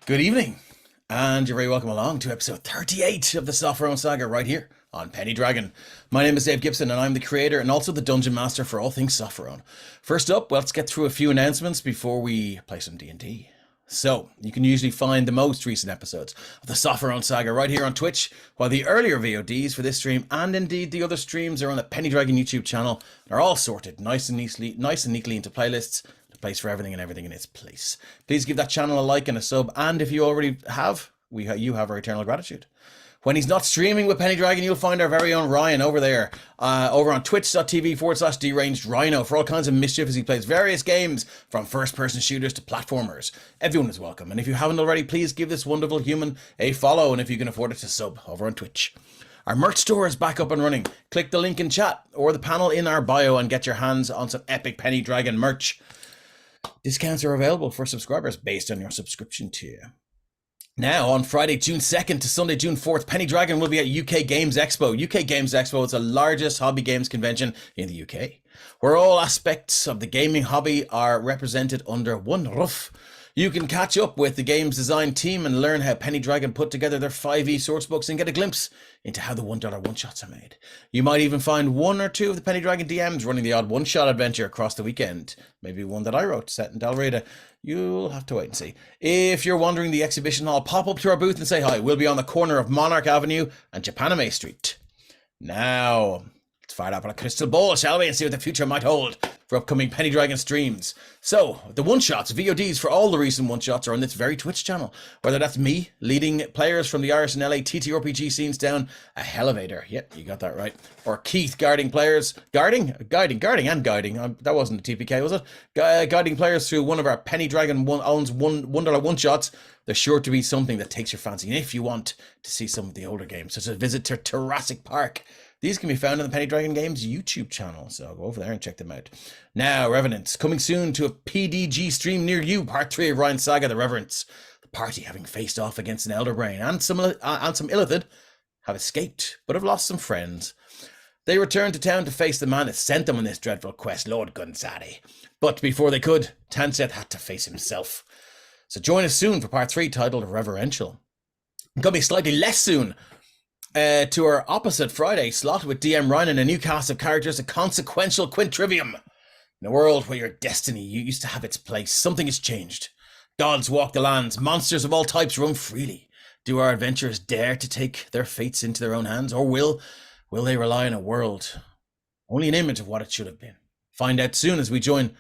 Good evening, and you're very welcome along to episode 38 of the Sopherone Saga right here on Penny Dragon. My name is Dave Gibson, and I'm the creator and also the dungeon master for all things Sopherone. First up, let's get through a few announcements before we play some D&D. So, you can usually find the most recent episodes of the Sopherone Saga right here on Twitch, while the earlier VODs for this stream and indeed the other streams are on the Penny Dragon YouTube channel. They're all sorted nice and neatly into playlists. Place for everything and everything in its place. Please give that channel a like and a sub, and if you already have, you have our eternal gratitude. When he's not streaming with Penny Dragon, you'll find our very own Ryan over there, over on twitch.tv/deranged Rhino for all kinds of mischief as he plays various games from first-person shooters to platformers. Everyone is welcome, and if you haven't already, please give this wonderful human a follow, and if you can afford it, to sub over on Twitch. Our merch store is back up and running. Click the link in chat or the panel in our bio and get your hands on some epic Penny Dragon merch. Discounts are available for subscribers based on your subscription tier. Now, on Friday, June 2nd to Sunday, June 4th, Penny Dragon will be at UK Games Expo. UK Games Expo is the largest hobby games convention in the UK, where all aspects of the gaming hobby are represented under one roof. You can catch up with the games design team and learn how Penny Dragon put together their 5e sourcebooks and get a glimpse into how the $1 one-shots are made. You might even find one or two of the Penny Dragon DMs running the odd one-shot adventure across the weekend. Maybe one that I wrote set in Dalriada. You'll have to wait and see. If you're wandering the exhibition hall, pop up to our booth and say hi. We'll be on the corner of Monarch Avenue and Japanime Street. Now, let's fire up on a crystal ball, shall we, and see what the future might hold for upcoming Penny Dragon streams. So, the one-shots, VODs for all the recent one-shots are on this very Twitch channel. Whether that's me leading players from the Irish and LA TTRPG scenes down a elevator. Yep, you got that right. Or Keith guiding players, guiding. That wasn't a TPK, was it? Guiding players through one of our Penny Dragon owns $1 one-shots. There's sure to be something that takes your fancy. And if you want to see some of the older games, such as a visit to Jurassic Park, these can be found on the Penny Dragon Games YouTube channel, so go over there and check them out. Now, Revenants, coming soon to a PDG stream near you, part 3 of Ryan's Saga, The Reverence. The party, having faced off against an Elder Brain and some Illithid, have escaped, but have lost some friends. They returned to town to face the man that sent them on this dreadful quest, Lord Gunzadi. But before they could, Tanseth had to face himself. So join us soon for part 3, titled Reverential. It's going to be slightly less soon, to our opposite Friday slot with DM Ryan and a new cast of characters, a consequential quintrivium. In a world where your destiny used to have its place, something has changed. Gods walk the lands, monsters of all types roam freely. Do our adventurers dare to take their fates into their own hands, or will they rely on a world only an image of what it should have been? Find out soon as we join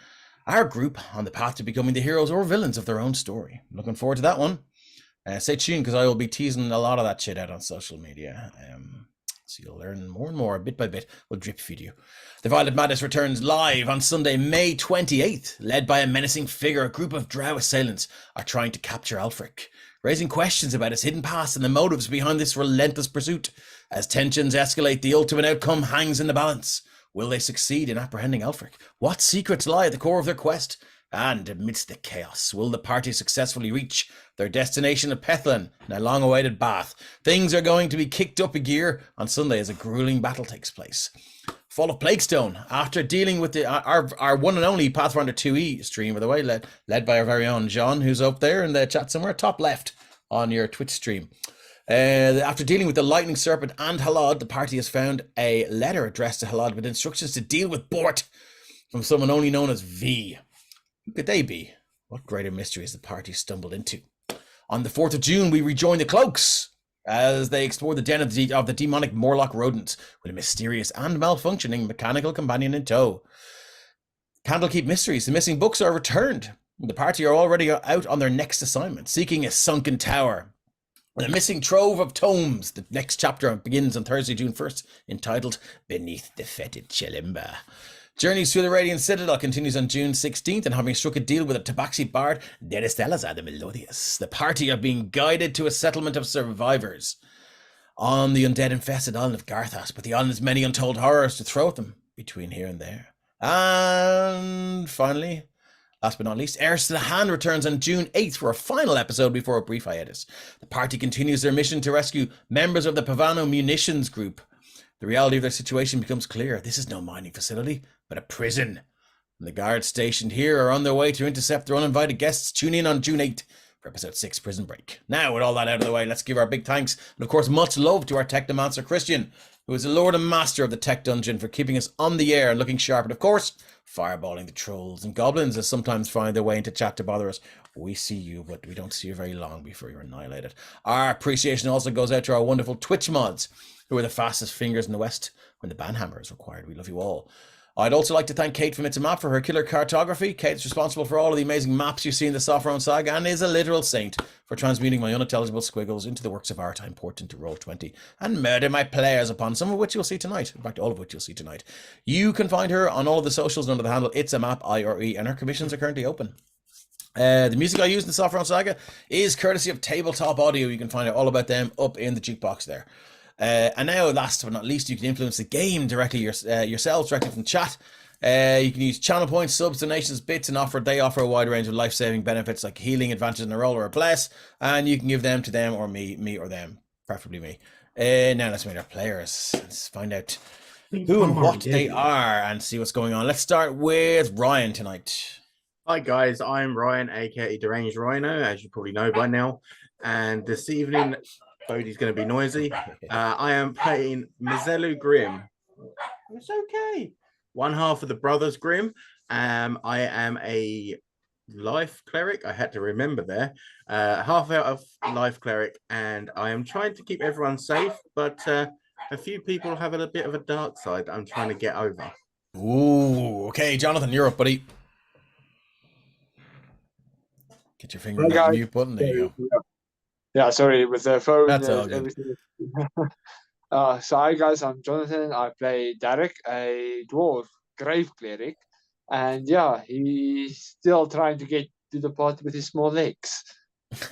our group on the path to becoming the heroes or villains of their own story. Looking forward to that one. Stay tuned, because I will be teasing a lot of that shit out on social media. So you'll learn more and more, bit by bit. We'll drip feed you. The Violet Madness returns live on Sunday, May 28th. Led by a menacing figure, a group of drow assailants are trying to capture Alfric, raising questions about his hidden past and the motives behind this relentless pursuit. As tensions escalate, the ultimate outcome hangs in the balance. Will they succeed in apprehending Alfric? What secrets lie at the core of their quest? And amidst the chaos, will the party successfully reach their destination of Pethlin and a long-awaited bath? Things are going to be kicked up a gear on Sunday as a grueling battle takes place. Fall of Plaguestone, after dealing with our one and only Pathfinder 2e stream, by the way, led by our very own John, who's up there in the chat somewhere, top left on your Twitch stream. After dealing with the Lightning Serpent and Halad, the party has found a letter addressed to Halad with instructions to deal with Bort from someone only known as V. Who could they be? What greater mysteries the party stumbled into? On the 4th of June, we rejoin the Cloaks as they explore the den of the demonic Morlock rodents with a mysterious and malfunctioning mechanical companion in tow. Candlekeep Mysteries, the missing books are returned. The party are already out on their next assignment, seeking a sunken tower. The missing trove of tomes. The next chapter begins on Thursday, June 1st, entitled Beneath the Fetid Chelimba. Journeys through the Radiant Citadel continues on June 16th, and having struck a deal with a Tabaxi bard, Derestellazar the Melodious, the party are being guided to a settlement of survivors on the undead-infested island of Garthas, but the island's many untold horrors to throw at them between here and there. And finally, last but not least, Heirs to the Hand returns on June 8th for a final episode before a brief hiatus. The party continues their mission to rescue members of the Pavano Munitions Group. The reality of their situation becomes clear. This is no mining facility, but a prison. And the guards stationed here are on their way to intercept their uninvited guests. Tune in on June 8th for episode 6, Prison Break. Now, with all that out of the way, let's give our big thanks and, of course, much love to our technomancer Christian, who is the lord and master of the tech dungeon, for keeping us on the air and looking sharp, and, of course, fireballing the trolls and goblins that sometimes find their way into chat to bother us. We see you, but we don't see you very long before you're annihilated. Our appreciation also goes out to our wonderful Twitch mods, who are the fastest fingers in the West when the banhammer is required. We love you all. I'd also like to thank Kate from It's a Map for her killer cartography. Kate's responsible for all of the amazing maps you see in the Sopherone Saga and is a literal saint for transmuting my unintelligible squiggles into the works of art I import into Roll20 and murder my players upon, some of which you'll see tonight. In fact, all of which you'll see tonight. You can find her on all of the socials under the handle It's a Map, IRE, and her commissions are currently open. The music I use in the Sopherone Saga is courtesy of Tabletop Audio. You can find out all about them up in the jukebox there. And now, last but not least, you can influence the game directly yourselves, directly from chat. You can use channel points, subs, donations, bits, and they offer a wide range of life-saving benefits like healing, advantages in a roll, or a bless, and you can give them to them or me or them, preferably me. Now let's meet our players. Let's find out who and what they are and see what's going on. Let's start with Ryan tonight. Hi guys, I'm Ryan, aka Deranged Rhino, as you probably know by now, and this evening Bodhi's going to be noisy. I am playing Mizelu Grimm. It's okay. One half of the Brothers Grimm. I am a life cleric. I had to remember there. Half out of life cleric, and I am trying to keep everyone safe, but a few people have a bit of a dark side I'm trying to get over. Ooh, okay, Jonathan, you're up, buddy. Get your finger on that mute button. There you go. Yeah, sorry, with the phone. That's all good. So hi guys, I'm Jonathan. I play Derek, a dwarf grave cleric, and yeah, he's still trying to get to the party with his small legs. See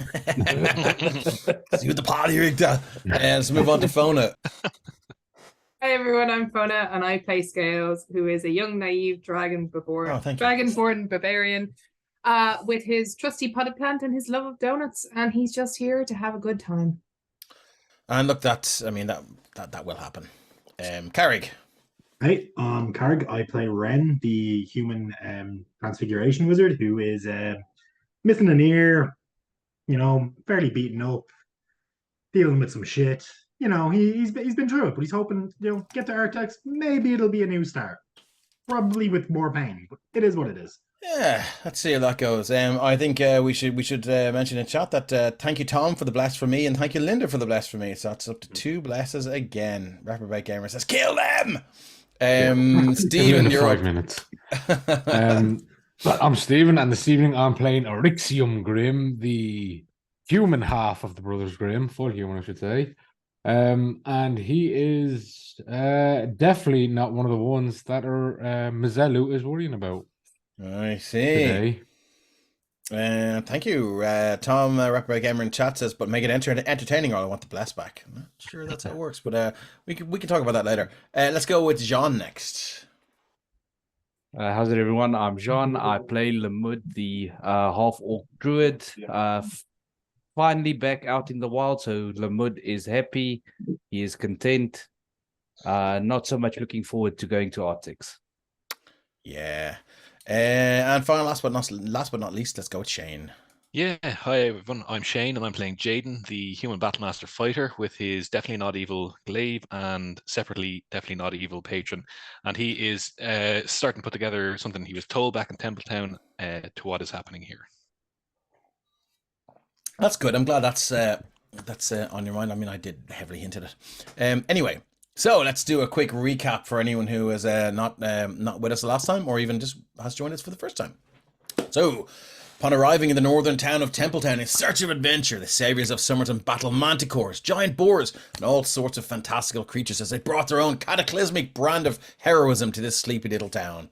what the party rigged up. And let's move on to Fona. Hi everyone, I'm Fona, and I play Scales, who is a young, naive dragonborn barbarian. With his trusty potted plant and his love of donuts, and he's just here to have a good time. And look, that will happen. Carrig. Hey, Carrig, I play Ren, the human transfiguration wizard, who is missing an ear, fairly beaten up, dealing with some shit. He's been through it, but he's hoping, get to Artex. Maybe it'll be a new start. Probably with more pain, but it is what it is. Yeah, let's see how that goes. I think we should mention in chat that thank you, Tom, for the bless from me, and thank you, Linda, for the bless from me. So that's up to 2 blesses again. Reprobate Gamer says, "Kill them." Stephen, you're 5 minutes. I'm Stephen, and this evening I'm playing Orixium Grimm, the human half of the Brothers Grimm, full human, I should say. And he is definitely not one of the ones that Mizelu is worrying about. I see. Thank you, Tom. Reprobate Gamer in chat says, "But make it entertaining, or I want the bless back." I'm not sure that's how it works, but we can talk about that later. Let's go with Jean next. How's it, everyone? I'm Jean. I play Lemud, the half-orc druid. Finally back out in the wild, so Lemud is happy. He is content. Not so much looking forward to going to Artex. Yeah. And final, last but not least, let's go with Shane. Yeah, hi everyone, I'm Shane and I'm playing Jaden, the human battlemaster fighter, with his definitely not evil glaive and separately definitely not evil patron. And he is starting to put together something he was told back in Templetown to what is happening here. That's good. I'm glad that's on your mind. I mean, I did heavily hint at it. Anyway. So let's do a quick recap for anyone who is not with us the last time, or even just has joined us for the first time. So, upon arriving in the northern town of Templetown in search of adventure, the saviors of Somerton battle manticores, giant boars, and all sorts of fantastical creatures as they brought their own cataclysmic brand of heroism to this sleepy little town.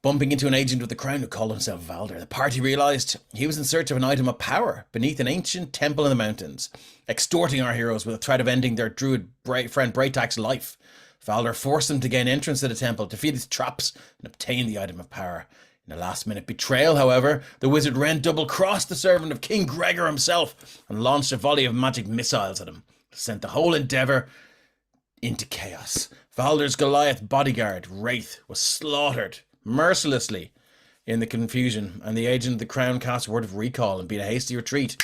Bumping into an agent with the crown who called himself Valder, the party realised he was in search of an item of power beneath an ancient temple in the mountains, extorting our heroes with a threat of ending their druid friend Braytak's life. Valder forced them to gain entrance to the temple, defeat its traps, and obtain the item of power. In a last-minute betrayal, however, the wizard Ren double-crossed the servant of King Gregor himself and launched a volley of magic missiles at him, sent the whole endeavour into chaos. Valder's Goliath bodyguard, Wraith, was slaughtered mercilessly in the confusion, and the agent of the Crown cast word of recall and beat a hasty retreat,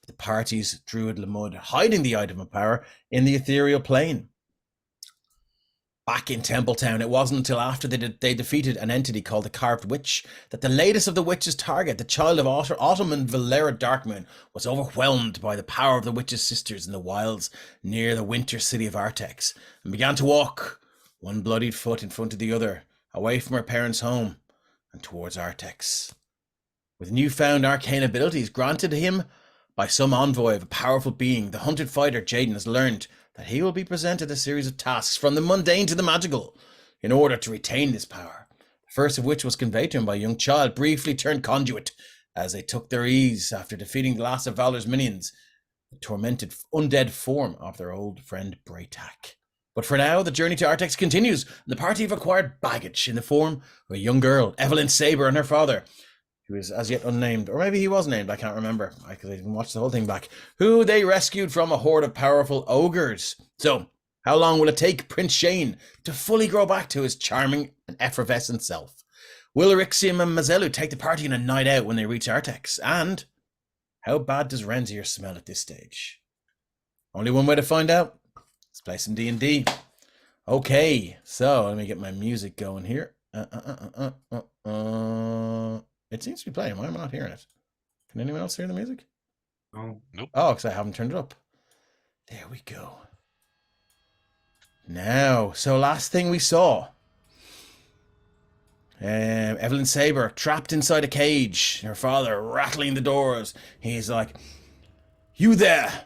with the party's druid Lamud hiding the item of power in the ethereal plane. Back in Templetown, it wasn't until after they defeated an entity called the Carved Witch that the latest of the witch's target, the child of Autumn and Valera Darkmoon, was overwhelmed by the power of the witch's sisters in the wilds near the winter city of Artex, and began to walk, one bloodied foot in front of the other, away from her parents' home and towards Artex. With newfound arcane abilities granted to him by some envoy of a powerful being, the hunted fighter Jaden has learned that he will be presented a series of tasks from the mundane to the magical in order to retain this power, the first of which was conveyed to him by a young child briefly turned conduit as they took their ease after defeating the last of Valor's minions, the tormented undead form of their old friend Braytak. But for now, the journey to Artex continues, and the party have acquired baggage in the form of a young girl, Evelyn Saber, and her father, who is as yet unnamed, or maybe he was named, I can't remember, because I didn't watch the whole thing back, who they rescued from a horde of powerful ogres. So, how long will it take Prince Shane to fully grow back to his charming and effervescent self? Will Rixium and Mazelu take the party on a night out when they reach Artex? And how bad does Renzier smell at this stage? Only one way to find out. Let's play some D&D. Okay, so let me get my music going here. It seems to be playing. Why am I not hearing it? Can anyone else hear the music? Oh. Nope. Oh, because I haven't turned it up. There we go. Now, so last thing we saw. Evelyn Saber trapped inside a cage. Her father rattling the doors. He's like, "You there!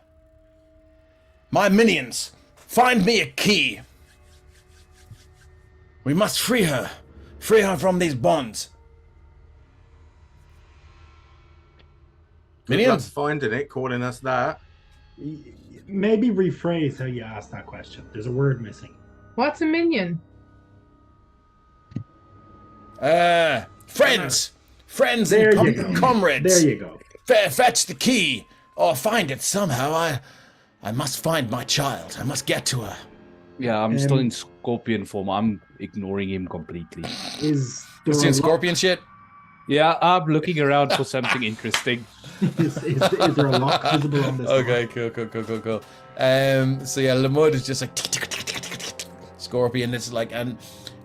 My minions! Find me a key! We must free her! Free her from these bonds!" Good luck Minions? finding it, calling us that. Maybe rephrase how you asked that question. There's a word missing. What's a minion? Friends! Friends There and you go. comrades! There you go. Fetch the key! Or find it somehow. I must find my child. I must get to her. Yeah, I'm still in scorpion form. I'm ignoring him completely. Is It's there in a scorpion shit? Yeah, I'm looking around for something interesting. is there a lock visible on this? Okay, cool. So yeah, Lamud is just like scorpion. It's like, and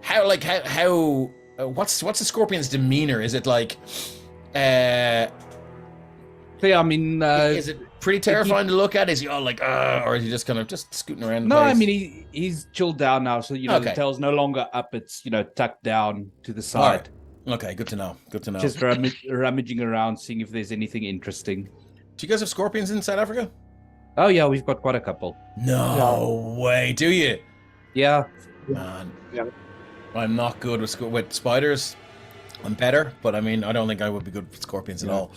how what's the scorpion's demeanor? Is it like, Yeah, I mean, is it pretty terrifying to look at? Is he all like, or is he just kind of just scooting around? no, the I place? mean he's chilled down now, so the Okay. tail's no longer up; it's tucked down to the side. Okay, good to know. Just rummaging around, seeing if there's anything interesting. Do you guys have scorpions in South Africa? Oh yeah, we've got quite a couple. No way, do you? Yeah, Man, Yeah. I'm not good with spiders. I'm better, but I mean, I don't think I would be good with scorpions at all.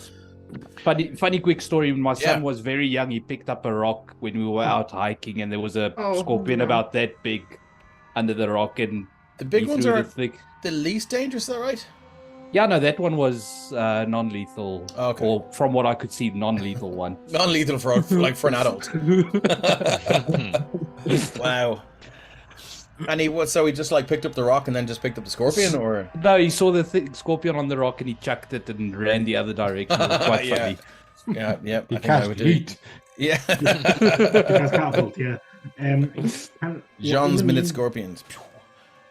funny quick story. When my Yeah. son was very young, he picked up a rock when we were out hiking, and there was a Oh, scorpion no. about that big under the rock, and The big he ones threw are the thick. the least dangerous, is that right? Yeah, no, that one was non-lethal. Okay. Or from what I could see, non-lethal one. Non-lethal for an adult. Wow. And he just like picked up the rock and then just picked up the scorpion, or No, he saw the scorpion on the rock and he chucked it and ran the other direction. It was quite Yeah. funny. yeah. You I think I cast would do. heat. Yeah. Because catapult, yeah. John's minute scorpions.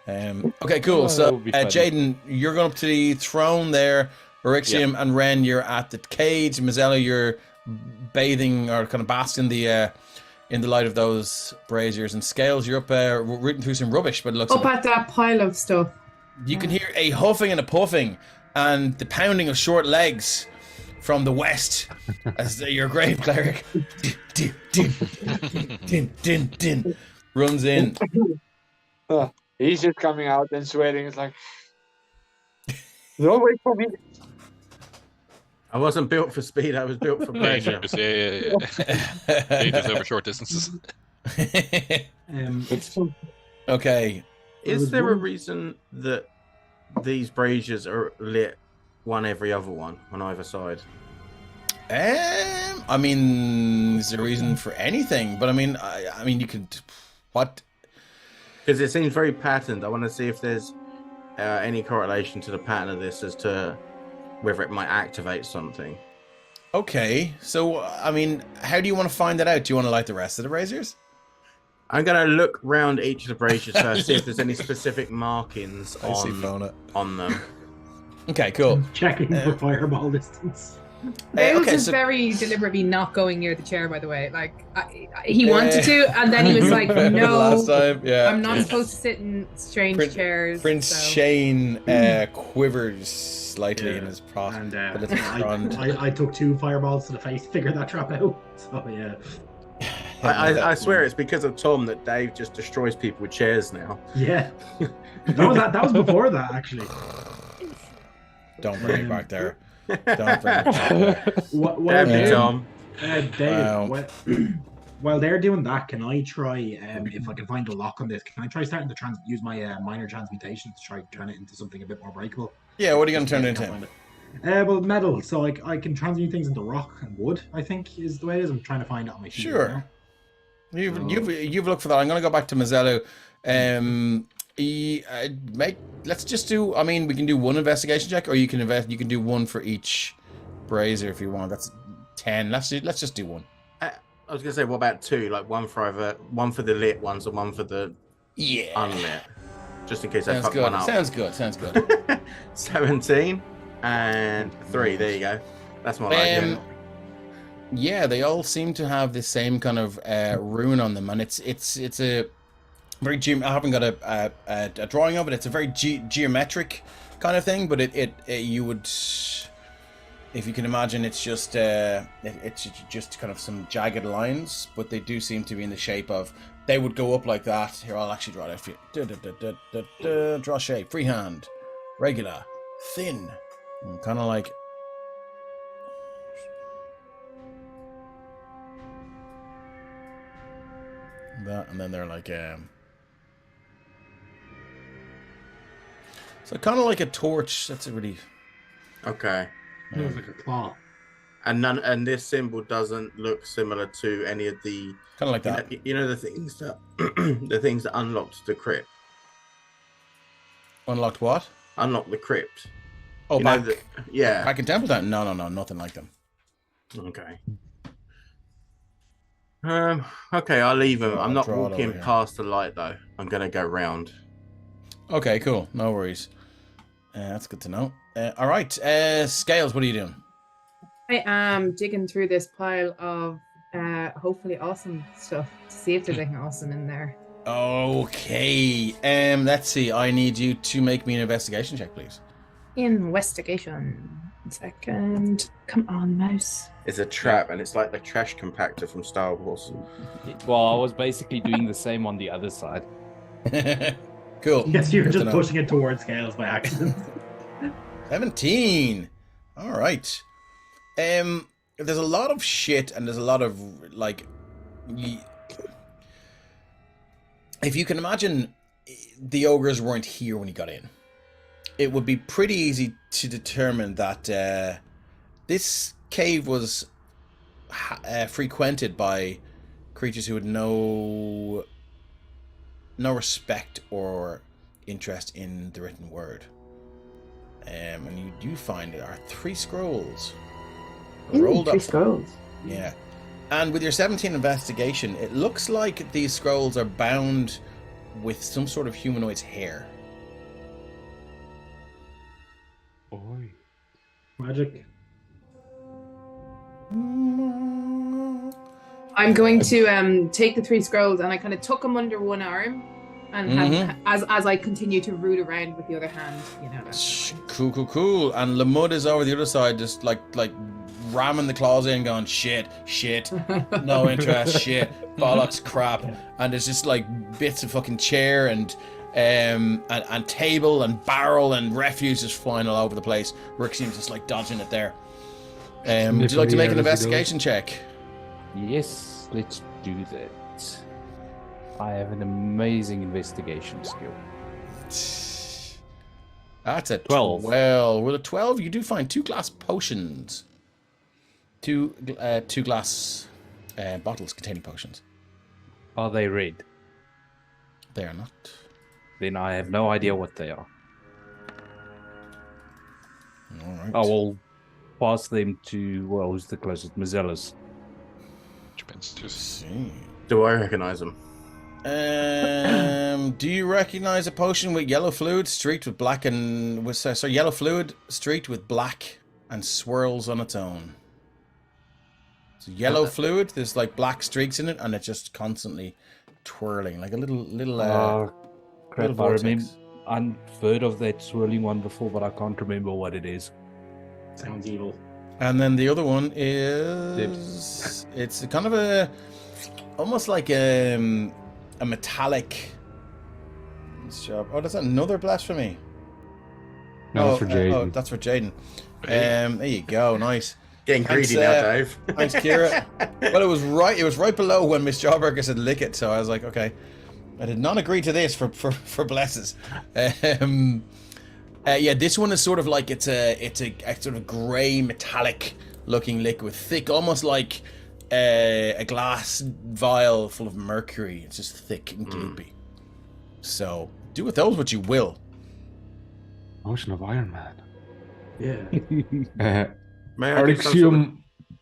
Okay, cool. Oh, So, that would be funny. Jaden, you're going up to the throne there. Erixium and Ren, you're at the cage. Mazzella, you're bathing or kind of basking in the light of those braziers. And Scales, you're up rooting through some rubbish, but it looks Up like at that pile of stuff. you can hear a huffing and a puffing and the pounding of short legs from the west as your grave cleric din, runs in. He's just coming out and sweating. It's like, don't wait for me. I wasn't built for speed, I was built for pleasure. Yeah. Dangerous over short distances. Okay. Is there a reason that these braziers are lit one every other one on either side? I mean, is there a reason for anything? But I mean, you could. What? Because it seems very patterned. I want to see if there's any correlation to the pattern of this as to whether it might activate something. Okay, so I mean, how do you want to find that out? Do you want to light the rest of the braziers? I'm gonna look round each of the braziers first, see if there's any specific markings on them. Okay, cool. Checking for fireball distance. Bales okay, is so- very deliberately not going near the chair, by the way. Like, he wanted to, and then he was like, no, Last time, yeah. I'm not supposed to sit in strange chairs. Prince so. Shane quivers slightly in his prot. And I I took 2 fireballs to the face to figure that trap out. So yeah. I swear it's because of Tom that Dave just destroys people with chairs now. Yeah. That was before that, actually. Don't bring it back there. Don't bring it back there. Tom. Dave, while they're doing that, can I try, if I can find a lock on this, can I try starting to use my minor transmutation to try to turn it into something a bit more breakable? Yeah, what are you going to turn it into? Well, metal. So I can transmute things into rock and wood, I think, is the way it is. I'm trying to find it on my sheet. Sure. You've looked for that. I'm going to go back to Mazzello. Let's just do. I mean, we can do 1 investigation check, or you can do 1 for each brazier if you want. That's 10. Let's just do 1. I was gonna say, what about 2? Like one for the lit ones and one for the unlit, just in case I fuck one up. Sounds good. 17 and 3. There you go. That's more like it. Yeah, they all seem to have the same kind of rune on them, and it's a very I haven't got a drawing of it. It's a very geometric kind of thing, but it you would, if you can imagine, it's just kind of some jagged lines, but they do seem to be in the shape of. They would go up like that. Here, I'll actually draw it out for you. Draw shape, freehand, regular, thin, kind of like. That, and then they're like so kind of like a torch. That's a really okay. It was like a claw. And this symbol doesn't look similar to any of the kind of like that. You know the things that the things that unlocked the crypt. Unlocked what? Unlocked the crypt. Oh, back in Templetown? No, nothing like them. Okay. Okay, I'll leave him. I'm not walking past the light though. I'm gonna go round. Okay, cool. No worries. That's good to know. All right, Scales, what are you doing? I am digging through this pile of hopefully awesome stuff to see if there's anything awesome in there. Okay. Let's see. I need you to make me an investigation check, please. Investigation. 1 second. Come on, mouse. It's a trap, and it's like the trash compactor from Star Wars. Well, I was basically doing the same on the other side. Cool. Yes, you were just pushing it towards Scales by accident. 17. All right. There's a lot of shit, and there's a lot of like. If you can imagine, the ogres weren't here when he got in. It would be pretty easy to determine that this cave was frequented by creatures who had no respect or interest in the written word. And you do find there are 3 scrolls rolled up. 3 scrolls. Yeah. And with your 17 investigation, it looks like these scrolls are bound with some sort of humanoid's hair. Boy. Magic. I'm going to take the 3 scrolls and I kind of tuck them under one arm and have, as I continue to root around with the other hand, you know. Cool. And Lamud is over the other side, just like ramming the claws in, going shit, no interest, shit, bollocks, crap. And there's just like bits of fucking chair and table and barrel and refuse just flying all over the place. Rick seems just like dodging it there. Would you like to make an investigation check? Yes, let's do that. I have an amazing investigation skill. That's a 12. Well, with a 12, you do find 2 glass potions. 2 glass bottles containing potions. Are they red? They are not. Then I have no idea what they are. All right. I will pass them to, well, who's the closest? Mazellus. See. Do I recognize them? Do you recognize a potion with yellow fluid streaked with black and yellow fluid streaked with black and swirls on its own? So yellow fluid, there's like black streaks in it, and it's just constantly twirling like a little crap, little I remember. vortex. I've heard of that swirling one before, but I can't remember what it is. Sounds evil. And then the other one is it's kind of almost like a metallic. Oh, that's another blasphemy. No, that's for Jaden. Oh, that's for Jaden. There you go. Nice. Getting greedy now, Dave. Thanks, Kira. Well, it was right. It was right below when Miss Jawbreaker said lick it, so I was like, okay. I did not agree to this for blesses. Yeah, this one is sort of like it's a sort of grey metallic looking liquid, thick, almost like a glass vial full of mercury. It's just thick and gloopy. So do with those what you will. Motion of Iron Man. Yeah. May I do some sort of...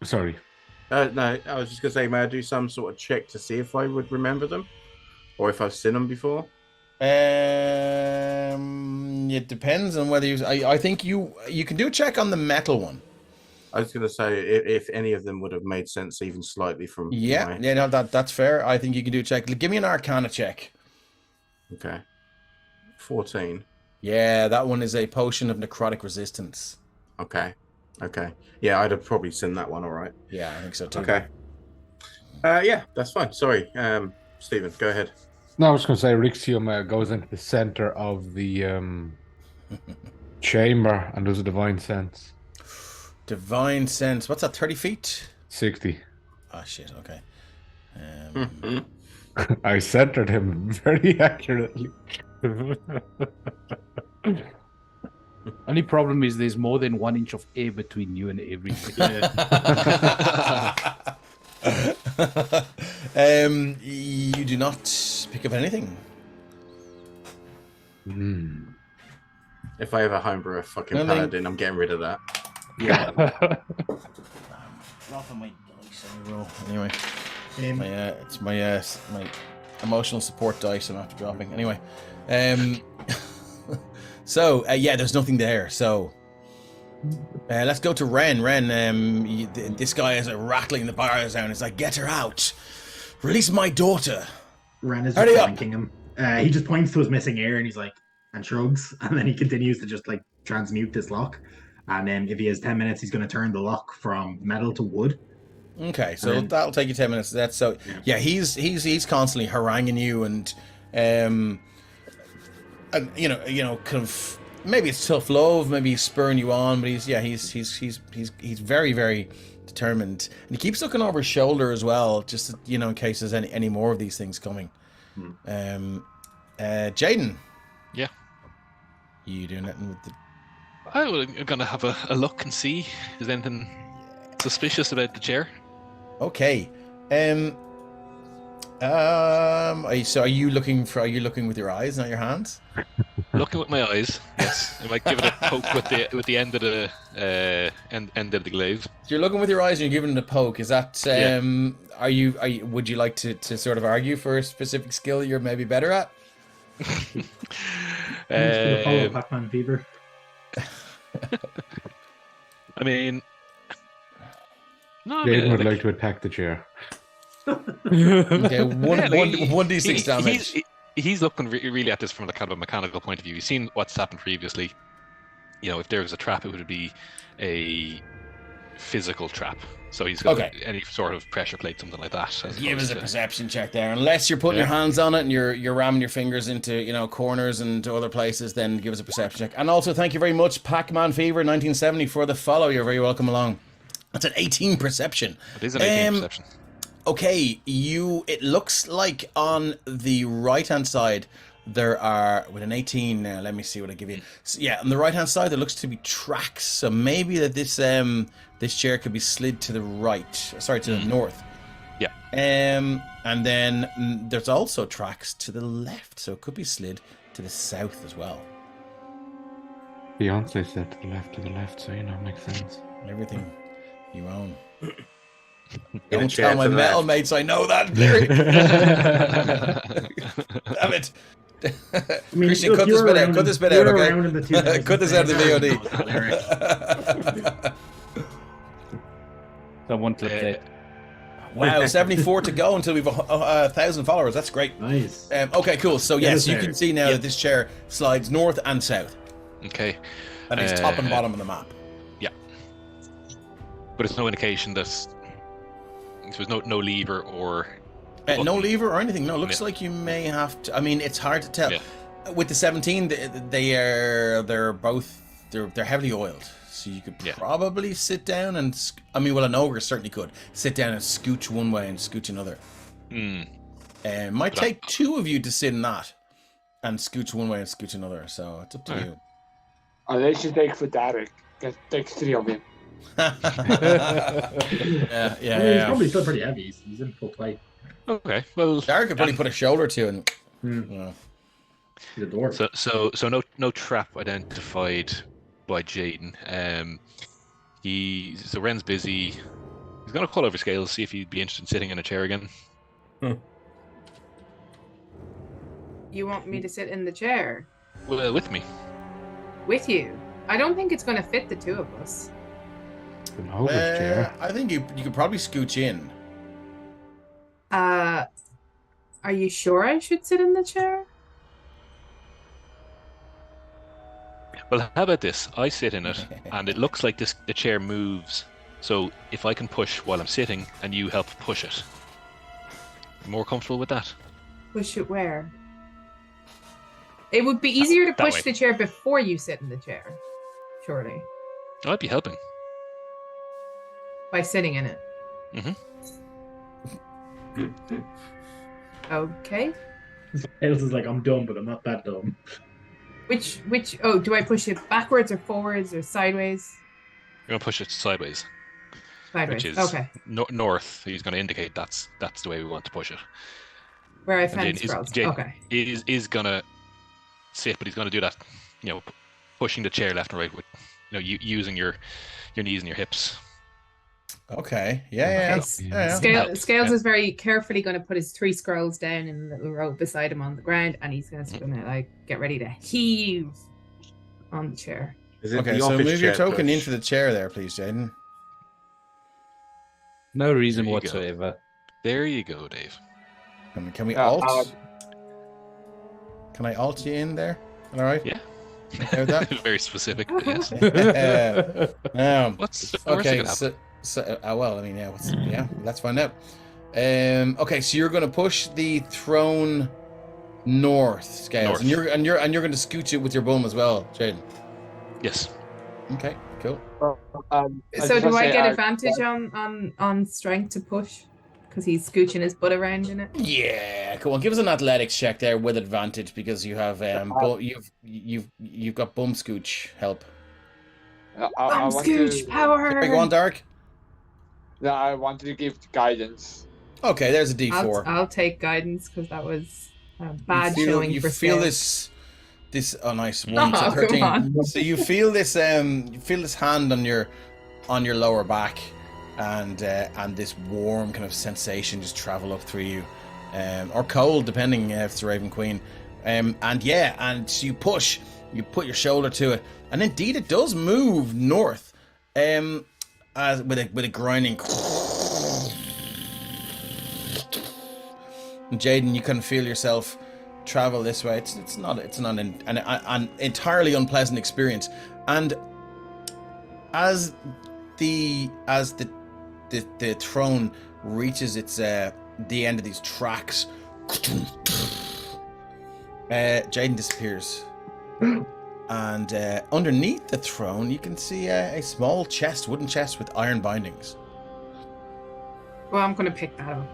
Sorry. No, I was just gonna say, may I do some sort of check to see if I would remember them, or if I've seen them before? It depends on whether you. I think you can do a check on the metal one. I was gonna say if any of them would have made sense even slightly from. Yeah, no, that's fair. I think you can do a check. Give me an Arcana check. Okay. 14. Yeah, that one is a potion of necrotic resistance. Okay. Yeah, I'd have probably seen that one. All right. Yeah, I think so too. Okay. Yeah, that's fine. Sorry, Stephen, go ahead. No, I was going to say Rixium goes into the center of the chamber and does a divine sense. Divine sense. What's that? 30 feet? 60. Oh shit. Okay. I centered him very accurately. Only problem is there's more than 1 inch of air between you and everything. You do not pick up anything. If I ever homebrew a fucking paladin, I'm getting rid of that. Yeah. Off of my dice roll. Anyway, it's my emotional support dice I'm after dropping. Anyway, so yeah, there's nothing there. So let's go to Ren. Ren, this guy is rattling the bars down. It's like, get her out. Release my daughter. Ren is just flanking him. He just points to his missing ear and he's like, and shrugs, and then he continues to just like transmute this lock. And then if he has 10 minutes, he's going to turn the lock from metal to wood. Okay, so that'll take you 10 minutes. That's so. Yeah, he's constantly haranguing you and you know, kind of. Maybe it's tough love, maybe he's spurring you on, but he's very, very determined, and he keeps looking over his shoulder as well, just in case there's any more of these things coming. Jaden. Yeah. You doing nothing with the? I'm gonna have a look and see. Is there anything suspicious about the chair? Okay. So are you looking with your eyes, not your hands? Looking with my eyes, yes. I might give it a poke with the end of the end of the glaive. So you're looking with your eyes and you're giving it a poke. Is that Are you would you like to sort of argue for a specific skill you're maybe better at? Pac-Man fever. I mean, no. Jaden would like to attack the chair. Okay, 1d6 damage. He's looking really at this from a kind of a mechanical point of view. He's seen what's happened previously. If there was a trap, it would be a physical trap. So he's got any sort of pressure plate, something like that. Give us a perception check there. Unless you're putting your hands on it and you're ramming your fingers into corners and to other places, then give us a perception check. And also, thank you very much, Pac-Man Fever 1970 for the follow. You're very welcome along. That's an 18 perception. It is an 18 perception. Okay, it looks like on the right-hand side there are, with an 18 now, let me see what I give you. So, yeah, on the right-hand side there looks to be tracks, so maybe that this chair could be slid to the right, to the north. Yeah. And then there's also tracks to the left, so it could be slid to the south as well. Beyonce said to the left, so you know, it makes sense. Everything you own. In a Don't chair tell my to the metal left. mates I know that lyric. Damn it. I mean, Christian, look, cut you this were bit out. around Cut in- this bit you out, were okay? around in the 2000s. Cut this out of the Everyone knows that lyric. VOD. So one clip there. Wow, 74 to go until we've 1,000 followers. That's great. Nice. Okay, cool. So Get yes, us you there. can see now that this chair slides north and south, Okay. and it's top and bottom of the map. But it's no indication that there's no lever or No lever or anything. No, looks Yeah. like you may have to. I mean, it's hard to tell. Yeah. With the 17, they're both heavily oiled, so you could Yeah. probably sit down and. I mean, well, an ogre certainly could sit down and scooch one way and scooch another. Might But I- take two of you to sit in that and scooch one way and scooch another. So it's up to Alright. you. Unless you take for Derek. Take 3 of him. yeah, I mean, he's probably still pretty heavy. He's in full plate. Okay. Well, Derek could probably put a shoulder to and. Hmm. You know. He's a dwarf. so no trap identified by Jaden. So Ren's busy. He's gonna call over Scales, see if he'd be interested in sitting in a chair again. You want me to sit in the chair Well, with me. with you? I don't think it's going to fit the two of us. An ogre's chair. I think you could probably scooch in. Are you sure I should sit in the chair? Well, how about this? I sit in it, and it looks like the chair moves. So if I can push while I'm sitting, and you help push it, you more comfortable with that? Push it where? It would be easier to That push way. the chair before you sit in the chair, surely, I'd be helping. by sitting in it. Mhm. Okay. Else is like, I'm dumb, but I'm not that dumb. Which? Oh, do I push it backwards or forwards or sideways? You're gonna push it sideways, Sideways. which is Okay. north. He's gonna indicate that's the way we want to push it. Where I And found Jaden scrolls. Jaden Okay. is gonna sit, but he's gonna do that. Pushing the chair left and right with, using your knees and your hips. Okay. Yeah. Okay. Yeah. Scales Yeah. is very carefully going to put his 3 scrolls down in the little row beside him on the ground, and he's just going to get ready to heave on the chair. Is it Okay. the So office move your chair token push? into the chair there, please, Jaden. No reason There you go. whatsoever. There you go, Dave. Can we alt? Can I alt you in there? All right. Yeah. Okay with that? Very specific, but yes. What's What's the worst that okay? could happen? Well, I mean, yeah. Let's find out. Okay, so you're going to push the throne north, Scales, North. and you're going to scooch it with your bum as well, Jaden. Yes. Okay, cool. So do I get advantage on strength to push? Because he's scooching his butt around in it. Yeah, come on, give us an athletics check there with advantage because you have you've got bum scooch help. Bum scooch power. There you go on, Dark. No, I wanted to give guidance. Okay, there's a D4. I'll take guidance because that was a bad you feel, showing you for feel Scales. this nice 1 to Oh, come 13. on. So you feel this hand on your lower back, and this warm kind of sensation just travel up through you, or cold depending if it's a Raven Queen, and so you push, you put your shoulder to it, and indeed it does move north, as with a grinding. And Jaden, you can feel yourself travel this way. It's not an entirely unpleasant experience. And as the throne reaches its the end of these tracks, Jaden disappears. And underneath the throne, you can see a small chest, wooden chest with iron bindings. Well, I'm going to pick that up.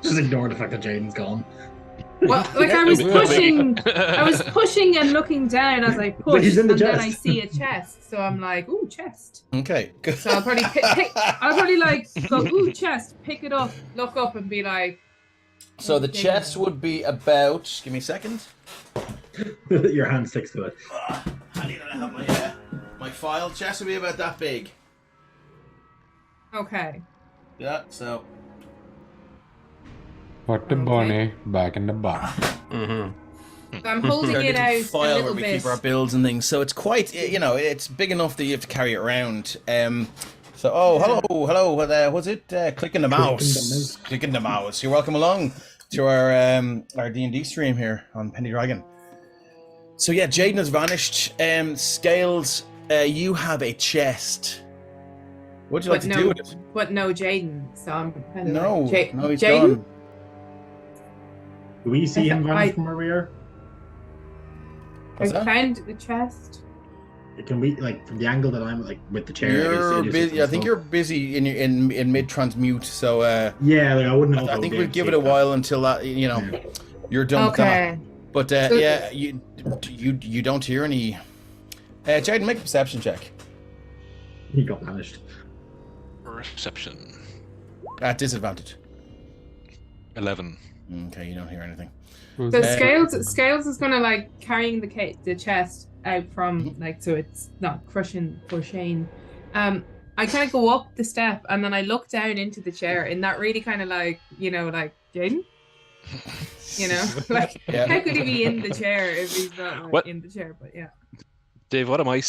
Just ignore the fact that Jaden's gone. Well, I was pushing and looking down as I pushed, he's in the and then chest. I see a chest, so I'm like, "Ooh, chest!" Okay, good. So I'll probably go, "Ooh, chest!" Pick it up, look up, and be like. So the chest would be about. Give me a second. Your hand sticks to it. I need to have my file chest will be about that big. Okay. Yeah, so. Put the bunny back in the box. Mm-hmm. So I'm holding it out a file little where we bit. keep our builds and things. So it's quite, it's big enough that you have to carry it around. Hello. What's it? Clicking the mouse. Clicking the mouse. You're welcome along to our D&D stream here on Penny Dragon. So yeah, Jaden has vanished. Scales, you have a chest. What'd you like to do with it? But no Jaden. So I'm kind of No, like, no, he's Jaden? gone. Do we see him vanish from where we are? I found the chest. Can we, like, from the angle that I'm, like, with the chair? You're busy. I think you're busy in mid transmute. So yeah, like, I wouldn't know. I think we'll give it a while until that you're done with that. But you don't hear any. Jaden, make a perception check. He got vanished. Perception. At disadvantage. 11. Okay, you don't hear anything. So Scales is gonna like carrying the chest out from like so it's not crushing for Shane. I kind of go up the step and then I look down into the chair in that really kind of like like Jaden. Like how could he be in the chair if he's not like, in the chair? But yeah. Dave, what am I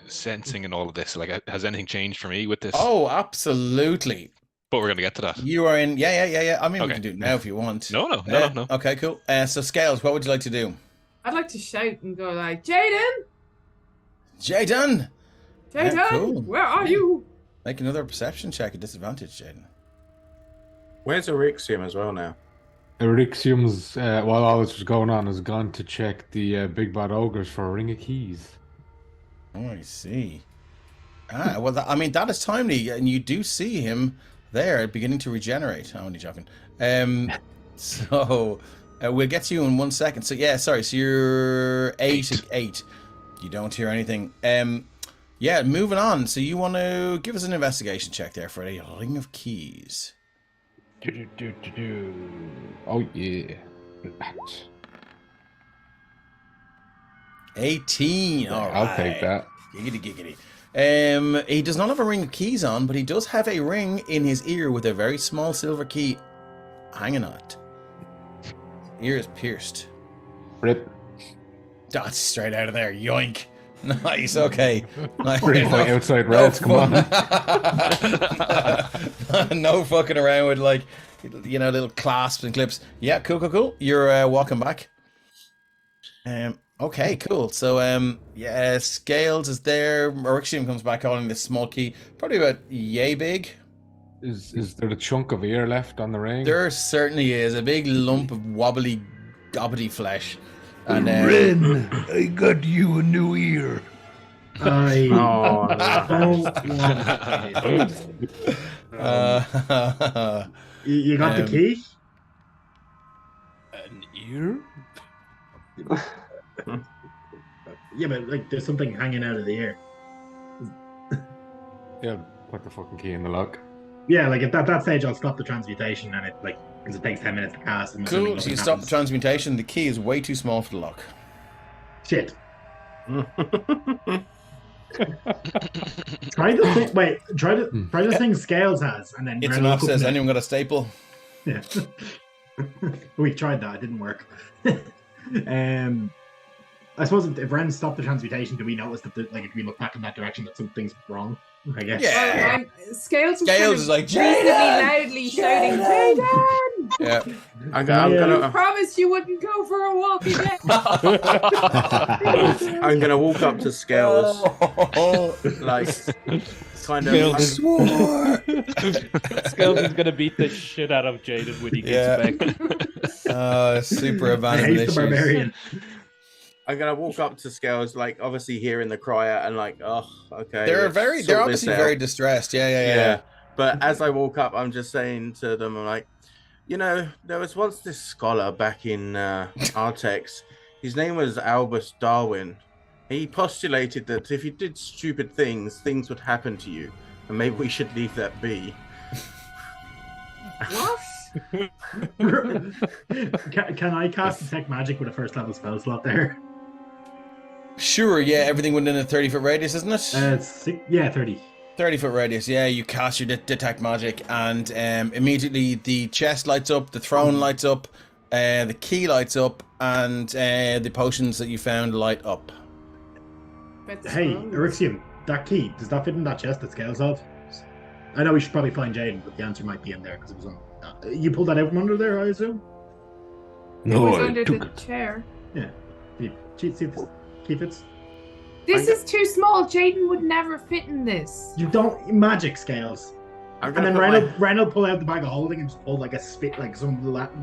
sensing in all of this? Like, has anything changed for me with this? Oh, absolutely. But we're gonna get to that. You are in. Yeah. I mean, we can do it now if you want. No. Okay, cool. So Scales, what would you like to do? I'd like to shout and go like, Jaden, Cool. where are you? Make another perception check at disadvantage, Jaden. Where's Erixium as well now? Erixium's, while all this was going on, has gone to check the Big Bad Ogres for a ring of keys. Oh, I see. Well, that is timely, and you do see him there beginning to regenerate. I'm only joking. So we'll get to you in 1 second. So yeah, sorry. So you're 8. You don't hear anything. Yeah, moving on. So you want to give us an investigation check there for a ring of keys. Oh yeah. 18. All right. I'll take that. Giggity. He does not have a ring of keys on, but he does have a ring in his ear with a very small silver key hanging on it. Ear is pierced. Rip. That's straight out of there. Yoink. Nice. Okay. Outside reds. Come on. No fucking around with little clasps and clips. Yeah. Cool. You're walking back. Okay, cool. So, Scales is there. Erixium comes back holding this small key, probably about yay big. Is there a chunk of ear left on the ring? There certainly is a big lump of wobbly, gobbly flesh. And Ren, I got you a new ear. I Oh, you got the key? An ear? Yeah, but like there's something hanging out of the ear. Yeah, put the fucking key in the lock. Yeah, like at that stage I'll stop the transmutation and because it takes 10 minutes to cast. And cool, so you stop the transmutation. The key is way too small for the lock. Shit. Try the thing. Wait, try the thing Scales has, and then it's enough. Says anyone got a staple? Yeah. We tried that. It didn't work. I suppose if Ren stopped the transmutation, do we notice that if we look back in that direction that something's wrong? I guess. Yeah. Scales is like reasonably loudly shouting, Jaden! Yeah. I'm gonna. I promised you wouldn't go for a walk again. I'm gonna walk up to Scales, like kind of. Scales is gonna beat the shit out of Jaden when he gets back. Super abandoned issues. The barbarian. I'm gonna walk up to Scales, like obviously hearing the crier, and like, oh, okay. They're obviously very distressed. Yeah. But as I walk up, I'm just saying to them, I'm like, there was once this scholar back in Artex. His name was Albus Darwin. He postulated that if you did stupid things, things would happen to you, and maybe we should leave that be. What? Can I cast Detect Magic with a first level spell slot there? Sure, yeah, everything within a 30-foot radius, isn't it? 30. 30-foot radius, yeah. You cast your Detect Magic, and immediately the chest lights up, the throne lights up, the key lights up, and the potions that you found light up. Hey, Erixium, that key, does that fit in that chest that Scales of? I know we should probably find Jaden, but the answer might be in there because it was on. You pulled that out from under there, I assume? It was under the chair. Yeah. See if this key fits? This is too small. Jaden would never fit in this. You don't magic Scales. And then Ren will pull out the bag of holding and just pull like a spit, like some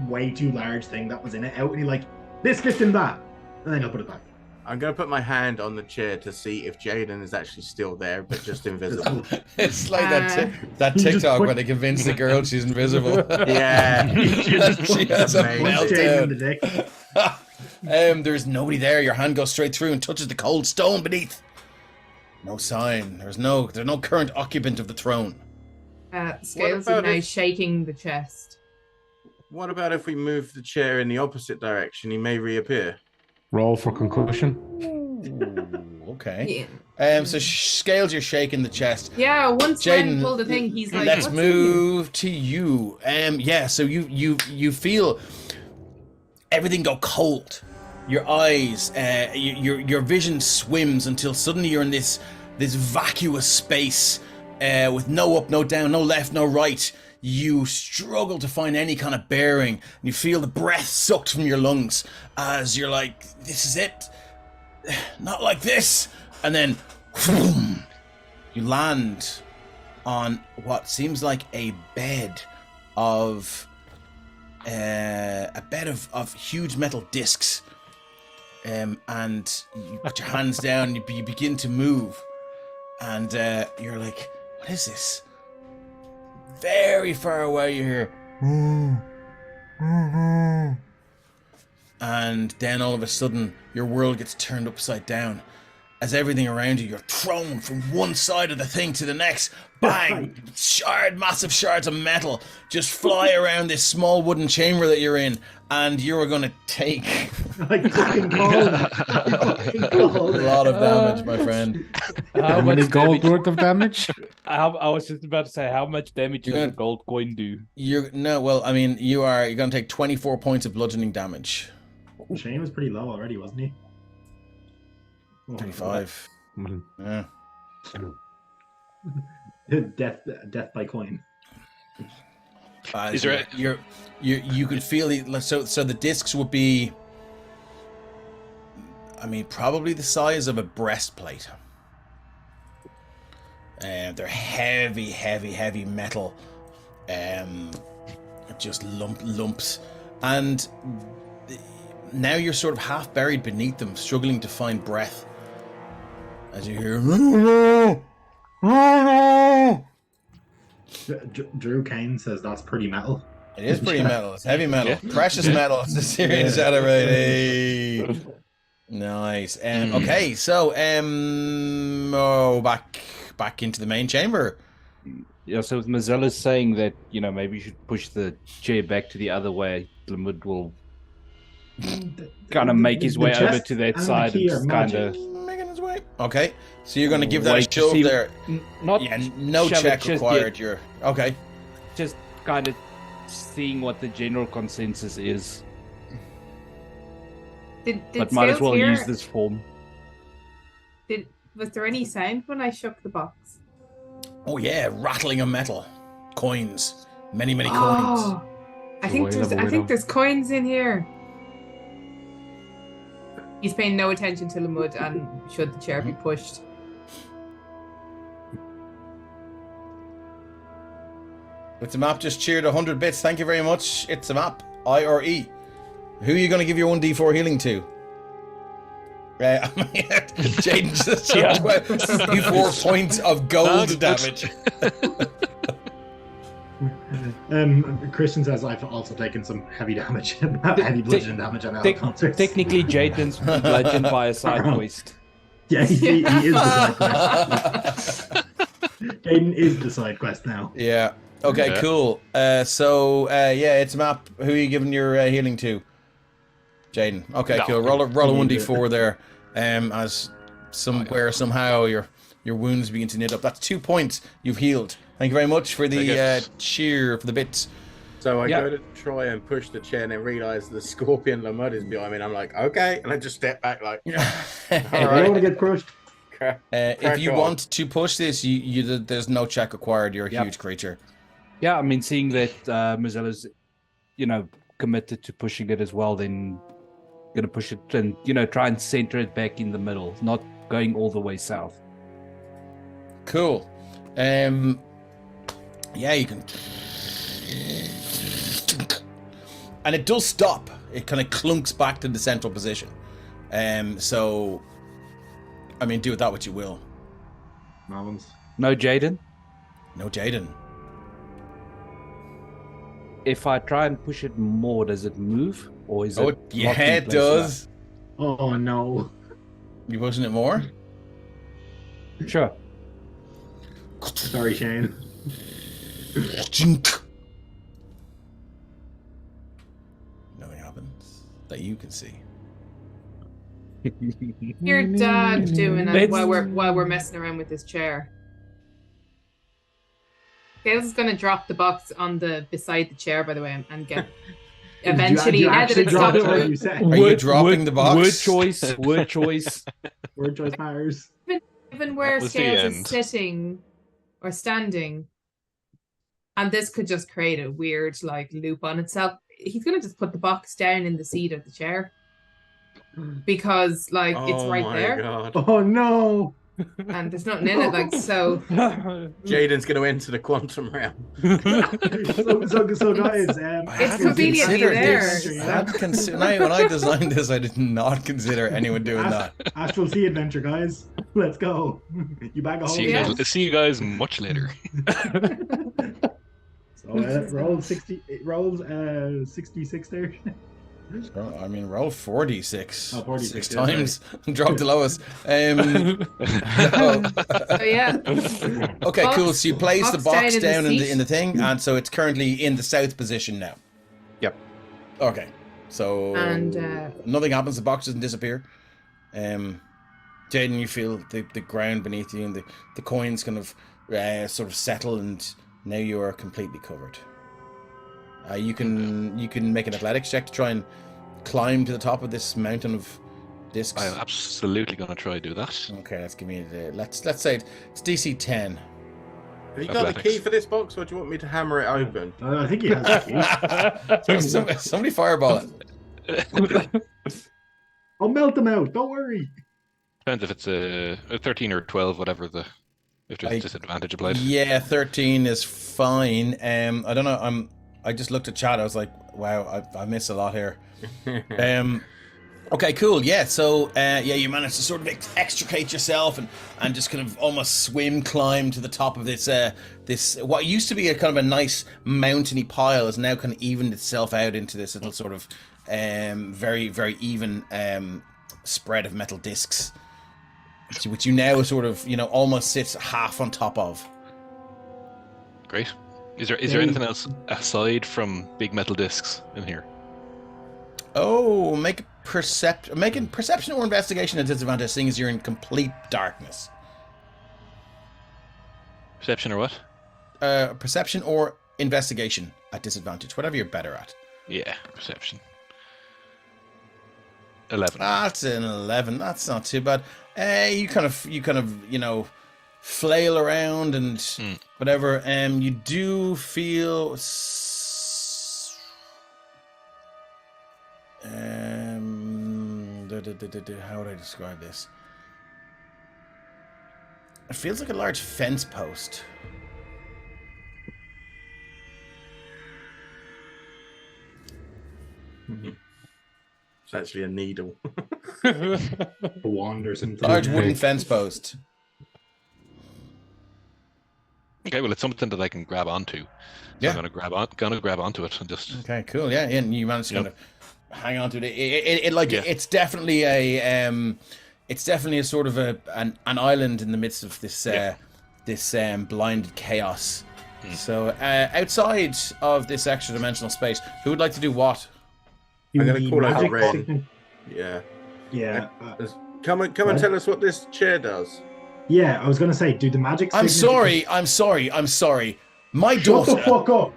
way too large thing that was in it out, and he's like, this fits in that, and then he'll put it back. I'm going to put my hand on the chair to see if Jaden is actually still there, but just invisible. It's like that TikTok where they convince the girl she's invisible. Yeah. She has a meltdown. The There's nobody there. Your hand goes straight through and touches the cold stone beneath. No sign. There's no current occupant of the throne. Scales is now shaking the chest. What about if we move the chair in the opposite direction? He may reappear. Roll for concussion. Ooh, okay. Yeah. So Scales, you're shaking the chest. Yeah. Once Ren pulled the thing, he's like, let's move to you. Yeah. So you feel everything go cold. Your eyes, your vision swims until suddenly you're in this vacuous space with no up, no down, no left, no right. You struggle to find any kind of bearing. You feel the breath sucked from your lungs as you're like, this is it. Not like this. And then whoom, you land on what seems like a bed of huge metal discs. And you put your hands down, you begin to move. And you're like, what is this? Very far away, you hear, and then all of a sudden your world gets turned upside down as everything around you, you're thrown from one side of the thing to the next. Bang! Massive shards of metal just fly around this small wooden chamber that you're in, and you're going to take like fucking gold. A lot of damage, my friend. How much gold worth of damage? I was just about to say, how much damage does a gold coin do? You're going to take 24 points of bludgeoning damage. Shane was pretty low already, wasn't he? 25. Yeah. Death by coin. Is there you can feel it. So the discs would be, probably the size of a breastplate. They're heavy metal. Just lumps, and now you're sort of half buried beneath them, struggling to find breath. As you hear, Drew Kane says that's pretty metal. It is pretty metal. It's heavy metal, precious metal. It's a serious right. Hey. Nice. Okay, so back into the main chamber. Yeah. So Mazella's saying that maybe you should push the chair back to the other way. Lamud will kind of make his way over to that side and kind of making his way. Okay, so you're going to give that a shove there. No check required. You're okay. Just kind of seeing what the general consensus is. But might as well use this form. Was there any sound when I shook the box? Oh yeah, rattling of metal, coins, many coins. I think there's coins in here. He's paying no attention to Lamud, and should the chair be pushed. It's a map just cheered 100 bits. Thank you very much. It's a map. I or E. Who are you going to give your 1d4 healing to? Jaden just took 4 points of gold damage. Christian says I've also taken some heavy damage, heavy bludgeon damage on concerts. Technically, Jaden's bludgeoned by a side quest. Yeah, he is the side quest. Jaden is the side quest now. Yeah. Okay, Yeah. cool. So it's a map. Who are you giving your healing to? Jaden. Okay, No. cool. Roll a 1d4 there. As somewhere somehow your wounds begin to knit up. That's 2 points you've healed. Thank you very much for the cheer for the bits. So I go to try and push the chair and then realise the scorpion Lamud is behind me. And I'm like, okay, and I just step back like, all I don't want to get crushed. If you want to push this, there's no check required. You're a huge creature. Yeah, I mean, seeing that Mazella's, committed to pushing it as well, then gonna push it and try and center it back in the middle, not going all the way south. Cool. You can. And it does stop. It kind of clunks back to the central position. So, I mean, do with that what you will. No Jaden? No Jaden. If I try and push it more, does it move? Or is it yeah, locked in it place does. Oh, no. You pushing it more? Sure. Sorry, Shane. Nothing happens that you can see. Your dad doing it while we're messing around with this chair. Gales is going to drop the box on beside the chair, by the way, and get eventually. Now that it's stopped. Are you dropping the box? Word choice. Word choice. Word choice matters. Even where Scales is sitting or standing, and this could just create a weird loop on itself. He's going to just put the box down in the seat of the chair because it's right there. God. Oh no! And there's nothing in it, so. Jaden's going to enter the quantum realm. so guys, it's conveniently there. When I designed this, I did not consider anyone doing that. Astral Sea adventure, guys. Let's go. You bag a hole. See you guys much later. So roll 60. Rolls 66 there. I mean, roll 46. Oh, 46 6 times. Drop the lowest. Okay, cool. So you place the box down in the thing, and so it's currently in the south position now. Yep. Okay. So nothing happens. The box doesn't disappear. Jaden, you feel the ground beneath you and the coins kind of sort of settle, and now you are completely covered. You can make an athletics check to try and climb to the top of this mountain of discs. I'm absolutely going to try to do that. Okay, let's give me let's say it's DC 10. Have you got the key for this box, or do you want me to hammer it open? I think he has the key. Somebody fireball it. I'll melt them out. Don't worry. Depends if it's a 13 or 12, whatever if there's disadvantage applied. Yeah, 13 is fine. I don't know. I just looked at chat. I was like, wow, I missed a lot here. Okay, cool. Yeah, so you managed to sort of extricate yourself and just kind of almost climb to the top of this what used to be a kind of a nice mountainy pile has now kind of evened itself out into this little sort of very, very even spread of metal discs, which you now sort of almost sits half on top of. Great. Is there anything else aside from big metal discs in here? Oh, make perception or investigation a disadvantage, seeing as you're in complete darkness. Perception or what? Perception or investigation at disadvantage, whatever you're better at. Yeah, perception. 11. That's an 11. That's not too bad. You kind of flail around and whatever. You do feel. How would I describe this? It feels like a large fence post. It's actually a needle. A wand or something. Large wooden fence post. Okay, well, it's something that I can grab onto. So yeah, I'm gonna grab onto it and just. Okay, cool. Yeah, and you managed to kind of hang on to it. It's definitely a sort of an island in the midst of this blinded chaos. So outside of this extra dimensional space, who would like to do what? I'm going to call over Magic Ren. signal. Yeah. Yeah. Come and tell us what this chair does. Yeah, I was going to say, do the magic I'm signature- sorry. My Shut daughter. the fuck up.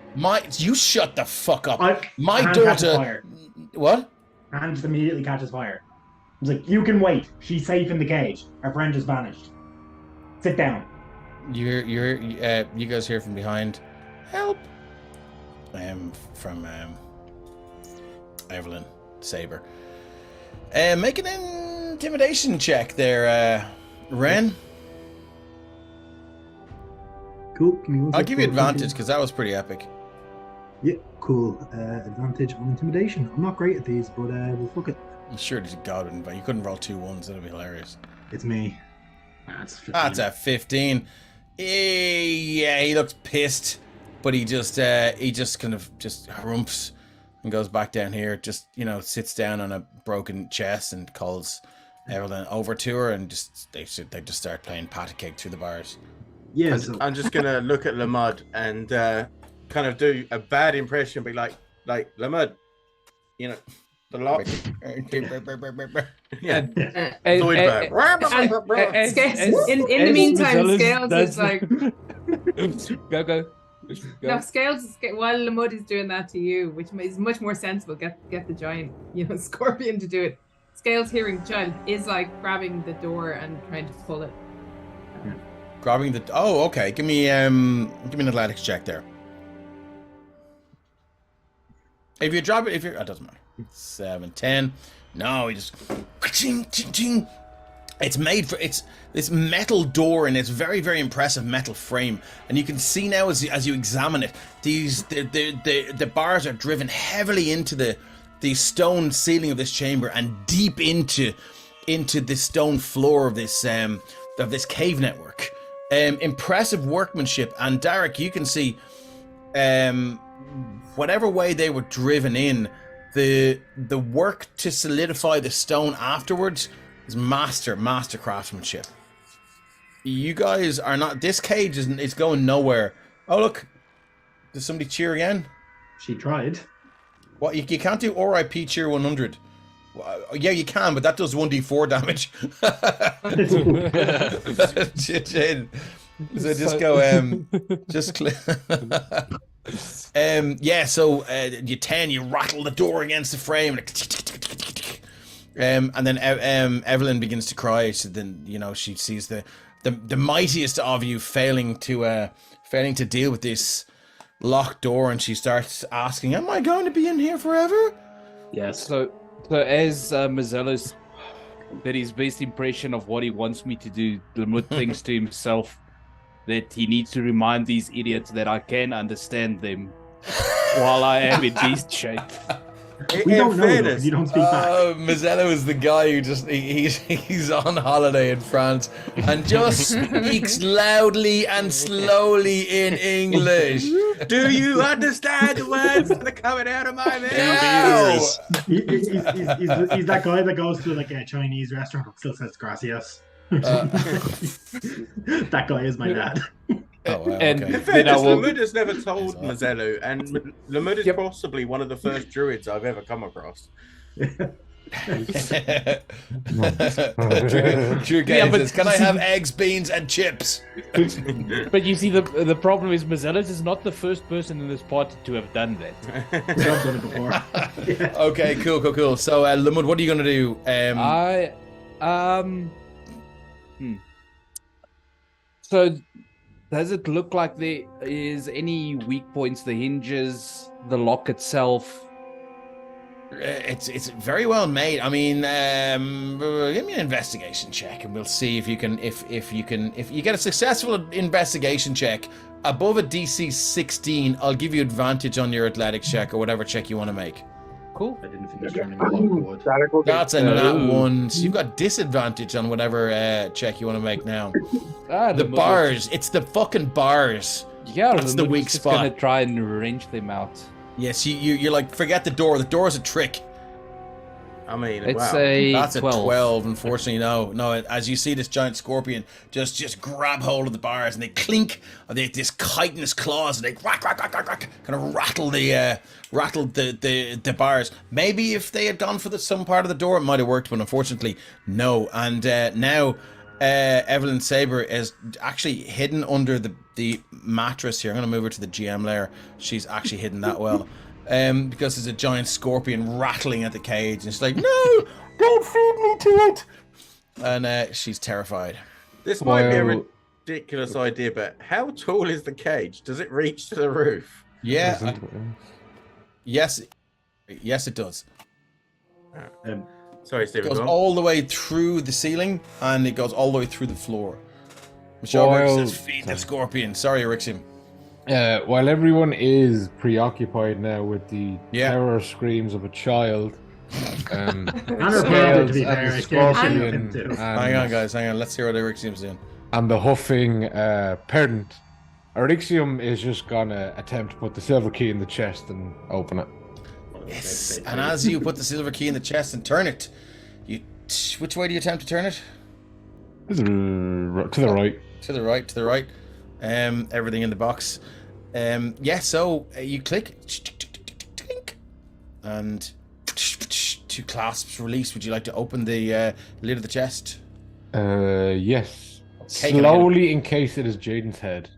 You shut the fuck up. My hand catches daughter. fire. What? Hand just immediately catches fire. I was like, you can wait. She's safe in the cage. Our friend just vanished. Sit down. You guys hear from behind. Help. From Evelyn Saber. Make an intimidation check there, Ren. Cool. Give me one I'll sec give you for advantage thinking. because that was pretty epic. Yeah, cool. Advantage on intimidation. I'm not great at these, but we'll fuck it. I'm sure there's a god, but you couldn't roll 2 1s. That'd be hilarious. It's me. That's 15. That's a 15. Yeah, he looks pissed, but he just kind of just harumphs and goes back down here. Just sits down on a broken chest and calls Evelyn over to her, and they just start playing patty cake through the bars. Yeah, I'm just gonna look at Lamud and kind of do a bad impression, be like Lamud, the lock. Yeah. In the meantime, Scales is like. Go. No, Scales. While Lamud is doing that to you, which is much more sensible, get the giant, scorpion to do it. Scales, hearing the child, is like grabbing the door and trying to pull it. Grabbing the. Oh, okay. Give me an athletics check there. If you drop it, it doesn't matter. 7, 10. No, he just. It's made for this metal door and it's very, very impressive metal frame, and you can see now as you examine it, the bars are driven heavily into the stone ceiling of this chamber and deep into the stone floor of this cave network. Impressive workmanship, and Derek, you can see whatever way they were driven in, the work to solidify the stone afterwards is master craftsmanship. You guys are not. This cage is going nowhere. Oh look, does somebody cheer again? She tried. What, you can't do RIP cheer 100. Yeah, you can, but that does 1d4 damage. So just go, yeah, so you 10, you rattle the door against the frame, and then Evelyn begins to cry. So then, she sees the mightiest of you failing to deal with this locked door, and she starts asking, am I going to be in here forever? Yes. So as Mazzello's that his best impression of what he wants me to do, Lamud thinks to himself that he needs to remind these idiots that I can understand them while I am in beast shape. We don't know though, 'cause you don't speak back. Mazzello is the guy who just he's on holiday in France and just speaks loudly and slowly in English. Do you understand the words that are coming out of my mouth? No. He's that guy that goes to like a Chinese restaurant and still says gracias. That guy is my dad. Oh, wow, And okay. In fairness, Then I will- Lamud has never told Mazzello, and Lamud is possibly one of the first druids I've ever come across. True game says, can I have eggs, beans, and chips? But you see, the problem is Mazzello's is not the first person in this party to have done that. I've done it before. Okay, cool. So, Lamud, what are you going to do? So, does it look like there is any weak points? The hinges, the lock itself. It's very well made. I mean, give me an investigation check, and we'll see if you can. If you get a successful investigation check above a DC 16, I'll give you advantage on your athletics check or whatever check you want to make. Cool. I didn't finish turning my board. That's a nat 1. So you've got disadvantage on whatever check you want to make now. The bars. It's the fucking bars. Yeah, that's the weak just spot. Gonna try and wrench them out. Yes, you're like, forget the door. The door is a trick. I mean, It's wow. That's a 12. 12. Unfortunately, no. As you see this giant scorpion just grab hold of the bars and they clink, or this chitinous claws, and they rack, kind of rattle the bars. Maybe if they had gone for some part of the door, it might have worked, but unfortunately, no. And now Evelyn Saber is actually hidden under the mattress here. I'm going to move her to the GM layer. She's actually hidden that well. Because there's a giant scorpion rattling at the cage, and she's like, "No, don't feed me to it!" And she's terrified. This might be a ridiculous idea, but how tall is the cage? Does it reach to the roof? Yeah. Yes, it does. Sorry, Steve. It goes all the way through the ceiling, and it goes all the way through the floor. Michelle says, "Feed the scorpion." Sorry, Erixium. While everyone is preoccupied now with the terror screams of a child, Hang on, guys. Let's hear what Erixium's doing. And the huffing parent, Erixium is just gonna attempt to put the silver key in the chest and open it. Yes. And as you put the silver key in the chest and turn it, which way do you attempt to turn it? To the right. To the right. Everything in the box. So you click, and two clasps release. Would you like to open the lid of the chest? Yes. Slowly, in case it is Jaden's head.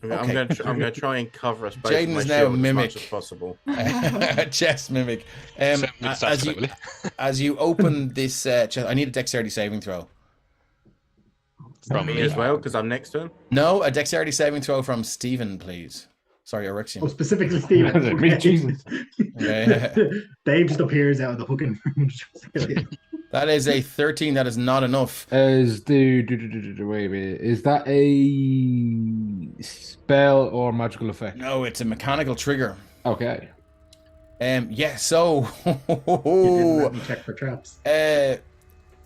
I'm going to try and cover us both. Jaden is now a mimic. As much as possible. A chest mimic. As you open this chest, I need a dexterity saving throw. From me as well, because I'm next to him. No, a dexterity saving throw from Stephen, please. Sorry, Erixium. Oh, specifically Stephen. Me, Jesus. Dave just appears out of the fucking room. That is a 13. That is not enough. Wait a minute. Is that a spell or magical effect? No, it's a mechanical trigger. Okay. So You didn't let me check for traps.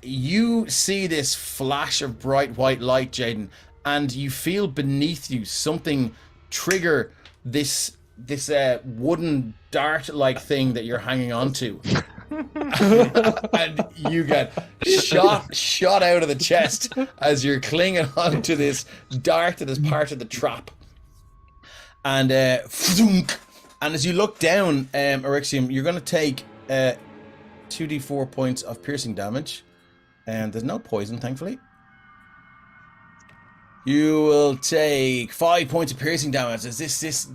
You see this flash of bright white light, Jaden, and you feel beneath you something trigger this wooden dart-like thing that you're hanging onto. And you get shot out of the chest as you're clinging onto this dart that is part of the trap. And as you look down, Erixium, you're going to take 2d4 points of piercing damage. And there's no poison, thankfully. You will take 5 points of piercing damage as this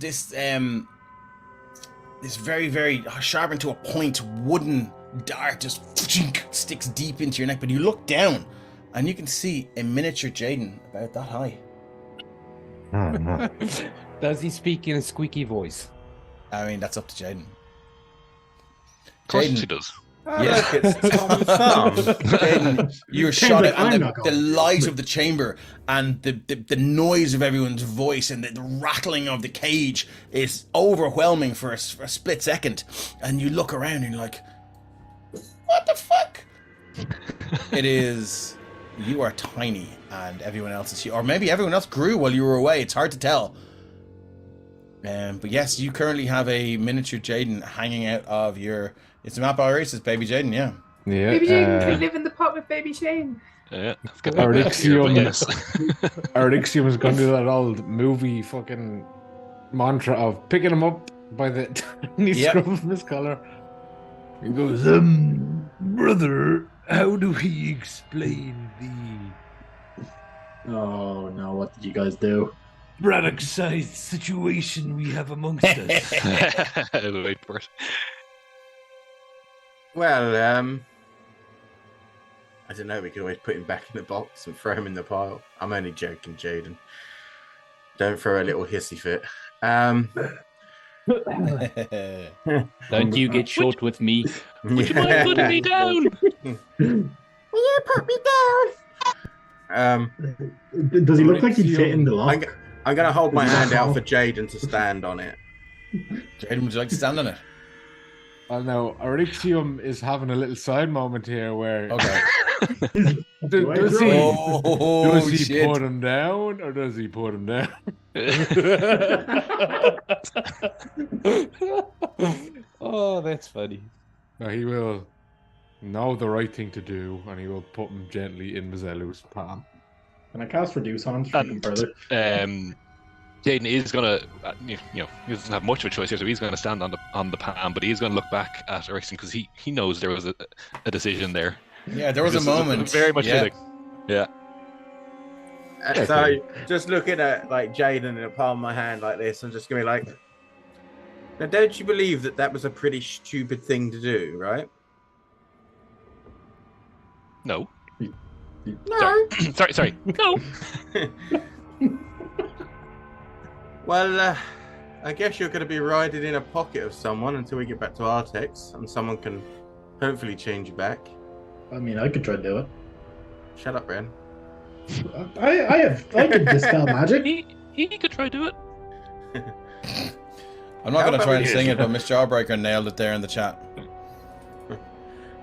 very, very sharpened to a point wooden dart just sticks deep into your neck. But you look down and you can see a miniature Jaden about that high. Oh, no. Does he speak in a squeaky voice? I mean, that's up to Jaden. Of course he does. Yeah, you're shot at, and the light of the chamber and the noise of everyone's voice and the rattling of the cage is overwhelming for a split second. And you look around and you're like, what the fuck? It is, you are tiny and everyone else is, or maybe everyone else grew while you were away. It's hard to tell. But yes, you currently have a miniature Jaden hanging out of your. It's a map already. It says Baby Jaden, yeah. Yeah. Baby Jaden can live in the pot with Baby Shane. Yeah. Artexium is going to do that old movie fucking mantra of picking him up by the tiny scruff of his collar. He goes, brother, how do we explain the Oh no, what did you guys do? Braddock-sized situation we have amongst us? Wait for it. Well, I don't know. We could always put him back in the box and throw him in the pile. I'm only joking, Jaden. Don't throw a little hissy fit. Don't you get short with me. Would you mind putting me down? Will you put me down? Does he look like he'd fit in the lock? I'm going to hold my hand out for Jaden to stand on it. Jaden, would you like to stand on it? Well, no, Erixium is having a little side moment here where. Okay. Does he put him down or does he put him down? Oh, that's funny. No, he will know the right thing to do, and he will put him gently in Mizelu's palm. Can I cast Reduce on him to take him further? Jaden is gonna, he doesn't have much of a choice here, so he's gonna stand on the palm, but he's gonna look back at Erickson because he knows there was a decision there. Yeah, there was a moment. Very much feeling. Yeah. So just looking at like Jaden in the palm of my hand like this, I'm just gonna be like, now don't you believe that was a pretty stupid thing to do, right? No. No. Sorry. No. Well, I guess you're going to be riding in a pocket of someone until we get back to Artex, and someone can hopefully change you back. I mean, I could try to do it. Shut up, Ren. I can dispel magic. He could try to do it. I'm not going to try and sing it, but Mr. Jawbreaker nailed it there in the chat.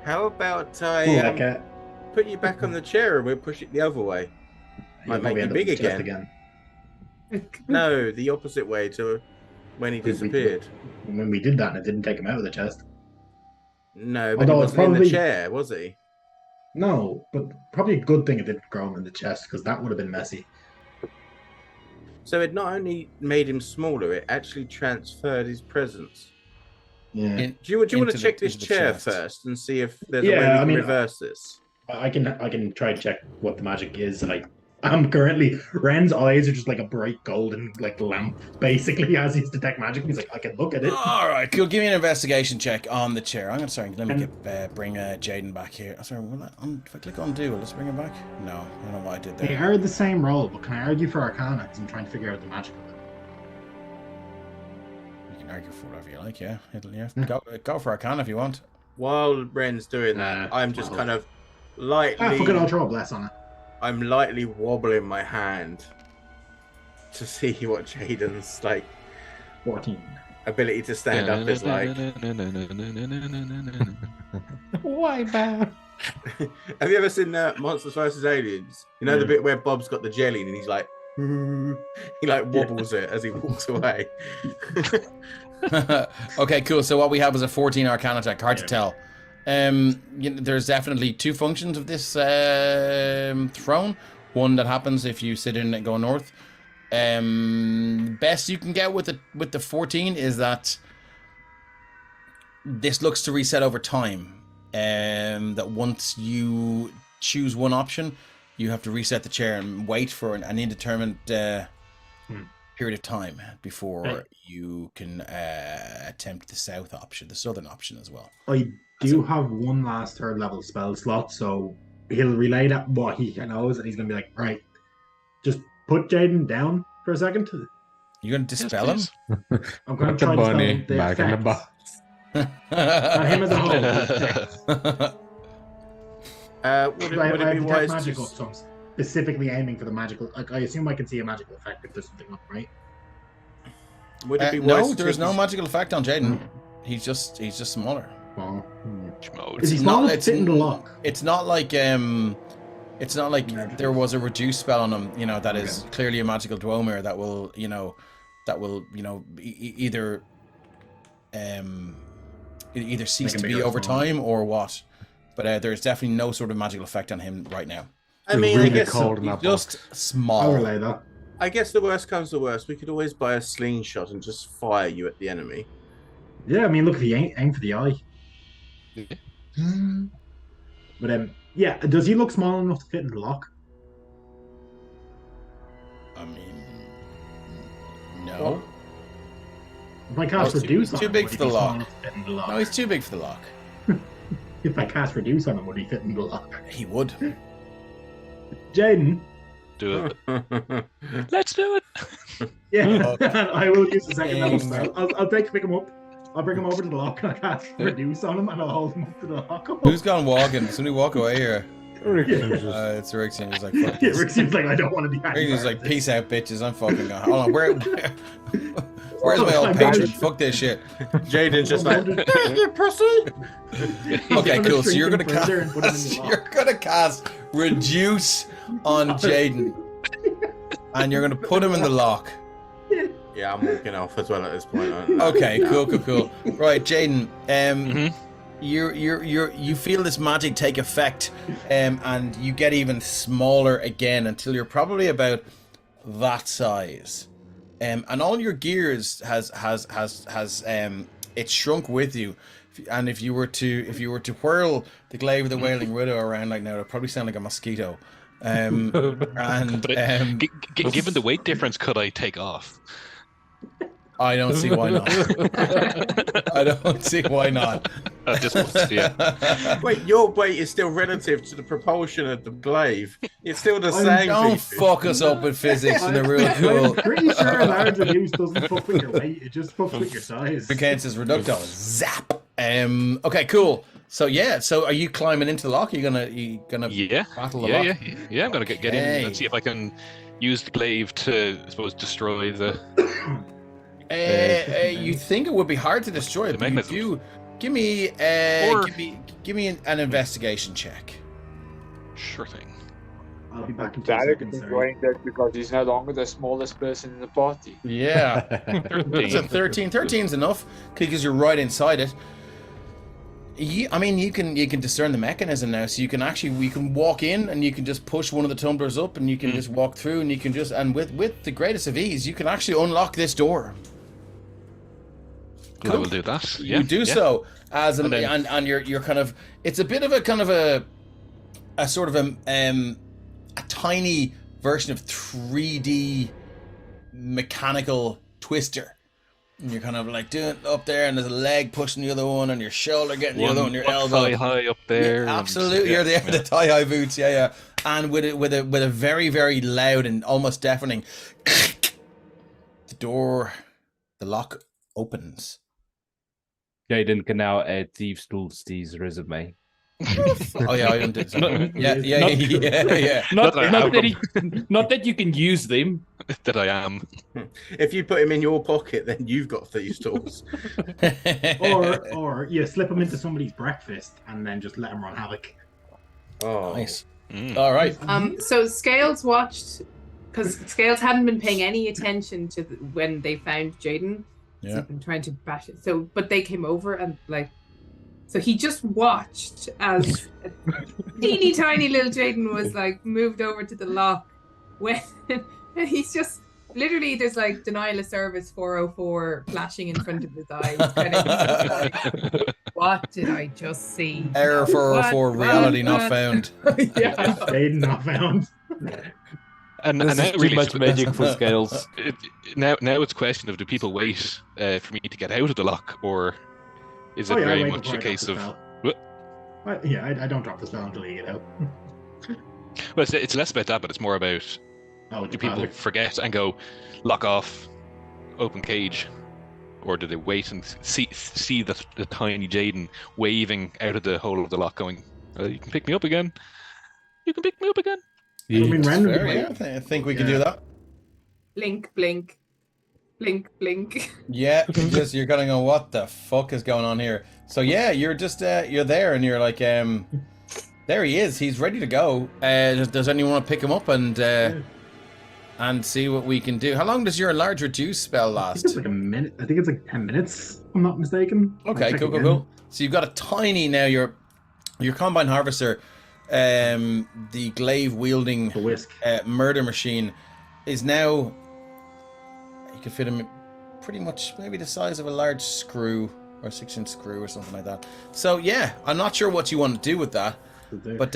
How about I put you back on the chair and we'll push it the other way? Might make you big again. No, the opposite way to when he disappeared. When we did that, and it didn't take him out of the chest. No, but he wasn't in the chair, was he? No, but probably a good thing it didn't grow him in the chest, because that would have been messy. So it not only made him smaller, it actually transferred his presence. Yeah. Do you want to check this chair first and see if there's a way we can reverse this? I can try to check what the magic is, and I'm currently Ren's eyes are just like a bright golden lamp, basically, as he's detect magic. He's like, I can look at it. All right, cool. Give me an investigation check on the chair. Let me bring Jaden back here. Sorry, if I click undo, will this bring him back? No, I don't know what I did there. They are the same role, but can I argue for Arcana? Because I'm trying to figure out the magic of it. You can argue for whatever you like, yeah. Go for Arcana if you want. While Ren's doing that, I'm just kind of lightly. Fuck it, I'll throw a bless on it. I'm lightly wobbling my hand to see what Jaden's 14 ability to stand up is like. Why bad? Have you ever seen Monsters vs Aliens? You know the bit where Bob's got the jelly and he's like, he wobbles it as he walks away. Okay, cool. So what we have is a 14 Arcana check. Hard to tell. There's definitely two functions of this throne. One that happens if you sit in and go north. Best you can get with the 14 is that this looks to reset over time. That once you choose one option, you have to reset the chair and wait for an indeterminate period of time before you can attempt the southern option as well. I do have one last third level spell slot, so he'll relay that what he knows, and he's gonna be like, right, just put Jaden down for a second. You're gonna dispel him? I'm gonna try to dispel him. Back in the box. Not him as a whole. Would it be wise magic to... up, so I'm specifically aiming for the magical. I assume I can see a magical effect if there's something up, right? Would it be wise no, there's no magical effect on Jaden. He's just smaller. Well, is he small enough to fit in the lock? It's not like there was a reduce spell on him, that is clearly a magical Dwomir that will either cease to be over time or what. But there's definitely no sort of magical effect on him right now. I mean, I guess he's just small. I'll relay that. I guess the worst comes to worst, we could always buy a slingshot and just fire you at the enemy. Yeah, I mean, look, if you aim for the eye. But does he look small enough to fit in the lock? I mean, no. If I cast Reduce on him, too big for the lock. No, he's too big for the lock. If I cast Reduce on him, would he fit in the lock? He would. Jaden. Do it. Let's do it. Yeah, I will use the second level spell. I'll pick him up. I'll bring him over to the lock and I'll cast Reduce on him and I'll hold him up to the lock. Who's gone walking? Somebody walk away here. It's Rixian. He's like, fuck this. Rixian's like, I don't want to be He's like, peace out, bitches. I'm fucking gone. Hold on, where's my old patron? Fuck this shit. Jaden's just like, you pussy. Okay, cool. So you're gonna cast Reduce on Jaden, and you're gonna put him in the lock. Yeah, I'm walking off as well at this point. Okay, cool. Right, Jaden. you feel this magic take effect, and you get even smaller again until you're probably about that size, and all your gears has it's shrunk with you. And if you were to whirl the glaive of the Wailing Widow around like now, it'd probably sound like a mosquito. And given the weight difference, could I take off? I don't see why not. I don't see why not. Wait, your weight is still relative to the propulsion of the glaive. It's still the same. Don't fuck us up with physics and the real cool. I'm pretty sure large use doesn't fuck with your weight. It just fucks with your size. Against his reducto. Zap. Okay, cool. So yeah, so are you climbing into the lock? Are you gonna battle the lock? Yeah. I'm gonna get in and see if I can use the glaive to, I suppose, destroy the. You think it would be hard to destroy it, but you do. Give me an investigation check. Sure thing. I'll be back in 2 Derek seconds. is enjoying that because he's no longer the smallest person in the party. Yeah. It's a 13. 13's enough because you're right inside it. You can discern the mechanism now, so you can walk in and you can just push one of the tumblers up and you can just walk through and you can just, and with the greatest of ease, you can actually unlock this door. Cool. I will do that. You do so as and you're kind of, it's a bit of a sort of a tiny version of 3D mechanical twister. And you're kind of like doing it up there, and there's a leg pushing the other one, and your shoulder getting the other one, your elbow. Thigh high up there. Yeah, absolutely, you're there, the thigh high boots, yeah. And with a very, very loud and almost deafening, the lock opens. Jaden can now add thieves' tools to his resume. Oh yeah, I did something. Yeah. Not that you can use them. That I am. If you put him in your pocket, then you've got thieves' tools. or you slip him into somebody's breakfast and then just let him run havoc. Oh, nice. All right. So Scales watched, because Scales hadn't been paying any attention to when they found Jaden. Yeah. He'd been trying to bash it. So, but they came over and so he just watched as a teeny tiny little Jaden was moved over to the lock when he's just literally, there's denial of service 404 flashing in front of his eyes. Kind of what did I just see? Error 404, reality not found. Yeah. Jaden not found. And this now is too really much magic for Scales. Now it's a question of, do people wait for me to get out of the lock, or is it very much a case of? I don't drop the spell until you get out. Well, it's less about that, but it's more about do people forget and go lock off, open cage, or do they wait and see the tiny Jaden waving out of the hole of the lock, going, "You can pick me up again. You can pick me up again." I mean, I think we can do that. Blink, blink, blink, blink. Yeah, because you're gonna go, what the fuck is going on here? So yeah, you're just you're there, and you're like, there he is. He's ready to go. Does anyone want to pick him up and see what we can do? How long does your enlarge reduce spell last? I think it's a minute. I think it's 10 minutes. If I'm not mistaken. Okay, cool. So you've got a tiny now. Your combine harvester. The glaive wielding murder machine is now, you can fit him pretty much maybe the size of a large screw or 6-inch screw or something like that. So yeah, I'm not sure what you want to do with that, but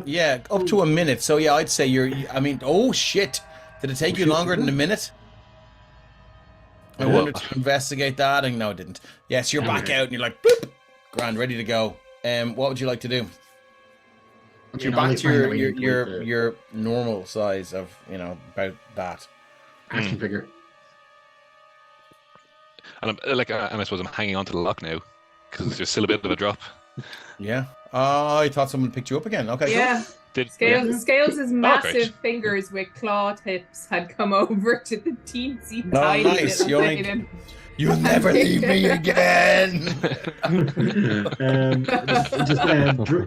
yeah, up to a minute. So yeah, I'd say oh shit, did it take you longer than a minute? I wanted to investigate that, and no, it didn't. Yes, you're back out and you're like, boop, grand, ready to go. What would you like to do? You're back to your normal size of, about that. Action figure. And I suppose I'm hanging on to the lock now because there's still a bit of a drop. Yeah. Oh, I thought someone picked you up again. Okay. Yeah. Scales' massive fingers with claw tips had come over to the teensy tiny. Nice. You'll never leave me again.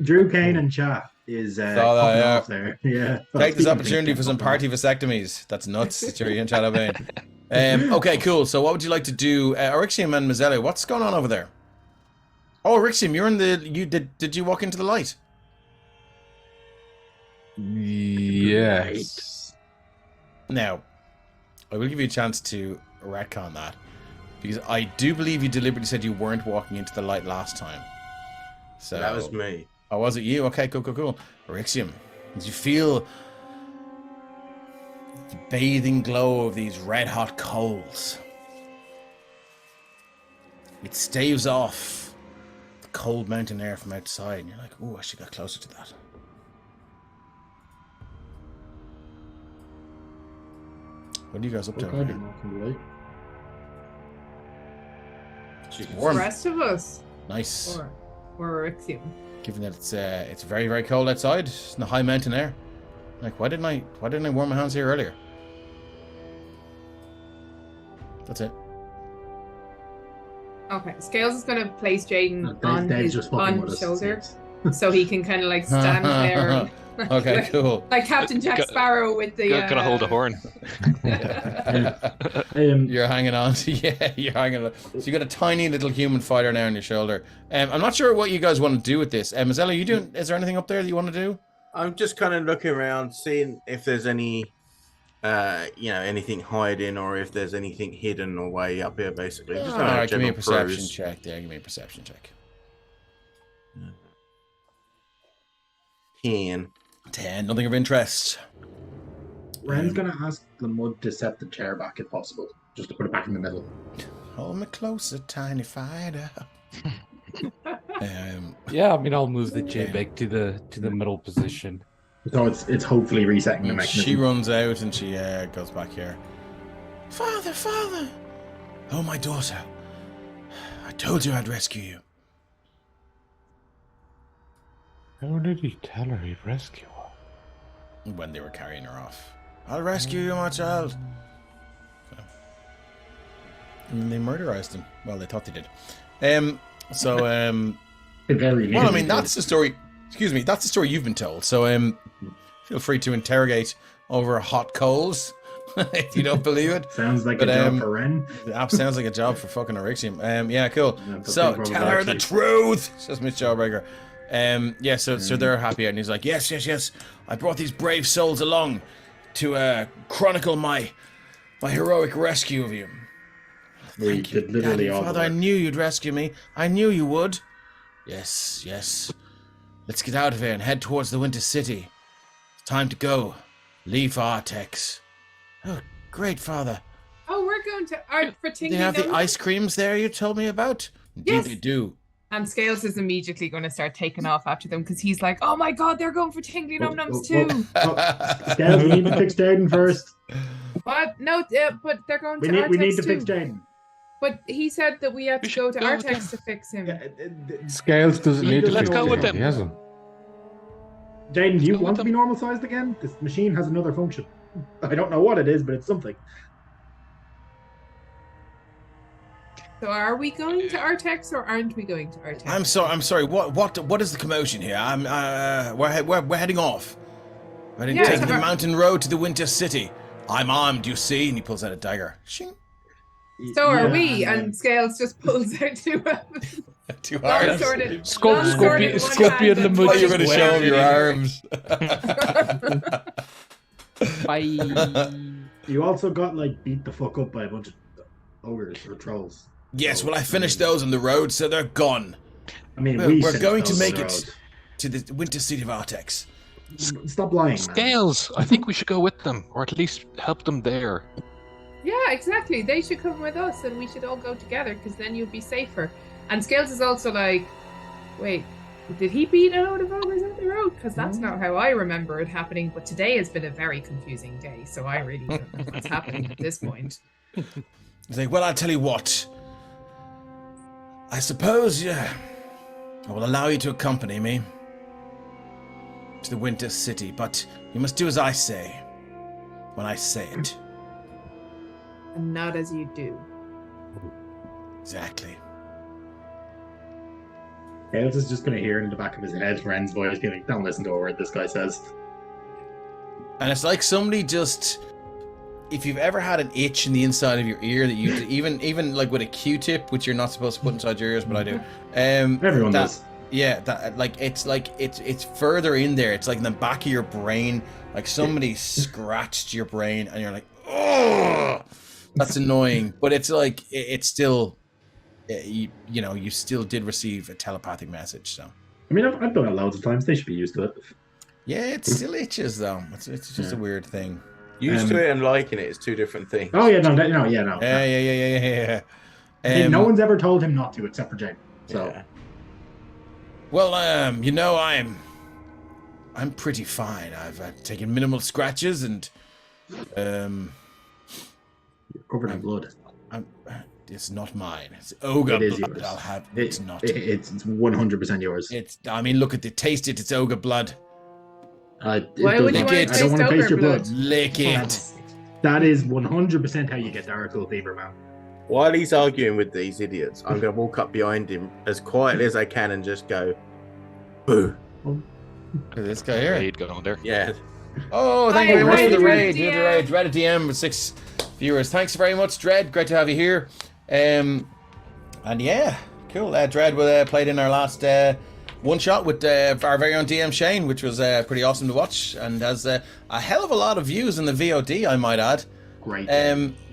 Drew Kane and chat is off there. Yeah. Take this opportunity for some party vasectomies. That's nuts. It's your chat okay, cool. So what would you like to do? Orixium and Mazzelli, what's going on over there? Oh, Rixium, you're in the. You did you walk into the light? Yes. Now, I will give you a chance to retcon that, because I do believe you deliberately said you weren't walking into the light last time. So that was me. Oh, was it you? Okay, cool. Rixium, did you feel the bathing glow of these red-hot coals? It staves off the cold mountain air from outside, and you're like, "Ooh, I should get closer to that." What are you guys up to? Warm. The rest of us. Nice. Or Rixium. Given that it's very, very cold outside, it's in the high mountain air. Like, why didn't I warm my hands here earlier? That's it. Okay, Scales is going to place Jaden on his shoulder, so he can kind of like stand there. And, okay, cool. Like Captain Jack Sparrow with the. Gonna hold a horn. You're hanging on. You're hanging on. So you got a tiny little human fighter now on your shoulder. I'm not sure what you guys want to do with this. Mazzella, you doing? Is there anything up there that you want to do? I'm just kind of looking around, seeing if there's any, anything hiding, or if there's anything hidden or way up here. Basically, just all right. Give me a perception check. There, give me a perception check. 10. Nothing of interest. Ren's gonna ask the mud to set the chair back if possible, just to put it back in the middle. Hold me closer, tiny fighter. Yeah, I mean, I'll move the chair back to the middle position. So it's hopefully resetting the mechanism. She runs out and she goes back here. Father! Oh, my daughter. I told you I'd rescue you. How did he tell her he'd rescue her? When they were carrying her off. I'll rescue you, my child. Okay. And they murderized him. Well, they thought they did. Well, I mean, that's the story. Excuse me, that's the story you've been told. So, feel free to interrogate over hot coals if you don't believe it. Sounds like a job for Ren. Sounds like a job for fucking Erixium. Yeah, cool. So tell her the truth, says Miss Jawbreaker. So they're happy, and he's like, yes. I brought these brave souls along to chronicle my heroic rescue of you. Thank you, Daddy, Father. I knew you'd rescue me. I knew you would. Yes. Let's get out of here and head towards the Winter City. It's time to go. Leave for Artex. Oh, great, Father. Oh, we're going to Art for Tingly. They have the ice creams there you told me about? Indeed, yes. They do. And Scales is immediately going to start taking off after them because he's like, oh my god, they're going for Tingly Num Nums too. Scales, we need to fix Jaden first. What? No, but they're going to Artex We need to too. fix Jaden. But he said that we have to go to Artex to fix him. Scales doesn't need to Let's fix go with him. them. He hasn't. Jaden, do you want to be normal sized again? This machine has another function. I don't know what it is, but it's something. So are we going to Artex or aren't we going to Artex? I'm sorry. What is the commotion here? We're heading off. We're taking the mountain road to the Winter City. I'm armed, you see, and he pulls out a dagger. Shing. So are we, and Scales just pulls out two arms. Scorpion the mud. You're going to show him your arms. Bye. You also got beat the fuck up by a bunch of ogres or trolls. Yes, well, I finished those on the road, so they're gone. I mean, we're going to make it to the Winter City of Artex. Stop lying, man. Scales, I think we should go with them, or at least help them there. Yeah, exactly. They should come with us, and we should all go together, because then you'll be safer. And Scales is also like, wait, did he beat a load of ogres on the road? Because that's not how I remember it happening. But today has been a very confusing day, so I really don't know what's happening at this point. He's like, well, I'll tell you what. I suppose, I will allow you to accompany me to the Winter City, but you must do as I say, when I say it. And not as you do. Exactly. Scales is just going to hear in the back of his head Ren's voice being like, don't listen to a word this guy says. And it's like somebody just if you've ever had an itch in the inside of your ear that you even like with a Q-tip, which you're not supposed to put inside your ears, but I do. Everyone does. Yeah, that it's further in there. It's like in the back of your brain, like somebody scratched your brain, and you're like, oh, that's annoying. But it's like it's still, you know, you still did receive a telepathic message. So I mean, I've done it loads of times. They should be used to it. yeah, it still itches though. It's just a weird thing. Used to it and liking it is two different things. Oh yeah, no. Yeah. No one's ever told him not to, except for Jake. So. Yeah. Well, you know, I'm pretty fine. I've taken minimal scratches and You're covered in blood. It's not mine. It's ogre It is blood. yours. I'll have. It's not. It's 100% yours. I mean, look at the taste. It's ogre blood. Why would you want to I don't want to taste your blood. Lick it. That is 100% how you get Oracle fever, man. While he's arguing with these idiots, I'm going to walk up behind him as quietly as I can and just go, boo. This guy here. Raid going there. Yeah. Oh, thank you very much for the raid. Dread You're the raid. Dread at DM with 6 viewers. Thanks very much, Dread. Great to have you here. And yeah, cool. Dread played in our last one shot with our very own DM Shane, which was pretty awesome to watch, and has a hell of a lot of views in the VOD, I might add. Great.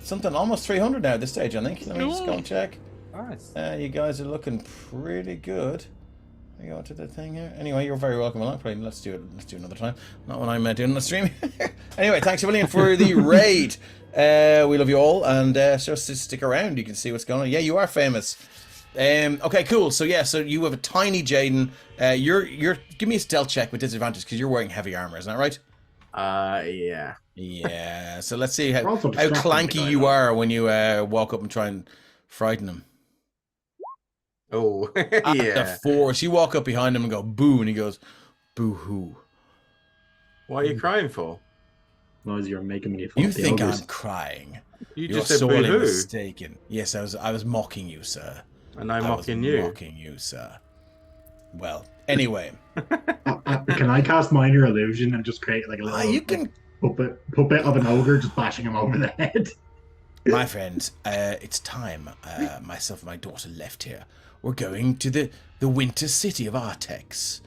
Something almost 300 now at this stage, I think. Let me just go and check. Nice. You guys are looking pretty good. We go to the thing here. Anyway, you're very welcome along. Probably let's do it another time. Not when I'm doing the stream. Anyway, thanks a million for the raid. We love you all, and just stick around. You can see what's going on. Yeah, you are famous. Okay, cool. So yeah, so you have a tiny Jaden. You're give me a stealth check with disadvantage because you're wearing heavy armor. Isn't that right? Yeah. Yeah. So let's see how Also distracting the clanky guy, you though. are when you walk up and try and frighten him. Oh, At yeah. the force, you walk up behind him and go boo, and he goes boo hoo. What are you crying for? Noise you're making me fall You off the think ogres. I'm crying? You You're just said sorely boo-hoo. mistaken. Yes, I was mocking you, sir. And I'm I was mocking you. Mocking you, sir. Well, anyway, Can I cast minor illusion and just create like a little you can, puppet of an ogre just bashing him over the head? my friends. It's time. Myself and my daughter left here. We're going to the winter city of Artex.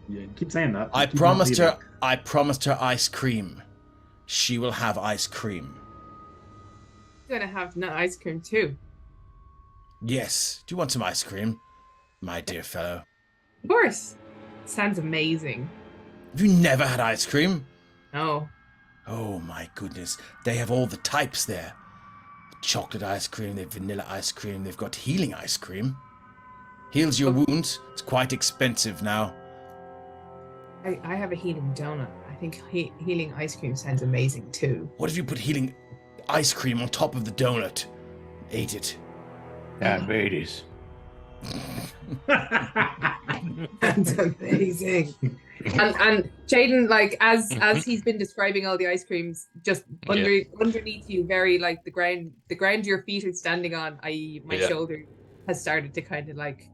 Yeah, keep saying that. I Keep promised not her. I promised her ice cream. She will have ice cream. I'm gonna have nut ice cream too. Yes. Do you want some ice cream, my dear fellow? Of course. Sounds amazing. Have you never had ice cream? No. Oh my goodness. They have all the types there. Chocolate ice cream, they have vanilla ice cream, they've got healing ice cream. Heals your wounds. It's quite expensive now. I have a healing donut. I think healing ice cream sounds amazing too. What if you put healing ice cream on top of the donut? Ate it. Diabetes. That's amazing. And Jaden, like as he's been describing all the ice creams, just underneath you, very like the ground your feet are standing on, i.e. my shoulder, has started to kind of like.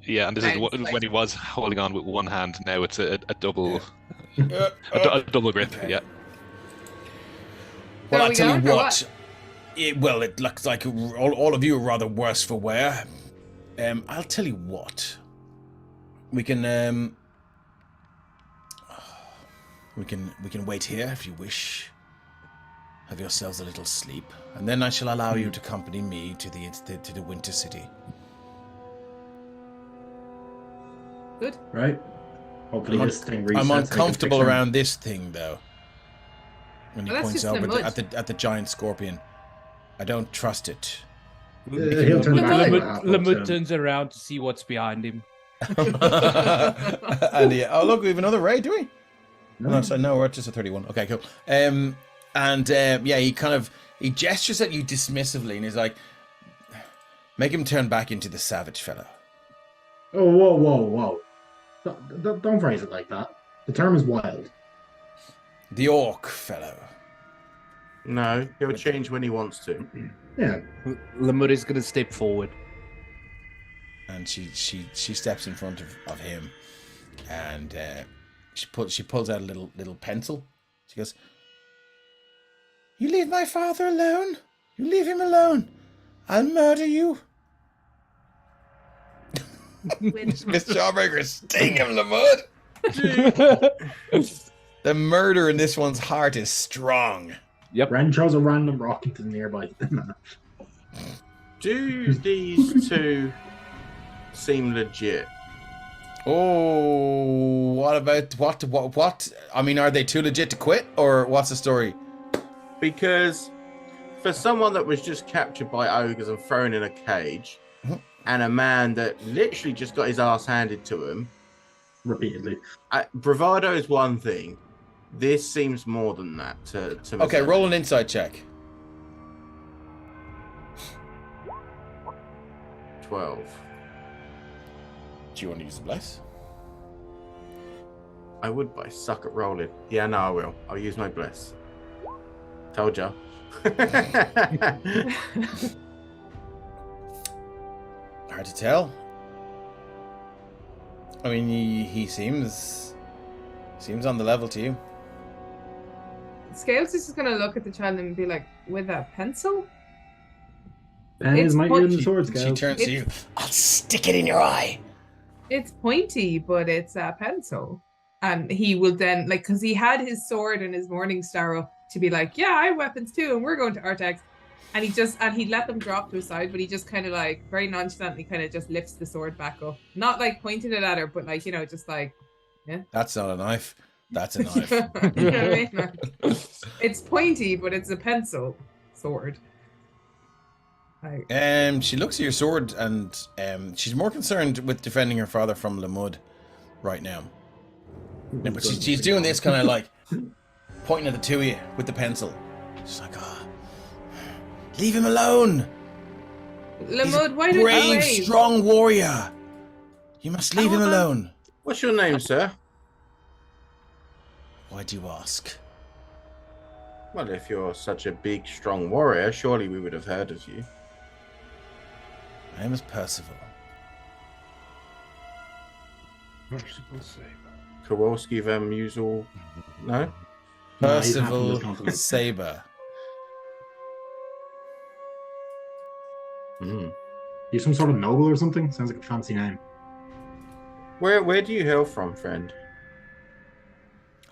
Yeah, and this is when he was holding on with one hand. Now it's a double, a double grip. Okay. Yeah. Well, Are I'll we tell you going or what. It looks like all of you are rather worse for wear. I'll tell you what. We can wait here if you wish. Have yourselves a little sleep, and then I shall allow you to accompany me to the winter city. Good. Right. Hopefully this thing resets. I'm and I can uncomfortable fix it. around this thing though. When he Well, that's points just over the mud. at the giant scorpion, I don't trust it. He'll turn back to half Lamut up, turns around to see what's behind him. And oh look, we have another raid, do we? No, so no, we're just at 31. Okay, cool. He gestures at you dismissively and he's like, make him turn back into the savage fellow. Oh, whoa. Don't phrase it like that. The term is wild. The orc fellow. No, he'll change when he wants to. Yeah. Lamut is going to step forward. And she steps in front of him, and she pulls out a little pencil. She goes, You leave my father alone. You leave him alone. I'll murder you. Miss Jawbreaker, sting him, Lamud. The murder in this one's heart is strong. Yep. Ren throws a random rock into the nearby. Do these two seem legit? Oh, what about what? I mean, are they too legit to quit, or what's the story? Because for someone that was just captured by ogres and thrown in a cage, and a man that literally just got his ass handed to him repeatedly, bravado is one thing. This seems more than that. To okay, roll an insight check. 12. Do you want to use the bless? I would, but I suck at rolling. Yeah, no, I will. I'll use my bless. Told ya. Hard to tell. I mean, he seems on the level to you. Scales is just gonna look at the child and be like, "With a pencil?" Is my ear in the sword, She turns to you. I'll stick it in your eye. It's pointy, but it's a pencil. And he will then, like, because he had his sword and his morning star up to be like, yeah, I have weapons too, and we're going to Artex. And he let them drop to his side, but he just kind of like very nonchalantly kind of just lifts the sword back up. Not like pointing it at her, but like, just like, yeah. That's not a knife. That's a knife. You know what I mean? It's pointy, but it's a pencil sword. She looks at your sword and she's more concerned with defending her father from Lamud right now. But she's doing this kind of like pointing at the two of you with the pencil. She's like, leave him alone. Lamud, why don't you brave, strong warrior. You must leave him alone. What's your name, sir? Why do you ask? Well, if you're such a big, strong warrior, surely we would have heard of you. My name is Percival. Merciful Saber. Kowalski Van Musel. No? Percival Saber. You're some sort of noble or something? Sounds like a fancy name. Where do you hail from, friend?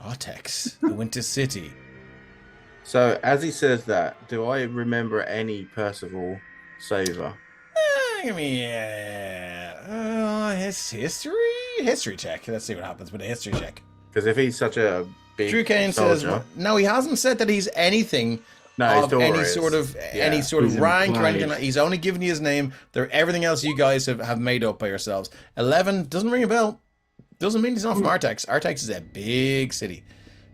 Artex, the Winter City. So, as he says that, do I remember any Percival Saber? Give me his history check. Let's see what happens with a history check. Because if he's such a big Drew Kane soldier, says no. He hasn't said that he's anything of any sort of rank or anything. He's only given you his name. Everything else you guys have made up by yourselves. 11 doesn't ring a bell. Doesn't mean he's not from Artex. Artex is a big city.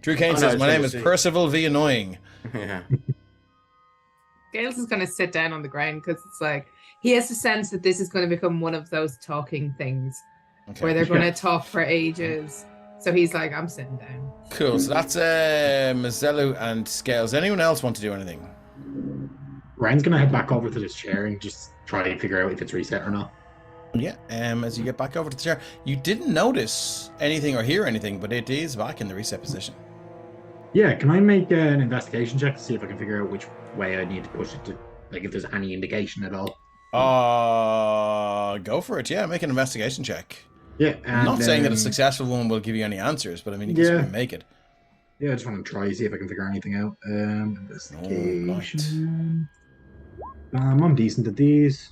Drew Kane says, "My name is Percival V. Annoying." Yeah. Gales is going to sit down on the ground because it's like he has a sense that this is going to become one of those talking things where they're going to talk for ages. So he's like, I'm sitting down. Cool. So that's Mazellu and Scales. Anyone else want to do anything? Ryan's going to head back over to this chair and just try to figure out if it's reset or not. Yeah. As you get back over to the chair, you didn't notice anything or hear anything, but it is back in the reset position. Yeah. Can I make an investigation check to see if I can figure out which way I need to push it to, like if there's any indication at all? Go for it. Yeah, make an investigation check. Yeah. I'm not saying that a successful one will give you any answers, but I mean, you can certainly make it. Yeah, I just want to try see if I can figure anything out. Investigation. I'm decent at these.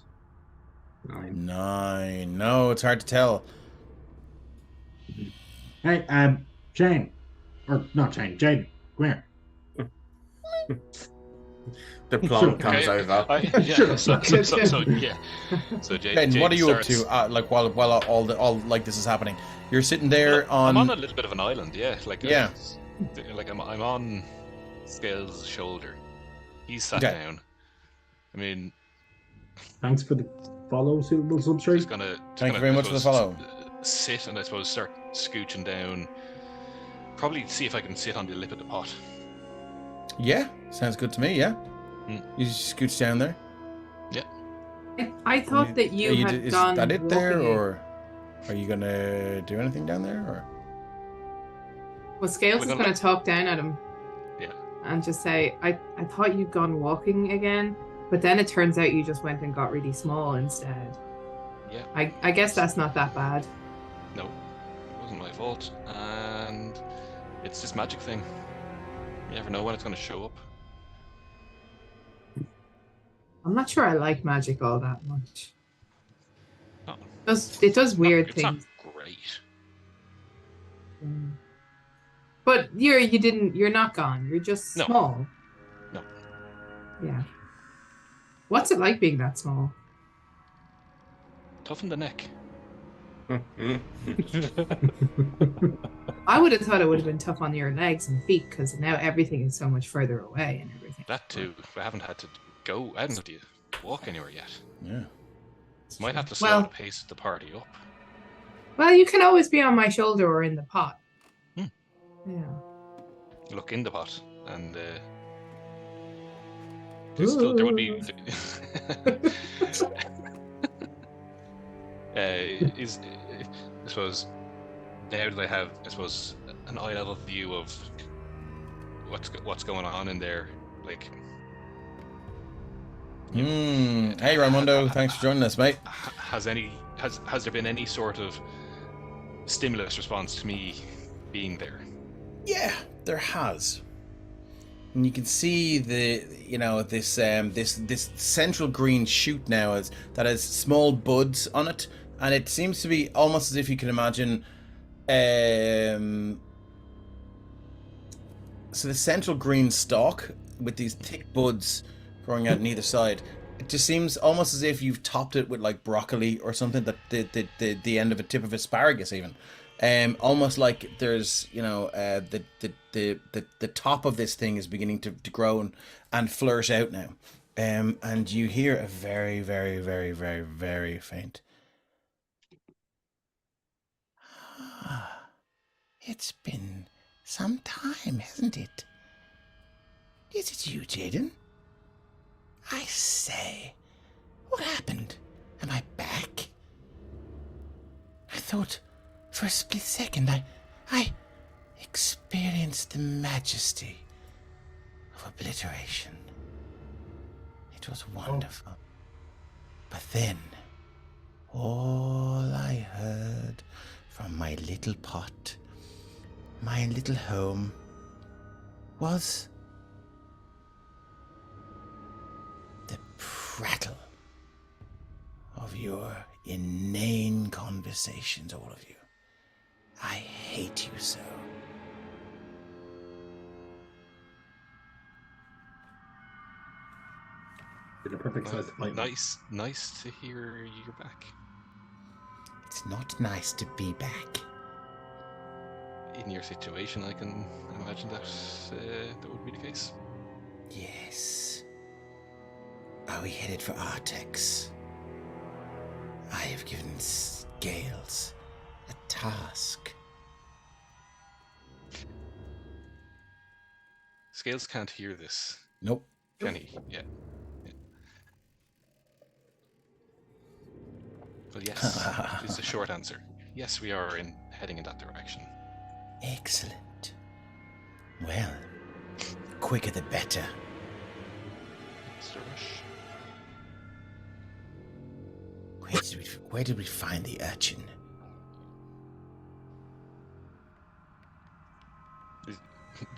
9. No, it's hard to tell. Hey, Shane. Or not Shane, Jaden. Come here. The plant comes over. So Jaden, what are you up to? Like while all like this is happening, you're sitting there I'm on a little bit of an island. Yeah, like I'm on Scales' shoulder. He's sat down. I mean, thanks for the follow, suitable substrate. Thank you very much for the follow. Sit and I suppose start scooching down. Probably see if I can sit on the lip of the pot. Yeah, sounds good to me. Yeah, you just scooch down there. Yeah. I thought that you had gone. Is that it there, or are you gonna do anything down there, or? Well, Scales is going to talk down at him. Yeah. and just say, I thought you'd gone walking again, but then it turns out you just went and got really small instead. Yeah. I guess that's not that bad. No, it wasn't my fault. And it's this magic thing. You never know when it's going to show up. I'm not sure I like magic all that much. Oh. It does weird it's things. Not great. But you're not gone. You're just No. small. No. Yeah. What's it like being that small? Tough in the neck. I would have thought it would have been tough on your legs and feet because now everything is so much further away and everything. That too. I haven't had to go. I haven't had to walk anywhere yet. Yeah. Might have to slow the pace of the party up. Well, you can always be on my shoulder or in the pot. Yeah. Look in the pot and still, there would be I suppose now that I have an eye level view of what's going on in there, like. Hey Raimundo, thanks for joining us, mate. Has there been any sort of stimulus response to me being there? Yeah, there has. And you can see this central green shoot now that has small buds on it, and it seems to be almost as if you can imagine. So the central green stalk with these thick buds growing out on either side, it just seems almost as if you've topped it with like broccoli or something. That the end of a tip of asparagus even. Almost like there's, the top of this thing is beginning to grow and flourish out now. And you hear a very, very, very, very, very faint. It's been some time, hasn't it? Is it you, Jaden? I say, what happened? Am I back? I thought for a split second I experienced the majesty of obliteration. It was wonderful. But then, all I heard from my little pot, my little home, was the prattle of your inane conversations, all of you. I hate you so. The perfect size to fight. Nice to hear you're back. It's not nice to be back. In your situation, I can imagine that would be the case. Yes. Are we headed for Artex? I have given Scales a task. Scales can't hear this. Nope. Can he? Yeah. Well, yes, is the short answer. Yes, we are heading in that direction. Excellent. Well, quicker the better. Mr. Rush. Where did we find the urchin?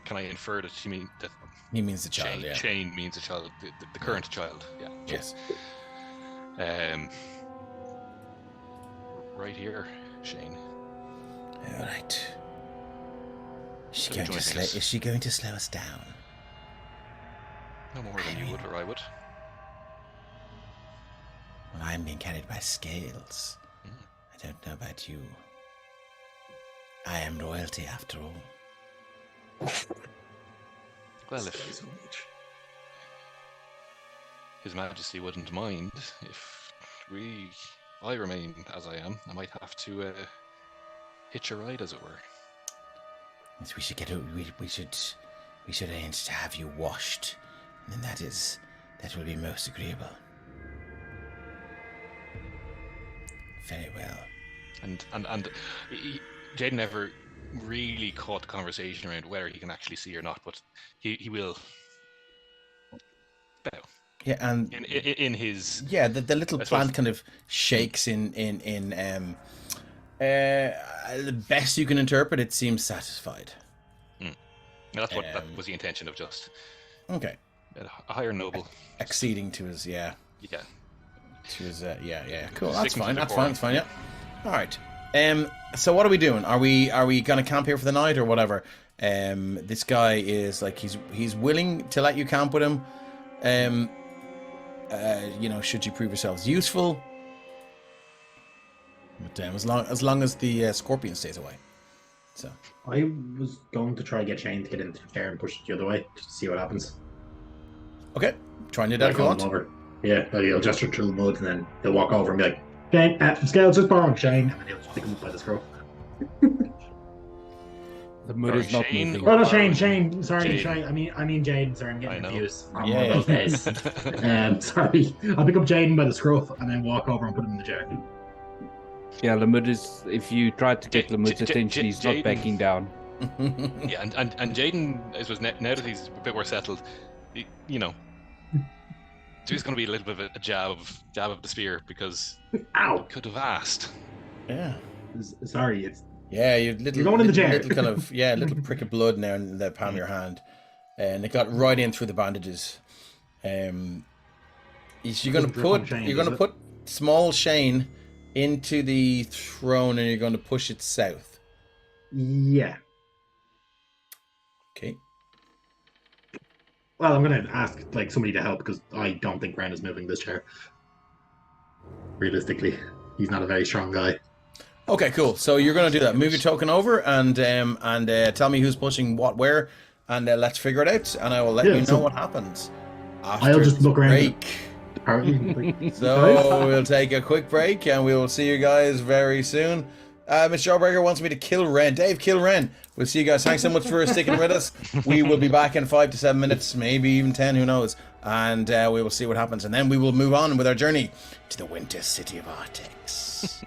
Can I infer that she means that? He means the child. Yeah. Shane means the child, the current child. Yeah. Yes. Right here, Shane. All right. Is she going to slow us down? No more than you would or I would. Well, I'm being carried by Scales. I don't know about you. I am royalty after all. Well, if His Majesty wouldn't mind if I remain as I am, I might have to hitch a ride, as it were. Yes, we should arrange to have you washed, and then that will be most agreeable. Very well. And Jaden never really caught the conversation around whether he can actually see or not, but he will bow. Yeah, and in his the little plant kind of shakes in the best you can interpret. It seems satisfied. That's what that was the intention of just okay. A higher noble acceding to his yeah. To his cool. That's fine. That's fine. That's fine. Yeah. All right. So what are we doing? Are we gonna camp here for the night or whatever? This guy is like he's willing to let you camp with him. You know, should you prove yourselves useful. But as long as the scorpion stays away. So I was going to try to get Shane to get into the chair and push it the other way just to see what happens. Okay, try and do that if you want. Over. Yeah, he'll gesture through the mud and then he'll walk over and be like, Shane, Scales just borrowing Shane, and then he'll just pick him up by the scruff. The mud is not moving. Oh, no, Shane. Sorry, Shane. I mean Jaden. Sorry, I'm getting confused. Sorry. I'll pick up Jaden by the scruff and then walk over and put him in the chair. Yeah, Lamud is. If you try to get Lamud's attention, he's not backing down. Yeah, and Jaden, I suppose now that he's a bit more settled, you know, there's going to be a little bit of a jab of the spear because ow, could have asked. Yeah, sorry, it's you're going in the chair. Little kind of little prick of blood now in the palm of your hand, and it got right in through the bandages. You're going to put small Shane into the throne and you're going to push it south. Yeah. Okay. Well, I'm going to ask like somebody to help because I don't think Ren is moving this chair. Realistically, he's not a very strong guy. Okay, cool. So you're going to do that. Move your token over and tell me who's pushing what where, and let's figure it out. And I will let you know what happens. I'll just look around. So we'll take a quick break and we will see you guys very soon. Mr. Jawbreaker wants me to kill Ren. Dave, kill Ren. We'll see you guys. Thanks so much for sticking with us. We will be back in 5 to 7 minutes, maybe even 10, who knows. And we will see what happens. And then we will move on with our journey to the winter city of Artex.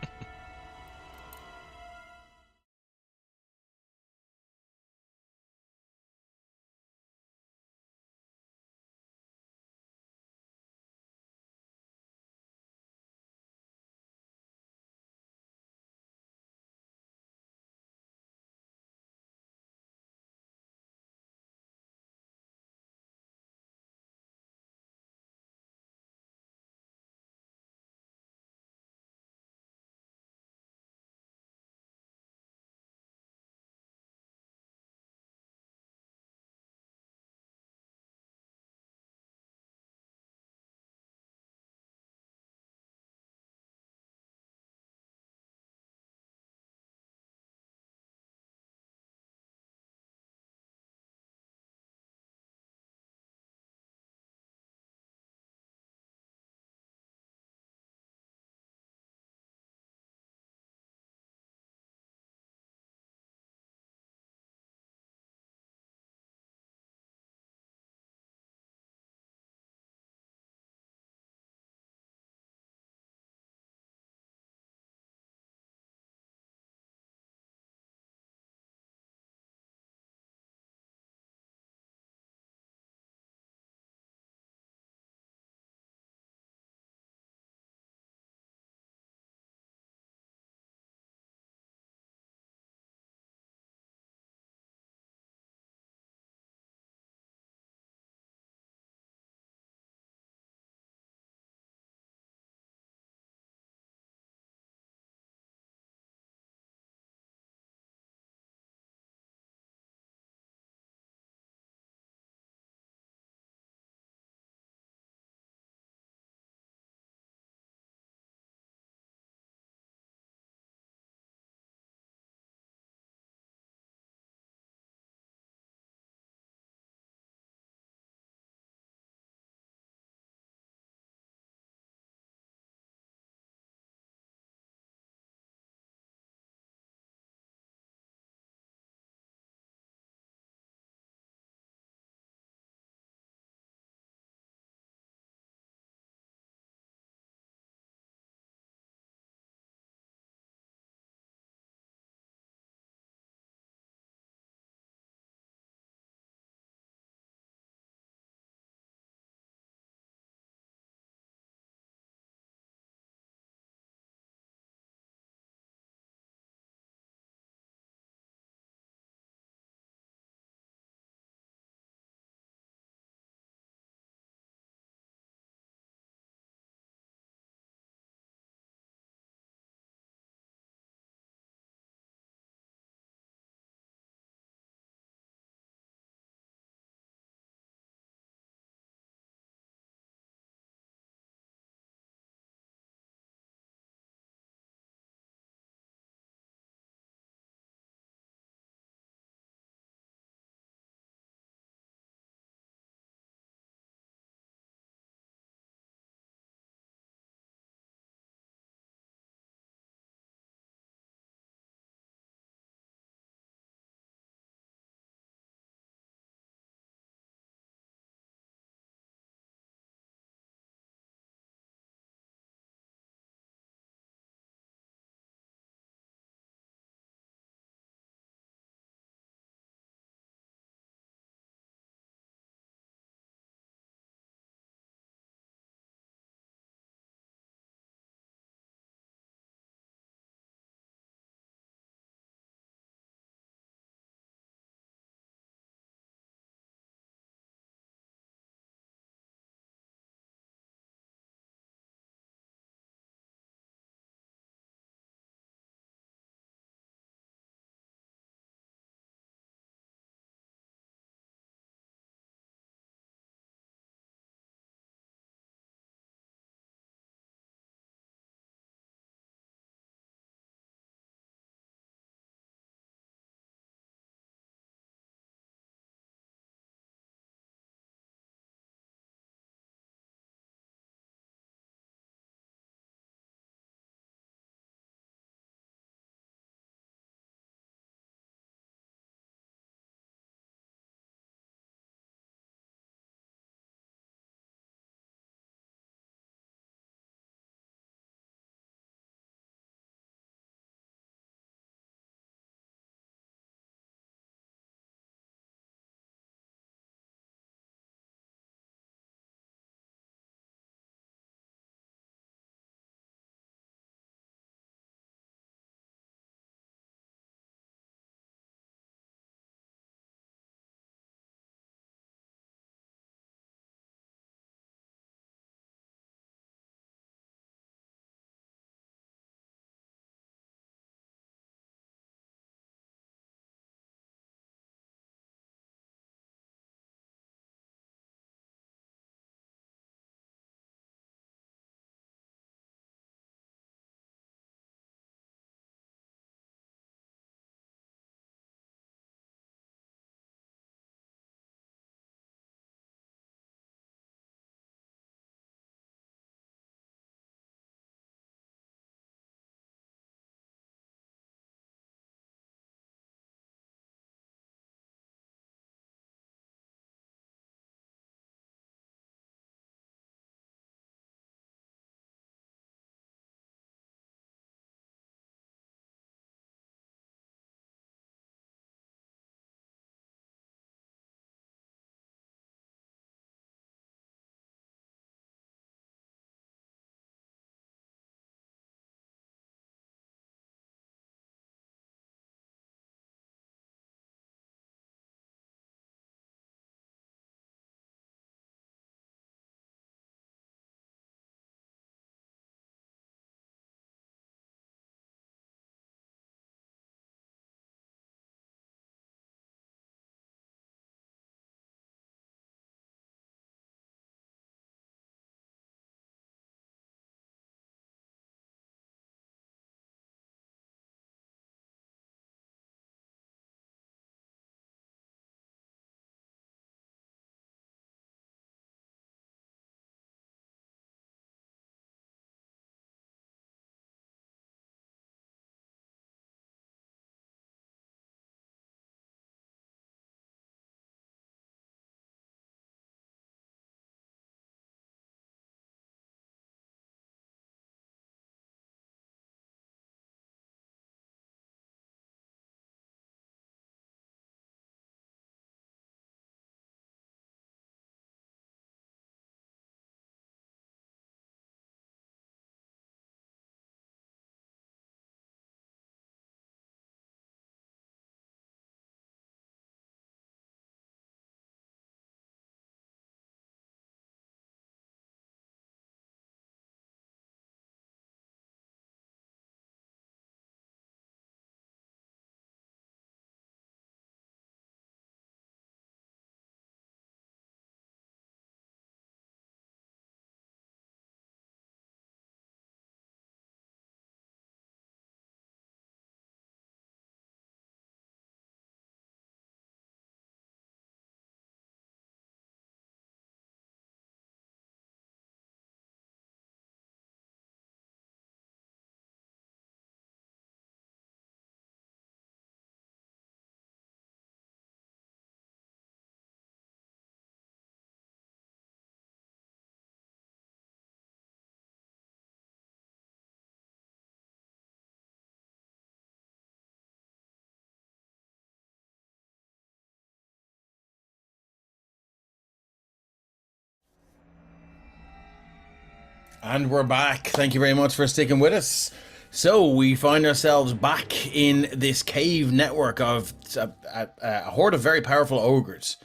And we're back. Thank you very much for sticking with us. So we find ourselves back in this cave network of a horde of very powerful ogres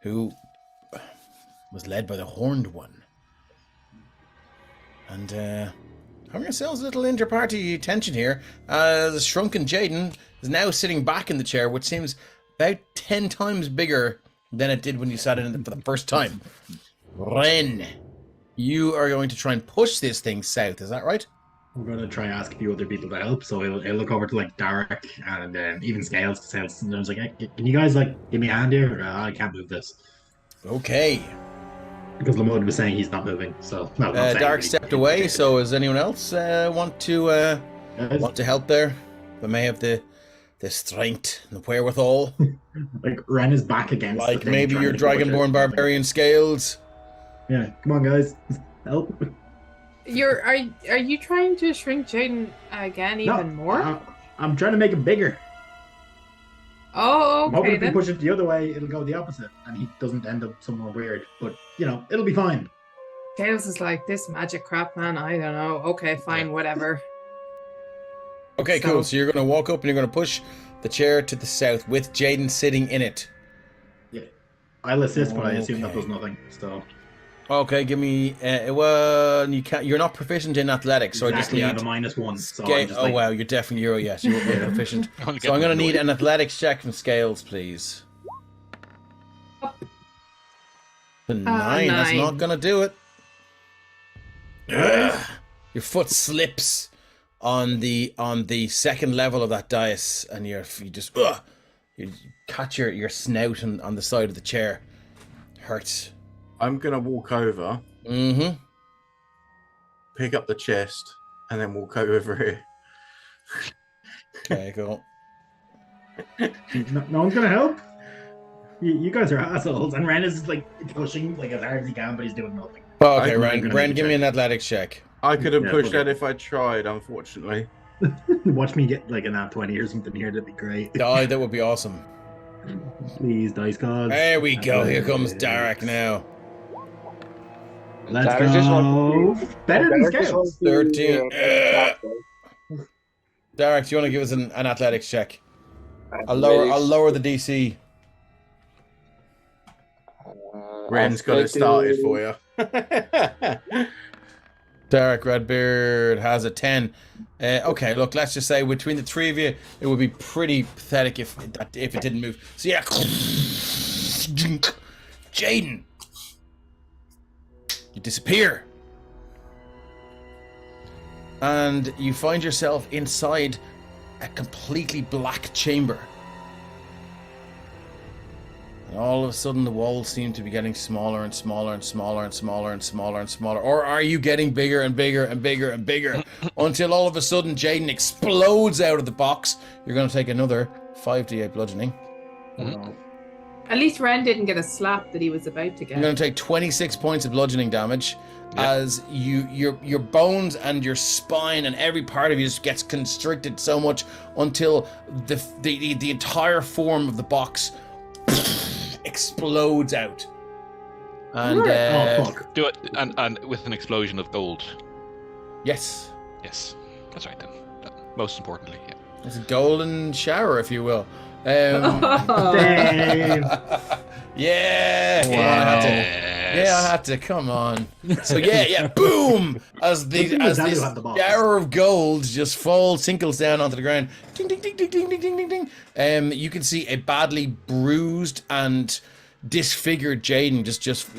who was led by the Horned One. And having ourselves a little inter-party tension here. The shrunken Jaden is now sitting back in the chair, which seems about 10 times bigger than it did when you sat in it for the first time. Ren, you are going to try and push this thing south, is that right? I'm going to try and ask a few other people to help. So I'll look over to like Derek and even Scales. And I was like, hey, can you guys like give me a hand here? I can't move this. Okay. Because Lamode was saying he's not moving. So no, Derek stepped away. So does anyone else want to help there? They may have the strength and the wherewithal. Like Ren is back against. Like maybe your Dragonborn barbarian Scales. Yeah, come on, guys, help. Are you trying to shrink Jaden again even more? I'm trying to make him bigger. Oh, I'm hoping okay if we then. push it the other way, it'll go the opposite, and he doesn't end up somewhere weird. But it'll be fine. Chaos is like, this magic crap, man. I don't know. Okay, fine, whatever. Okay, cool. So you're going to walk up and you're going to push the chair to the south with Jaden sitting in it. Yeah, I'll assist, but I assume that does nothing. So. Okay, give me. Well, you can't. You're not proficient in athletics, so Exactly, I I just have need. a -1. So Oh wow, you're definitely Euro. Yes, you're proficient. So I'm going to need an athletics check from Scales, please. A 9. That's not going to do it. Your foot slips on the second level of that dais, and you catch your snout on the side of the chair. Hurts. I'm gonna walk over, pick up the chest, and then walk over here. Okay, cool. No one's gonna help. You guys are assholes, and Ren is like pushing like as hard as he can, but he's doing nothing. Okay, Ren, give me an athletics check. I could have pushed that if I tried, unfortunately. Watch me get like an at 20 or something here. That'd be great. Oh, that would be awesome. Please, dice gods. There we go. Here comes Derek now. Let's go. Better than Scales. 13. Derek, do you want to give us an athletics check? I'll lower the DC. Ren's got it started for you. Derek Redbeard has a 10. Okay, look, let's just say between the three of you, it would be pretty pathetic if it didn't move. So yeah, Jaden, you disappear, and you find yourself inside a completely black chamber. And all of a sudden, the walls seem to be getting smaller and smaller and smaller and smaller and smaller and smaller. Or are you getting bigger and bigger and bigger and bigger until all of a sudden Jaden explodes out of the box? You're going to take another 5d8 bludgeoning. At least Ren didn't get a slap that he was about to get. You're going to take 26 points of bludgeoning damage as your bones and your spine and every part of you just gets constricted so much until the entire form of the box explodes out. And do it and with an explosion of gold. Yes, that's right then. Most importantly, yeah, it's a golden shower, if you will. I had to. Come on. So boom! As this shower of gold just tinkles down onto the ground. Ding, ding, ding, ding, ding, ding, ding, ding, ding. You can see a badly bruised and disfigured Jaden just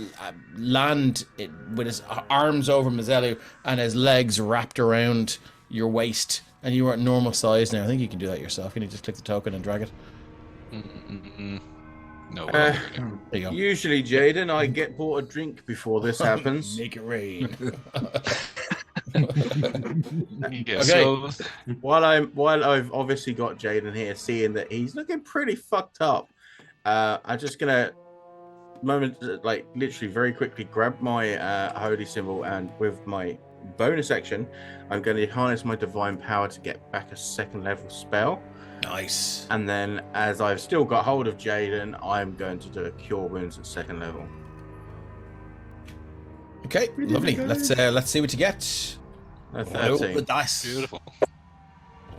land it with his arms over Mazelu and his legs wrapped around your waist, and you are at normal size now. I think you can do that yourself. Can you just click the token and drag it? No. There you go. Usually, Jaden, I get bought a drink before this happens. Make it rain. Okay. So while I've obviously got Jaden here, seeing that he's looking pretty fucked up, I'm just gonna literally very quickly grab my holy symbol, and with my bonus action, I'm going to harness my divine power to get back a second level spell. Nice. And then, as I've still got hold of Jaden, I'm going to do a cure wounds at second level. Okay, lovely. Let's see what you get. Roll the dice. Beautiful.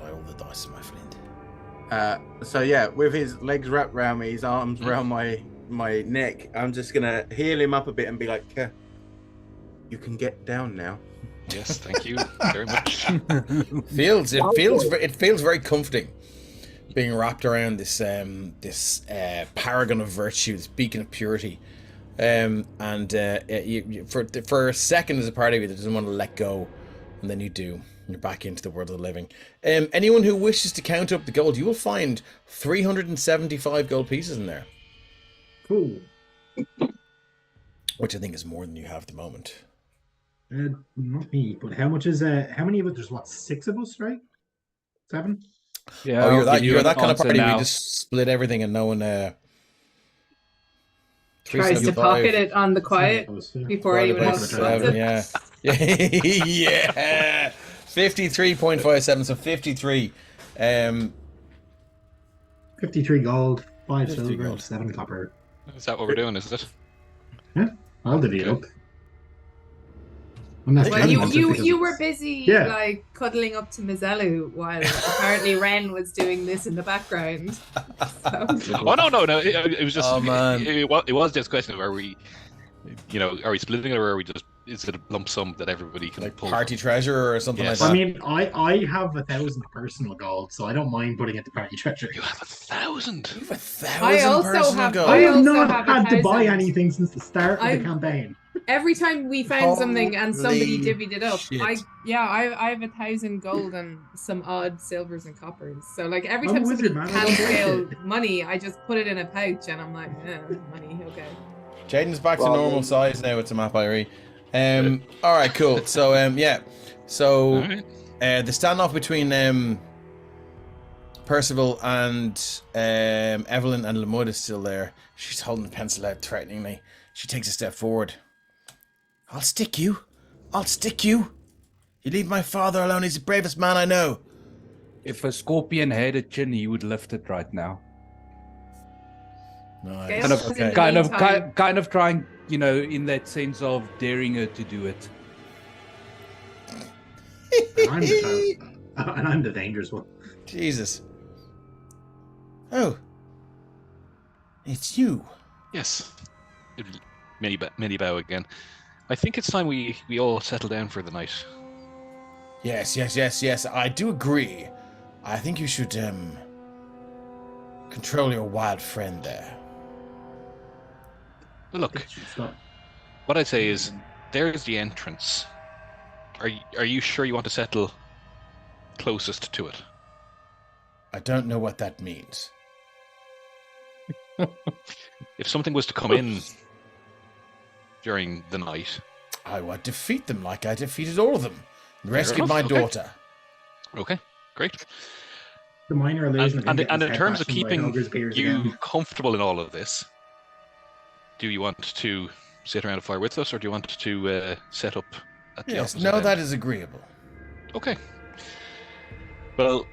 Roll the dice, my friend. So yeah, with his legs wrapped around me, his arms around my neck, I'm just gonna heel him up a bit and be like, "You can get down now." Yes, thank you very much. It feels very comforting, being wrapped around this paragon of virtue, this beacon of purity. For a second, there's a part of you that doesn't want to let go, and then you do. You're back into the world of the living. Anyone who wishes to count up the gold, you will find 375 gold pieces in there. Cool. Which I think is more than you have at the moment. Not me, but how much is how many of us? There's what, 6 of us, right? 7? Yeah. Oh, I'll give you you're an that kind of answer party where now. you just split everything and no one Tries to pocket it on the quiet before anyone else wants it. Yeah. Yeah. 53.57, so 53. 53 gold, 5 50 silver, gold. 7 copper. Is that what we're doing? Is it? Yeah, I'll divvy it up. Unless Well, Ken wants it, because you it's- were busy Yeah. like cuddling up to Mizelu while apparently Ren was doing this in the background. So. Oh no! It was just. Oh, man. It was just a question of are we splitting it, or are we just? Is it a lump sum that everybody can Like pull? party treasure or something Yes. like I that. mean, I have 1,000 personal gold, so I don't mind putting it to party treasure. You have 1,000. You have 1,000 I also personal have- gold. I have also not have had to buy 1,000. anything since the start of I've- the campaign. Every time we found something and somebody Holy divvied it up, shit. I have 1,000 gold and some odd silvers and coppers. So like every I'm time a somebody wizard, man. I can don't scale bullshit. money, I just put it in a pouch and I'm like, money, okay. Jaden's back to Well, normal size now with some map Irie. All right, cool. So yeah. So Alright. the standoff between Percival and Evelyn and Lamud is still there. She's holding the pencil out threateningly. She takes a step forward. I'll stick you. I'll stick you. You leave my father alone. He's the bravest man I know. If a scorpion had a chin, he would lift it right now. Nice. Kind of- Okay. Kind of trying, in that sense of daring her to do it. And I'm the and I'm the dangerous one. Jesus. Oh. It's you. Yes. Many bow again. I think it's time we all settle down for the night. Yes. I do agree. I think you should control your wild friend there. But look, Stop. what I'd say is there's the entrance. Are you sure you want to settle closest to it? I don't know what that means. If something was to come in during the night, I would defeat them like I defeated all of them. And rescued enough, my okay. daughter. okay, great. The minor illusion of him And getting in his head terms of bashed in by keeping ogres appears you again. comfortable in all of this, do you want to sit around a fire with us, or do you want to set up at the Yes, opposite no, end? that is agreeable. Okay. Well,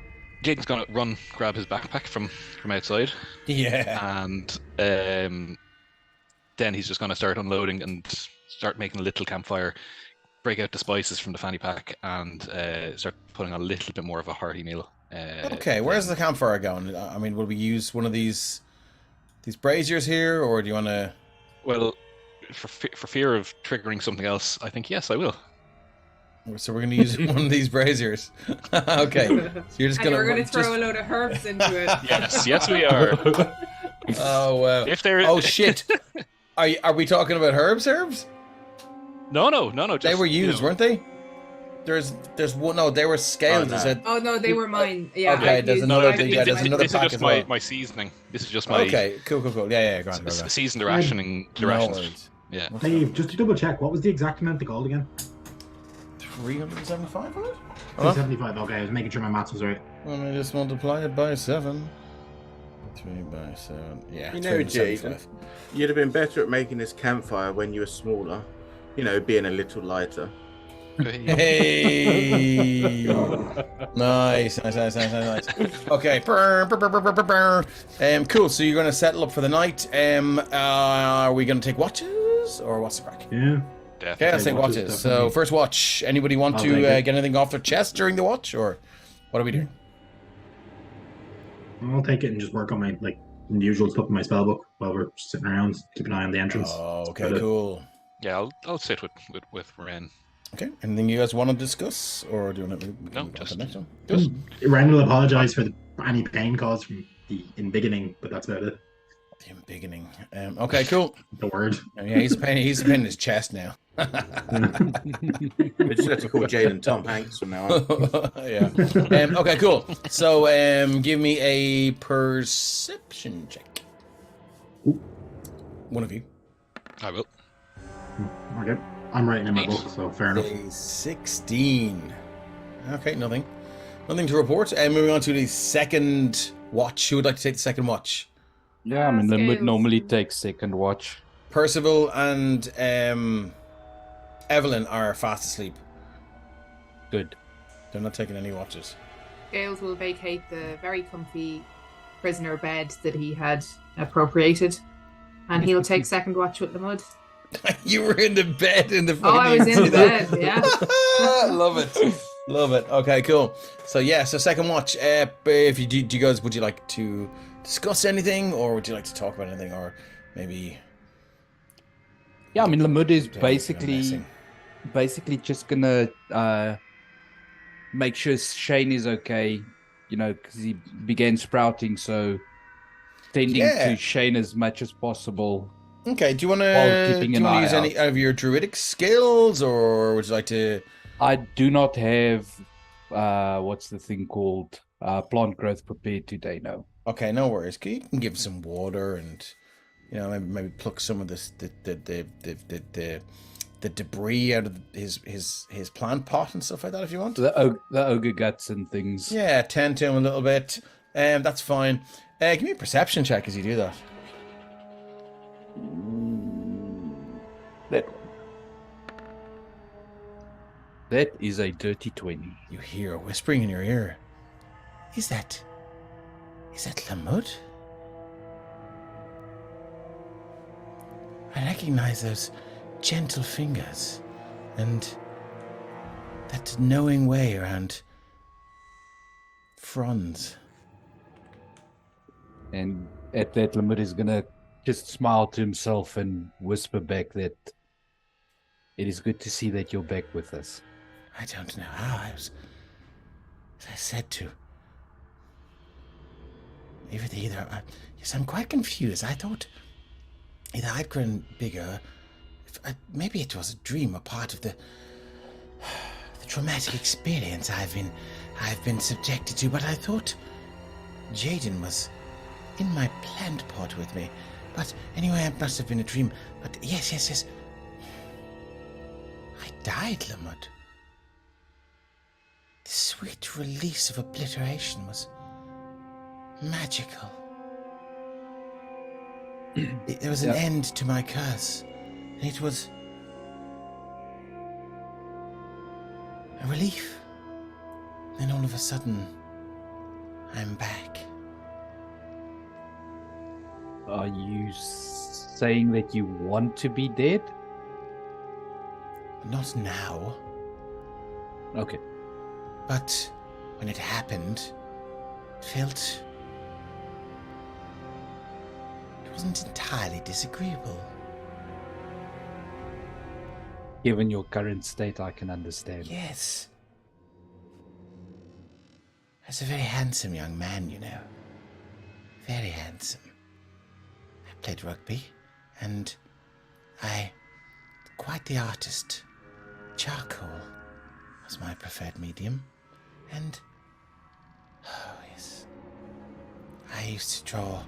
Jaden's gonna run, grab his backpack from outside, Yeah. and then he's just gonna start unloading and start making a little campfire, break out the spices from the fanny pack, and start putting a little bit more of a hearty meal. Okay, where's the campfire going? I mean, will we use one of these braziers here, or do you want to? Well, for fear of triggering something else, I think yes, I will. So we're going to use one of these braziers. Okay, so you're just And we're going going to throw a load of herbs into it. Yes, we are. Oh wow! If there, Oh shit! Are we talking about herbs? No. They Just, were used, weren't they? There's one. No, they were scaled. Oh, no. They said. Oh no, they were mine. Yeah. Okay, I've there's used- another I've thing, used yeah, there's mine. another This is pack just as well. my seasoning. This is just my Okay, cool. Yeah, grand. season the rationing. The No rations. worries. Yeah. Dave, just to double check, what was the exact amount of gold again? 375 was it? 275. Okay, I was making sure my maths was right. Let me just multiply it by 7. 3 by 7. Yeah, You know, 375. You'd have been better at making this campfire when you were smaller. Being a little lighter. Hey! Nice. Okay. Cool. So you're going to settle up for the night. Are we going to take watches, or what's the crack? Yeah. Definitely. Okay, let's take watches. So first watch. Anybody want to get anything off their chest during the watch, or what are we doing? I'll take it and just work on my the usual stuff in my spell book while we're sitting around. Keep an eye on the entrance. Oh, okay, cool. Yeah, I'll sit with Ren. Okay. Anything you guys want to discuss, or do you want to no, just the next one? Just Ren will apologize for any pain caused from the embiggening, but that's about it. The embiggening. Okay, cool. The word. Yeah, he's a pain in his chest now. We just have to call Jaden Tom Hanks from now on. Yeah. Okay, cool. So give me a perception check. Ooh. One of you. I will. Okay. I'm writing in my book, so fair enough. A 16. Okay, nothing. Nothing to report. Moving on to the second watch. Who would like to take the second watch? Yeah, I mean, Limud normally takes second watch. Percival and Evelyn are fast asleep. Good. They're not taking any watches. Gales will vacate the very comfy prisoner bed that he had appropriated, and he'll take second watch with the mud. You were in the bed in the Oh, I was in the bed, yeah. Love it. Love it. Okay, cool. So yeah, so second watch. If you do you guys, would you like to discuss anything, or would you like to talk about anything, or maybe? Yeah, I mean, Limud is basically just gonna make sure Shane is okay, because he began sprouting, so tending to Shane as much as possible. Okay, do you want to use any of your druidic skills, or would you like to? I do not have, what's the thing called? Plant growth prepared today, no. Okay, no worries. You can give him some water and, maybe pluck some of this the debris out of his plant pot and stuff like that if you want. The ogre guts and things. Yeah, tend to him a little bit. That's fine. Give me a perception check as you do that. That is a dirty 20. You hear a whispering in your ear. Is that Limud? I recognize those gentle fingers and that knowing way around fronds. And at that, Limud is gonna just smile to himself and whisper back that it is good to see that you're back with us. I don't know how. As I said to. Yes, I'm quite confused. I thought either I'd grown bigger. Maybe it was a dream, a part of the traumatic experience I've been subjected to. But I thought Jaden was in my plant pot with me. But anyway, it must have been a dream. But yes. I died, Limud. The sweet release of obliteration was magical. There was an end to my curse, and it was a relief. Then all of a sudden, I'm back. Are you saying that you want to be dead? Not now. Okay. But when it happened, it felt... It wasn't entirely disagreeable. Given your current state, I can understand. Yes. As a very handsome young man, Very handsome. I played rugby, and quite the artist. Charcoal was my preferred medium, and oh yes, I used to draw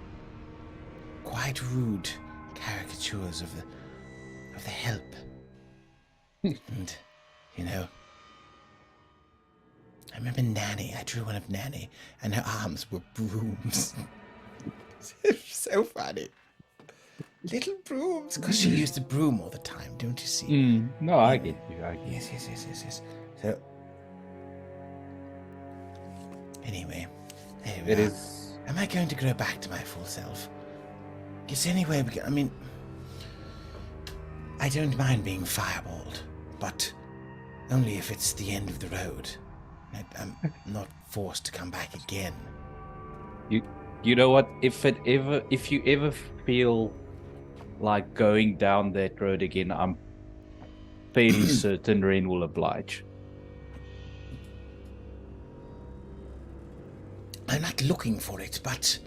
quite rude caricatures of the help, and I remember Nanny. I drew one of Nanny, and her arms were brooms. So funny. Little brooms, because she used the broom all the time, don't you see? No, I get you. Yes. So, anyway, it is. Am I going to grow back to my full self? Is there any way we can? I mean, I don't mind being fireballed, but only if it's the end of the road. I'm not forced to come back again. You know what? If you ever feel like going down that road again, I'm fairly certain Ren will oblige. I'm not looking for it, but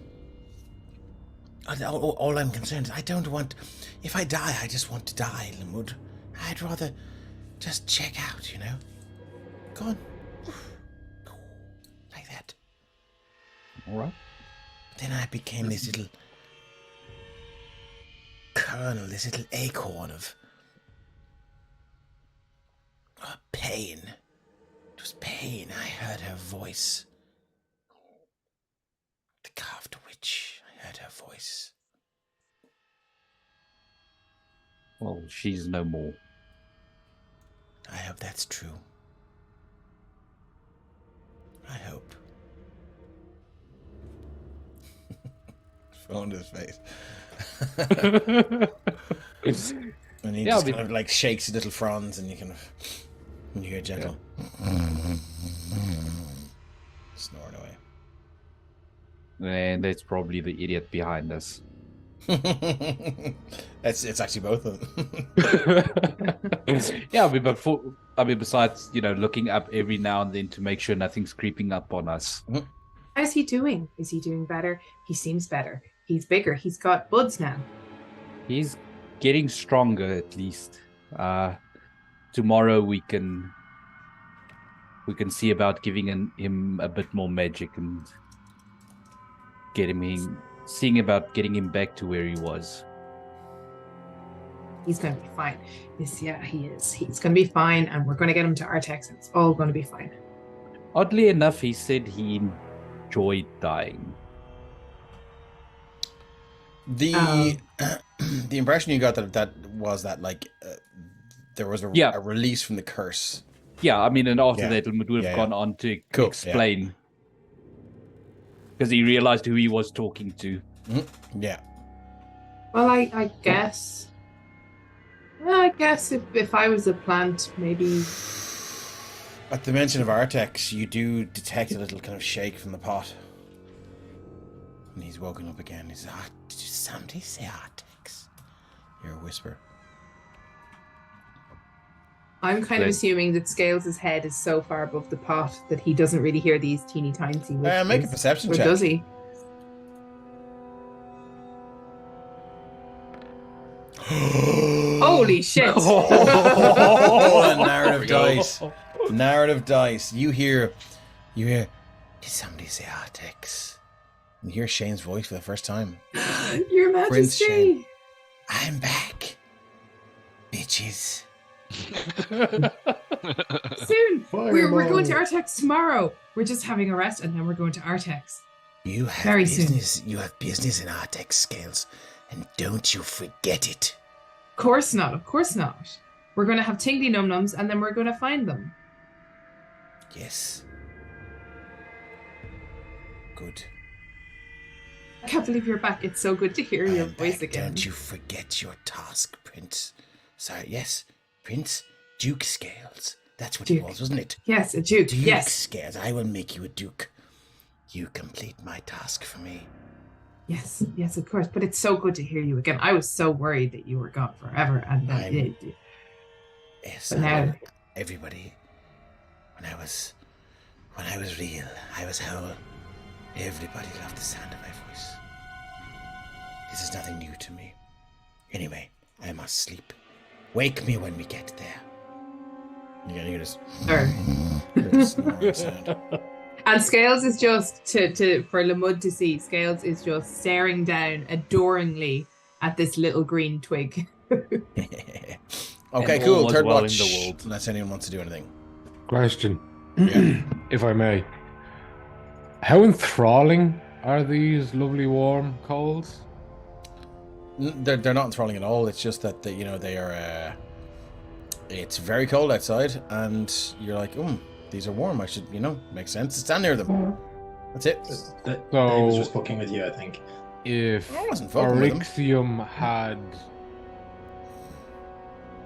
all I'm concerned is I don't want... If I die, I just want to die, Lamud. I'd rather just check out, you know? Go on. Like that. All right. Then I became this little kernel, this little acorn of pain. It was pain. I heard her voice. The carved witch. I heard her voice. Well, she's no more. I hope that's true. I hope. Phone to his face. And he just kind of like shakes his little fronds, and you kind of hear a gentle snoring away. And that's probably the idiot behind us. It's actually both of them. Yeah, besides, looking up every now and then to make sure nothing's creeping up on us. How's he doing? Is he doing better? He seems better. He's bigger. He's got buds now. He's getting stronger, at least. Tomorrow we can see about giving him a bit more magic and seeing about getting him back to where he was. He's going to be fine. Yes, yeah, he is. He's going to be fine, and we're going to get him to Artex, and it's all going to be fine. Oddly enough, he said he enjoyed dying. The impression you got that was that there was a release from the curse. Yeah, I mean, and after that, it would have gone on to explain. Because he realized who he was talking to. Yeah. Well, I guess... I guess if I was a plant, maybe... At the mention of Artex, you do detect a little kind of shake from the pot. And he's woken up again. He says, did somebody say Artex? You're a whisper. I'm kind of assuming that Scales' head is so far above the pot that he doesn't really hear these teeny tiny whispers. Make a perception check. Or does he? Holy shit! Oh, narrative dice. Narrative dice. You hear, did somebody say Artex? You hear Shane's voice for the first time. Your Prince Majesty! Shane. I'm back. Bitches. Soon! We're going to Artex tomorrow. We're just having a rest, and then we're going to Artex. You have Very business. soon. You have business in Artex, Scales, and don't you forget it. Of course not. Of course not. We're going to have tingly num-nums, and then we're going to find them. Yes. Good. I can't believe you're back. It's so good to hear your voice back. again. Don't you forget your task, Prince. Sorry, yes, Prince Duke Scales. That's what he was, wasn't it? Yes, a Duke. Duke Yes. Scales. I will make you a Duke. You complete my task for me. Yes, yes, of course. But it's so good to hear you again. I was so worried that you were gone forever, and then Yes, but now everybody. When I was real, I was whole. Everybody loved the sound of my voice. This is nothing new to me. Anyway, I must sleep. Wake me when we get there. You're gonna hear this. Snoring sound. And Scales is just for Lamud to see. Scales is just staring down adoringly at this little green twig. Okay, And cool. all was Third well watch. in the world. Unless anyone wants to do anything. Question, Yeah. if I may. How enthralling are these lovely warm coals? They're not enthralling at all. It's just that they are. It's very cold outside, and you're like, these are warm. I should, makes sense to stand near them. That's it. Dave was just fucking with you, I think. If I wasn't fucking with them. Arixium had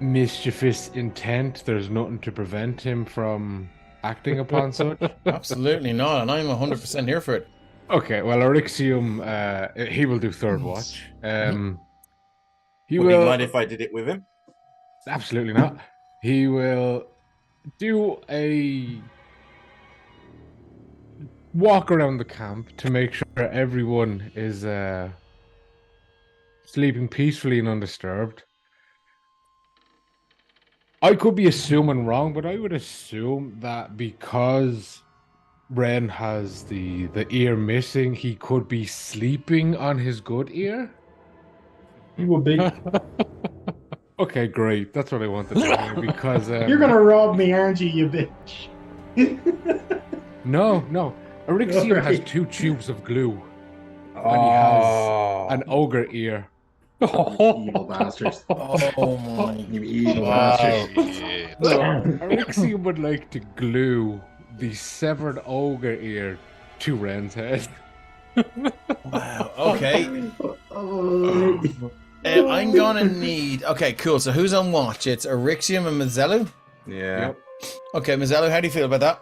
mischievous intent, there's nothing to prevent him from acting upon such. Absolutely not, and I'm 100% here for it. Okay, well, Arixium, he will do third watch. He Would will. you mind if I did it with him? Absolutely not. He will do a walk around the camp to make sure everyone is sleeping peacefully and undisturbed. I could be assuming wrong, but I would assume that because Ren has the ear missing, he could be sleeping on his good ear. He would be. Okay, great. That's what I wanted to hear because You're gonna rob me, aren't you, you bitch? No. Arixium has 2 tubes of glue. And he has an ogre ear. Evil bastards. Oh my. You evil bastards. So, Arixium would like to glue the severed ogre ear to Ren's head. Wow. Okay. I'm gonna need. Okay, cool. So who's on watch? It's Arixium and Mazelu. Yeah. Yep. Okay, Mazelu, how do you feel about that?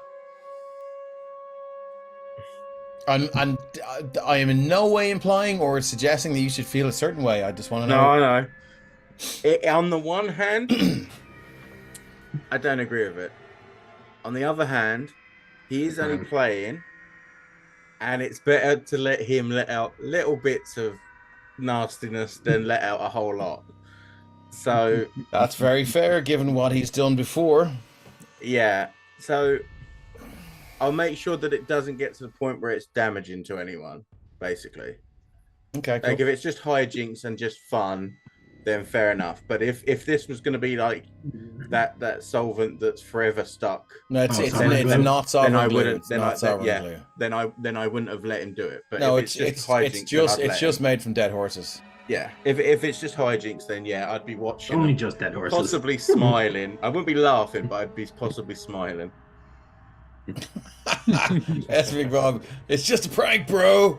And I am in no way implying or suggesting that you should feel a certain way. I just want to know. No, I know. On the one hand, I don't agree with it. On the other hand, he is only playing, and it's better to let him let out little bits of nastiness than let out a whole lot. So That's very fair, given what he's done before. yeah. So I'll make sure that it doesn't get to the point where it's damaging to anyone, basically. Okay, cool. Like if it's just hijinks and just fun, then fair enough. But if this was going to be like that solvent that's forever stuck, No, it's not then solvent I glue. wouldn't. It's Then not I solvent yeah. glue. Then I wouldn't have let him do it. But No, if it's hijinks, it's just made from dead horses. yeah. If it's just hijinks, then yeah, I'd be watching. Only just dead horses. Possibly smiling. I wouldn't be laughing, but I'd be possibly smiling. That's big Rob. It's just a prank, bro.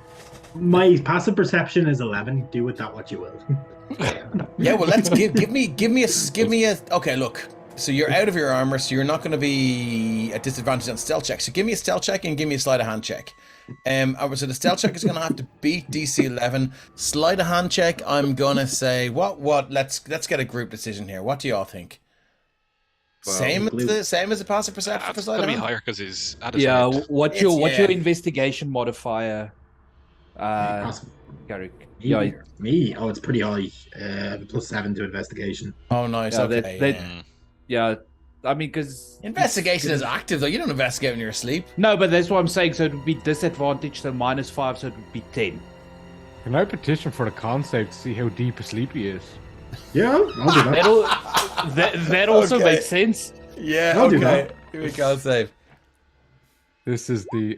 My passive perception is 11. Do with that what you will. Yeah, well, let's give me a. Okay, look. So you're out of your armor, so you're not going to be at disadvantage on stealth check. So give me a stealth check and give me a sleight of hand check. So the stealth check is going to have to beat DC 11. Sleight of hand check, I'm going to say what? Let's get a group decision here. What do you all think? Well, same as the passive perception for It's sleight gonna of be hand. higher because his Yeah, what's your yeah. investigation modifier, Garrick? Yeah, Me? Oh, it's pretty high. +7 to investigation. Oh, nice. Yeah, Okay. yeah. I mean, because Investigation is active though. You don't investigate when you're asleep. no, but that's what I'm saying. So it would be disadvantage, so -5, so it would be 10. Can I petition for a con save to see how deep asleep he is? Yeah, I'll do that. That also Okay. makes sense. Yeah. I'll do Okay. that. Here we go. Save. This is the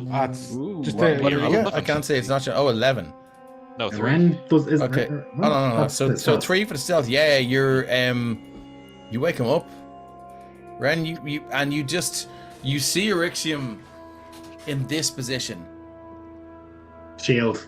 that's just What a, do we get? I can't say it's not sure. Oh, 11. No, 3. Ren does is Okay. Ren- Oh, no. that's So the stealth. 3 for the stealth. Yeah, you're you wake him up. Ren, you see Arixium in this position. Shield.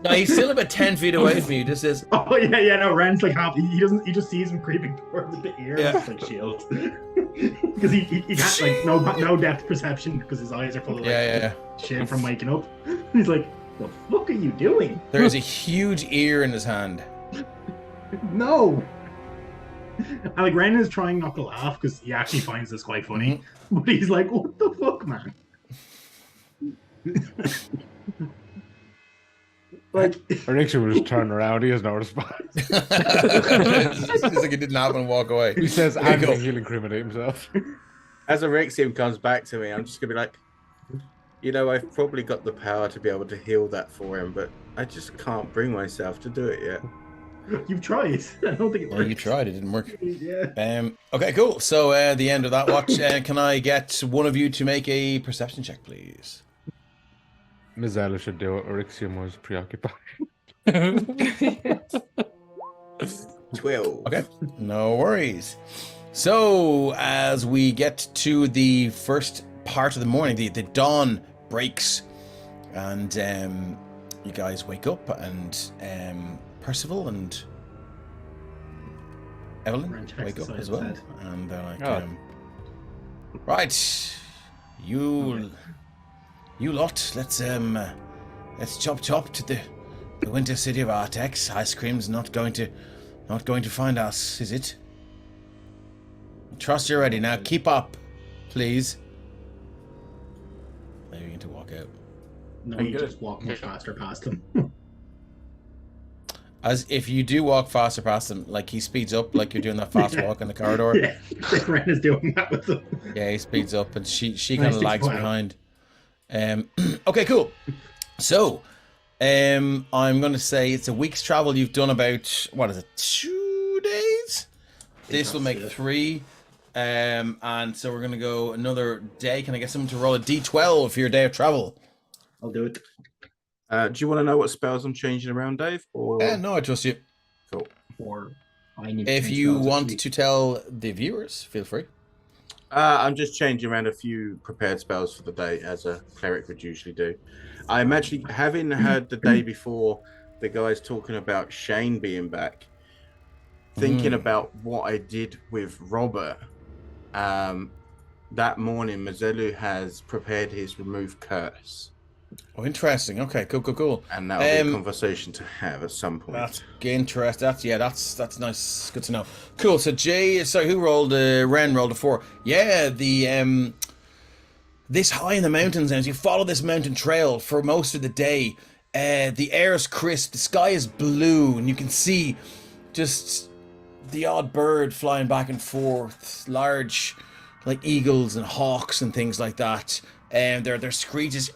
No, he's still about 10 feet away from you. Just says, Oh yeah. No, Ren's like half. He doesn't. He just sees him creeping towards the ear. Yeah. It's like shield. Because he got like no depth perception because his eyes are full of like yeah. shit from waking up. He's like, the fuck are you doing? There is a huge ear in his hand. No. And like Ren is trying not to laugh because he actually finds this quite funny, but he's like, "What the fuck, man?" Like, Arixium will just turn around. He has no response. It's like it didn't happen and walk away. He says, Okay, "And cool. he'll incriminate himself." As Arixium comes back to me, I'm just gonna be like, I've probably got the power to be able to heal that for him, but I just can't bring myself to do it yet. you've tried. I don't think it Yeah, works. you tried. It didn't work. Yeah. Okay, cool. So the end of that watch. Can I get one of you to make a perception check, please? Mizella should do it. Arixium was preoccupied. 12. Okay, no worries. So as we get to the first part of the morning, the dawn breaks, and you guys wake up, and Percival and Evelyn, wake up as well. And they're like, right, you lot, let's chop to the winter city of Artex. Ice cream's not going to find us, is it? Trust you're ready now. Keep up, please. Now you're going to walk out. No, you just walk much faster past him. As if you do walk faster past him, like he speeds up, like you're doing that fast walk in the corridor. Yeah, Ren is doing that with him. Yeah, he speeds up, and she kind of lags behind. Okay, cool. So, I'm going to say it's a week's travel. You've done about, what is it, 2 days? This will make 3. And so we're going to go another day. Can I get someone to roll a d12 for your day of travel? I'll do it. Do you want to know what spells I'm changing around, Dave? Or no, I trust you. Cool. Or I need. If you want to tell the viewers, feel free. I'm just changing around a few prepared spells for the day, as a cleric would usually do. I'm actually, having heard the day before the guys talking about Shane being back, thinking about what I did with Robert. That morning, Mazelu has prepared his remove curse. Oh, interesting. Okay, cool. And that'll be a conversation to have at some point. That's interesting. That's nice. Good to know. Cool. So who rolled? Ren rolled a 4. Yeah, the this high in the mountains, and as you follow this mountain trail for most of the day, the air is crisp, the sky is blue, and you can see just the odd bird flying back and forth, large like eagles and hawks and things like that. And their screeches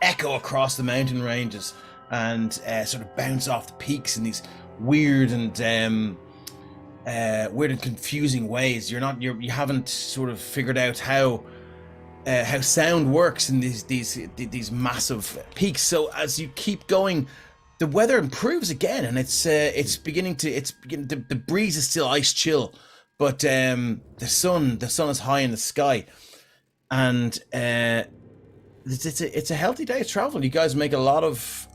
echo across the mountain ranges and sort of bounce off the peaks in these weird and confusing ways. You haven't sort of figured out how sound works in these massive peaks. So as you keep going, the weather improves again, and the breeze is still ice chill, but the sun is high in the sky, and it's a healthy day of travel. You guys make a lot of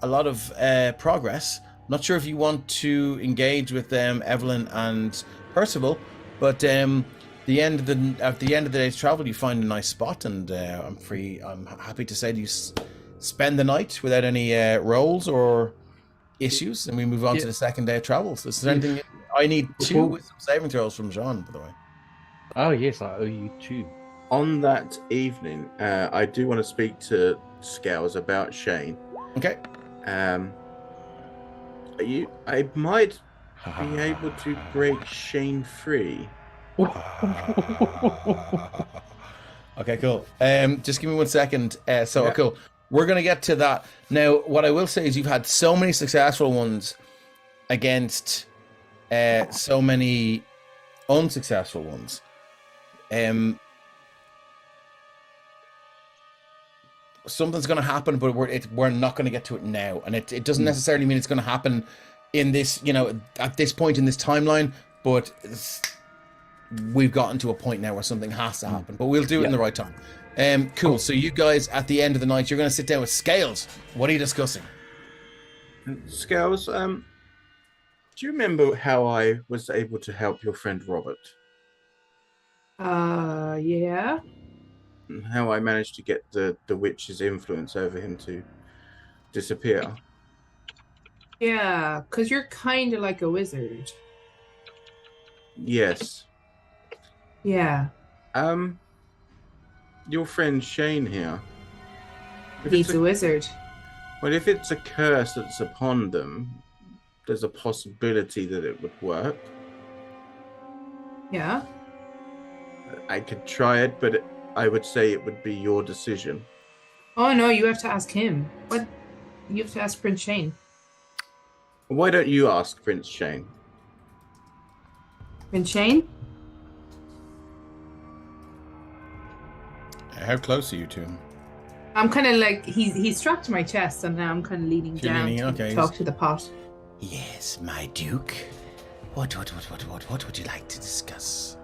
progress. I'm not sure if you want to engage with Evelyn and Percival, but at the end of the day's travel, you find a nice spot, and I'm happy to say that you spend the night without any rolls or issues, and we move on to the second day of travel. So is there anything I need 2 wisdom saving throws from Jean, by the way? Oh yes, I owe you 2. On that evening, I do want to speak to Scales about Shane. Okay. I might be able to break Shane free. Okay, cool. Just give me 1 second. Cool. We're going to get to that. Now, what I will say is you've had so many successful ones against so many unsuccessful ones. Something's going to happen, but we're not going to get to it now. And it doesn't necessarily mean it's going to happen in this, at this point in this timeline, but we've gotten to a point now where something has to happen, but we'll do it in the right time. Cool. So you guys, at the end of the night, you're going to sit down with Scales. What are you discussing? Scales, do you remember how I was able to help your friend Robert? Yeah. How I managed to get the witch's influence over him to disappear? Yeah, because you're kind of like a wizard. Yes. Yeah. Your friend Shane here. He's a wizard. Well, if it's a curse that's upon them, there's a possibility that it would work. Yeah. I could try it, but I would say it would be your decision. Oh no, you have to ask him. What? You have to ask Prince Shane. Why don't you ask Prince Shane? Prince Shane? How close are you to him? I'm kind of like, he's strapped to my chest, and now I'm kind of leaning down to talk to the pot. Yes, my duke. What would you like to discuss?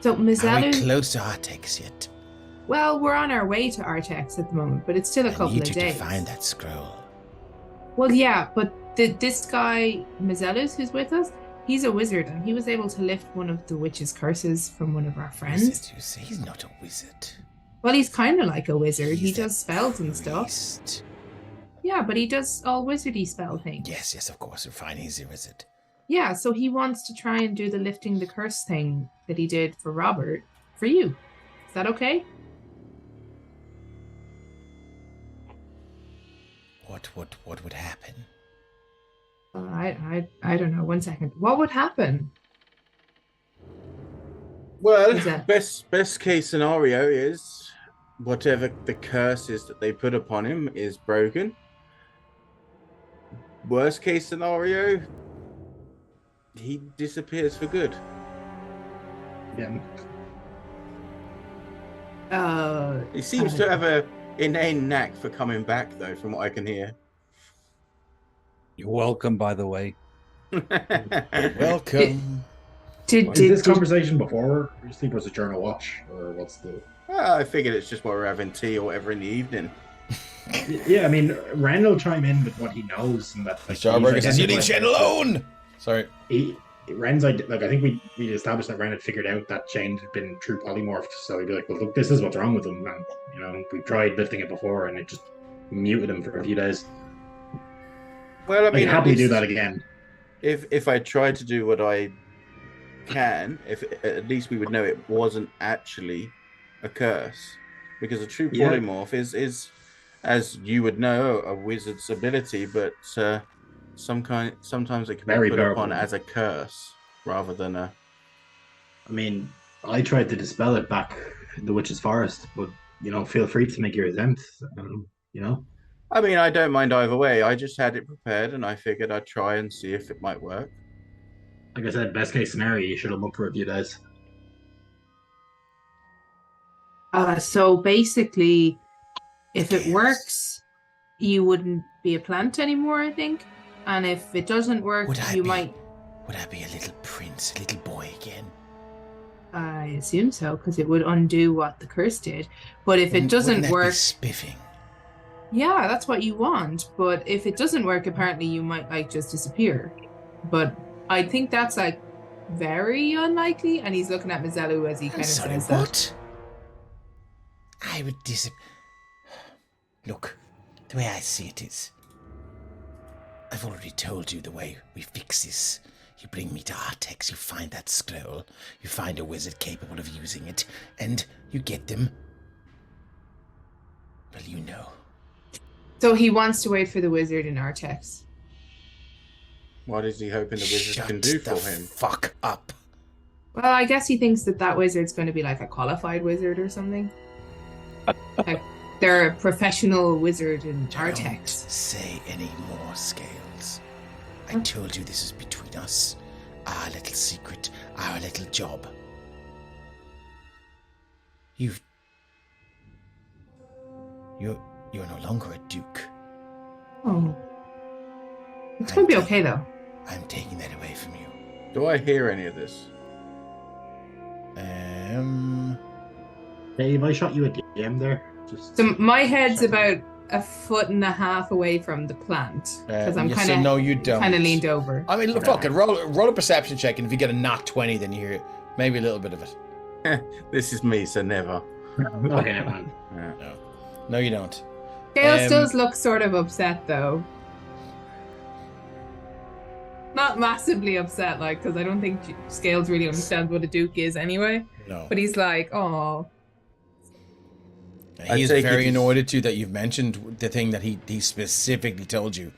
So, Are we Mazelu... close to Artex yet? Well, we're on our way to Artex at the moment, but it's still a couple of days. I need to find that scroll. Well, yeah, but this guy, Mazelus, who's with us, He's a wizard, and he was able to lift one of the witch's curses from one of our friends. Wizard, you say? He's not a wizard. Well, he's kind of like a wizard. He He's a does spells and stuff. priest. Yeah, but he does all wizardy spell things. Yes, of course. We're fine. He's a wizard. Yeah, so he wants to try and do the lifting the curse thing that he did for Robert for you. Is that okay? What would happen? I don't know. 1 second. What would happen? Well, Is that- best case scenario is whatever the curse is that they put upon him is broken. Worst case scenario, he disappears for good. Yeah. He seems to have a inane knack for coming back, though, from what I can hear. You're welcome, by the way. Welcome. Is this conversation before Sleepers a Journal Watch, or what's the? Well, I figured it's just while we're having tea or whatever in the evening. Yeah, I mean, Ren will chime in with what he knows, and that. Like, Starburger says, "You leave Shane alone." Sorry. Ren's like I think we established that Ren had figured out that Shane had been true polymorphed, so he'd be like, "Well, look, this is what's wrong with him," and we tried lifting it before, and it just muted him for a few days. Well, I mean, I'd happily do that again. If I tried to do what I can, if at least we would know it wasn't actually a curse, because a true polymorph is, as you would know, a wizard's ability, but sometimes it can be put upon as a curse rather than a. I mean, I tried to dispel it back in the Witch's Forest, but feel free to make your attempt. I mean, I don't mind either way. I just had it prepared, and I figured I'd try and see if it might work. Like I said, best case scenario, you should have looked for a few days. So basically, if it works, you wouldn't be a plant anymore, I think. And if it doesn't work, Would I be a little prince, a little boy again? I assume so, because it would undo what the curse did. But if it doesn't work, spiffing. Yeah, that's what you want. But if it doesn't work, apparently you might just disappear. But I think that's very unlikely. And he's looking at Mazelu as he kind of says that. What? I would Look, the way I see it is, I've already told you the way we fix this. You bring me to Artex, you find that scroll, you find a wizard capable of using it, and you get them. Well, you know. So he wants to wait for the wizard in Artex. What is he hoping the wizard can do for him? Fuck up. Well, I guess he thinks that wizard's going to be like a qualified wizard or something. Like they're a professional wizard in Artex. Don't say any more, Scales. I told you this is between us. Our little secret, our little job. You're no longer a duke. Oh. It's going to be okay, though. I'm taking that away from you. Do I hear any of this? Dave, I shot you a DM there. So my head's about 1.5 feet away from the plant because I'm kind of no, you don't. Kind of leaned over. I mean, look, fuck it. Roll a perception check, and if you get a nat 20, then you hear maybe a little bit of it. This is me, so never. Okay, man. No, you don't. Scales does look sort of upset, though. Not massively upset, because I don't think Scales really understands what a duke is anyway. No. But he's like, oh. He's very annoyed at you that you've mentioned the thing that he specifically told you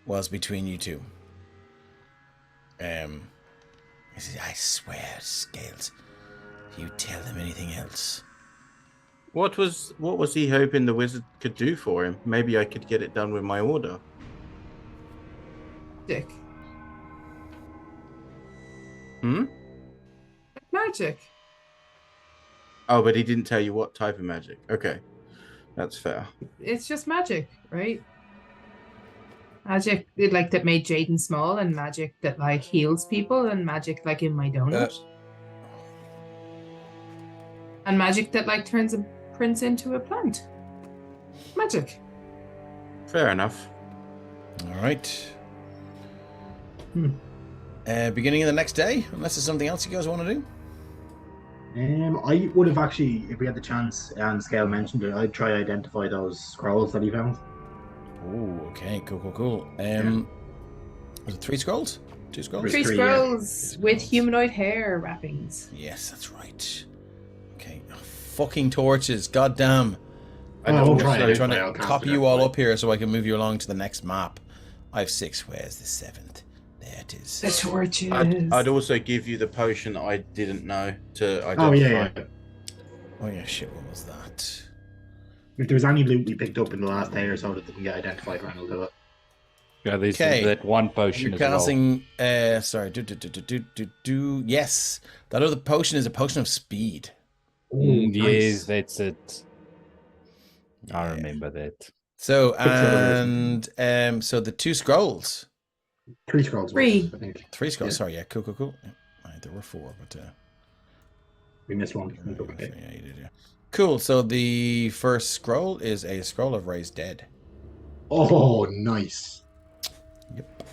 was between you two. He says, I swear, Scales, if you tell them anything else. What was he hoping the wizard could do for him? Maybe I could get it done with my order. Dick. Magic. Oh, but he didn't tell you what type of magic. Okay. That's fair. It's just magic, right? Magic that made Jaden small, and magic that heals people, and magic in my donut. And magic that turns a prince into a plant. Magic. Fair enough. All right. beginning of the next day, unless there's something else you guys want to do. I would have actually, if we had the chance, and Scale mentioned it, I'd try to identify those scrolls that he found. Oh, okay, cool. Was it 3 scrolls? 2 scrolls? 3 scrolls with humanoid hair wrappings. Yes, that's right. Okay, fucking torches, goddamn. I know. I'm trying to copy you all up here so I can move you along to the next map. I have 6. Where's the 7th? There it is. The torches. I'd also give you the potion that I didn't know to identify. Oh yeah, shit, what was that? If there was any loot we picked up in the last day or so that didn't get identified, Ren will do it. Yeah, there's that one potion. You're casting. Sorry. Yes, that other potion is a potion of speed. Ooh, yes, that's it. I remember that. So so the 2 scrolls. 3 scrolls. 3. I think. 3 scrolls. Yeah. Sorry, yeah, cool. Yeah. Right, there were 4, but we missed one. Yeah, you did. Yeah. Cool. So the first scroll is a scroll of raised dead. Oh, nice. Yep.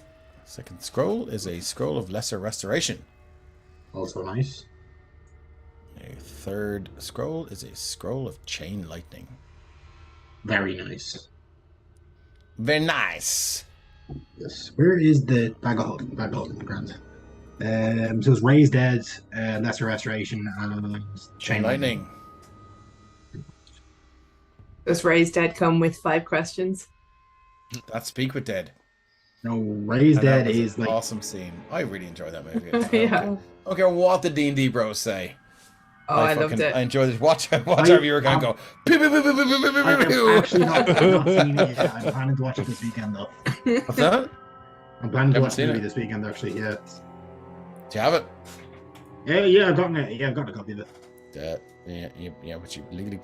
Second scroll is a scroll of lesser restoration. Also nice. A third scroll is a scroll of chain lightning. Very nice. Very nice. Yes. Where is the bag of grand? So it's raised dead, lesser restoration, and chain lightning. Does raised dead come with 5 questions? That's Speak with Dead. No, raised dead is like awesome scene. I really enjoyed that movie. Yeah. Okay, what the D&D bros say. Oh, I loved it. I enjoyed it. Watch our viewer can go. Pew, pew, pew, pew, pew, pew, pew, pew, I'm actually not seen it yet. I'm planning to watch it this weekend, though. What's that? I'm planning to watch the movie this weekend, actually. Yeah. Do you have it? Yeah, I've gotten it. Yeah, I've got a copy of it. Yeah, but you legally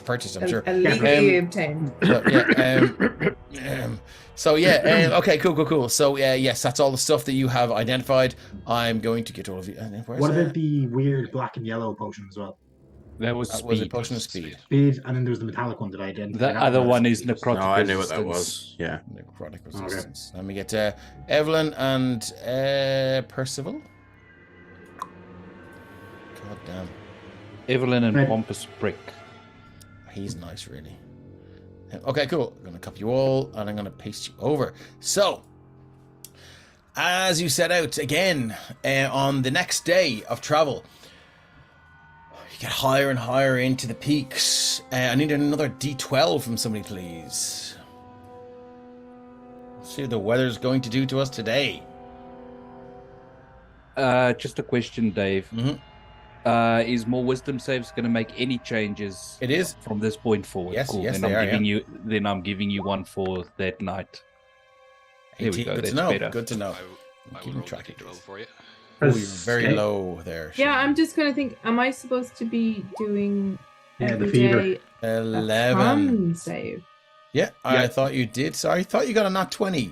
purchased, I'm sure. Legally obtained. Okay, cool. So, yes, that's all the stuff that you have identified. I'm going to get all of you. What about the weird black and yellow potion as well? That was a potion of speed. Speed, and then there's the metallic one that I identified. The other one is necrotic. No, I knew what that was. Yeah. Necrotic resistance. Okay. Let me get Evelyn and Percival. God damn. Evelyn and Pompous Prick. He's nice, really. Okay, cool. I'm going to copy you all, and I'm going to paste you over. So, as you set out again on the next day of travel, you get higher and higher into the peaks. I need another D12 from somebody, please. Let's see what the weather's going to do to us today. Just a question, Dave. Mm-hmm. Is more wisdom saves going to make any changes? It is from this point forward. Yes, cool. yes, Then I'm giving you one for that night. Here we go. Good That's to know. better. Good to know. I will roll track it for you. Oh, you're very low there. Yeah, I'm just gonna think. Am I supposed to be doing the fever? day 11 save? Yeah, I thought you did. So I thought you got a nat 20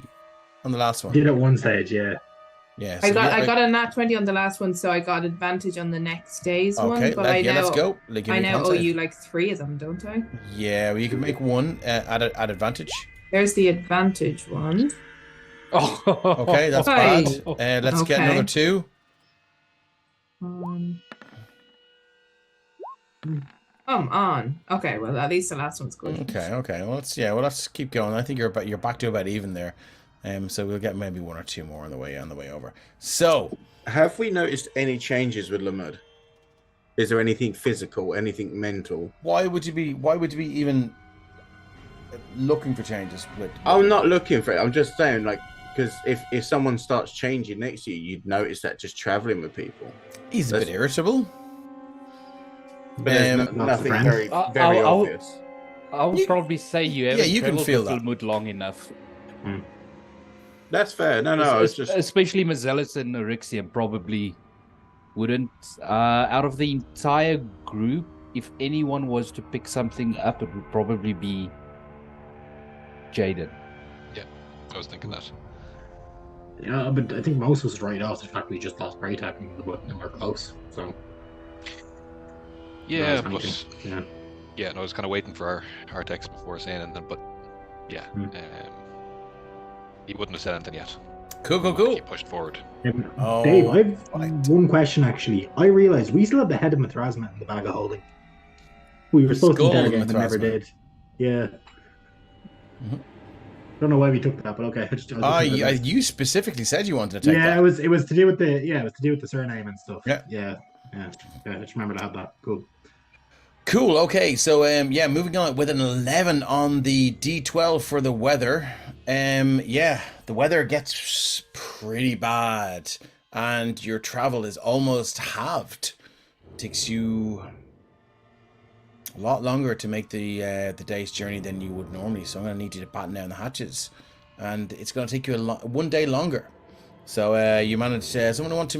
on the last one. Did at one stage, yeah. Yeah, I got a nat 20 on the last one, so I got advantage on the next day's one. But let's go. I now owe you like 3 of them, don't I? Yeah, well, you can make one at advantage. There's the advantage one. Oh, okay, that's bad. Let's get another 2. Come on. Okay, well at least the last one's good. Okay. Well, let's keep going. I think you're back to about even there. So we'll get maybe 1 or 2 more on the way over. So, have we noticed any changes with Lamud? Is there anything physical, anything mental? Why would you be even looking for changes? I'm not looking for it. I'm just saying, like, because if someone starts changing next to you, you'd notice that just traveling with people. He's a bit irritable. But there's nothing very obvious. I would probably say you haven't you can feel that mood long enough. That's fair. No, it's just especially Mazelis and Orixium probably wouldn't. Out of the entire group, if anyone was to pick something up, it would probably be Jaden. Yeah, I was thinking that. Yeah, but I think most of us right off the fact we just lost Great Tech and we're close. So yeah, no, I was kind of waiting for our Artex before saying anything, but yeah. He wouldn't have said anything yet. Cool. Keep pushed forward. Dave, I've one question actually. I realized we still have the head of Mithrasma in the bag of holding. We were supposed to interrogate him, but never did. Yeah. Mm-hmm. Don't know why we took that, but okay. You specifically said you wanted to take that. Yeah, it was to do with the surname and stuff. Yeah. I just remembered I had that. Cool. Okay, so moving on with an 11 on the D12 for the weather. The weather gets pretty bad, and your travel is almost halved. It takes you a lot longer to make the day's journey than you would normally. So I'm going to need you to batten down the hatches, and it's going to take you one day longer. So you managed. Someone want to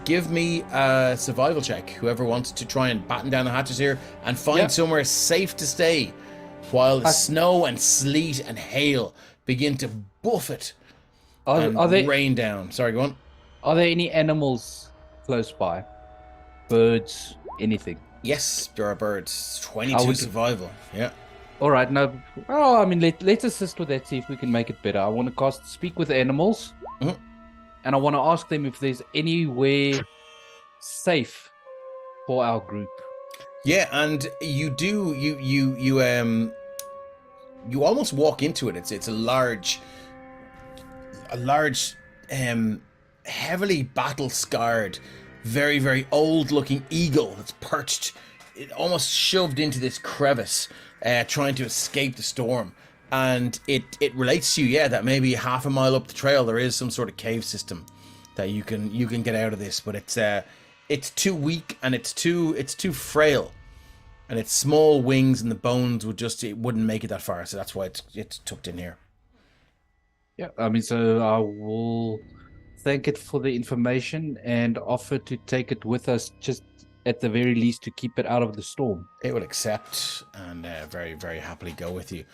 give me a survival check. Whoever wants to try and batten down the hatches here and find somewhere safe to stay, while snow and sleet and hail begin to buffet and rain down. Sorry, go on. Are there any animals close by? Birds? Anything? Yes, there are birds. 22 survival. Yeah. All right. No. Oh, I mean, let's assist with that. See if we can make it better. I want to cast Speak with Animals, and I want to ask them if there's anywhere safe for our group. Yeah, and you do. You almost walk into it. It's a large, heavily battle-scarred, very, very old-looking eagle that's perched, almost shoved into this crevice, trying to escape the storm. And it relates to you, that maybe half a mile up the trail there is some sort of cave system that you can get out of this, but it's too weak and it's too frail, and its small wings and the bones wouldn't make it that far. So that's why it's tucked in here. Yeah, I mean, so I will thank it for the information and offer to take it with us, just at the very least to keep it out of the storm. It will accept and very, very happily go with you.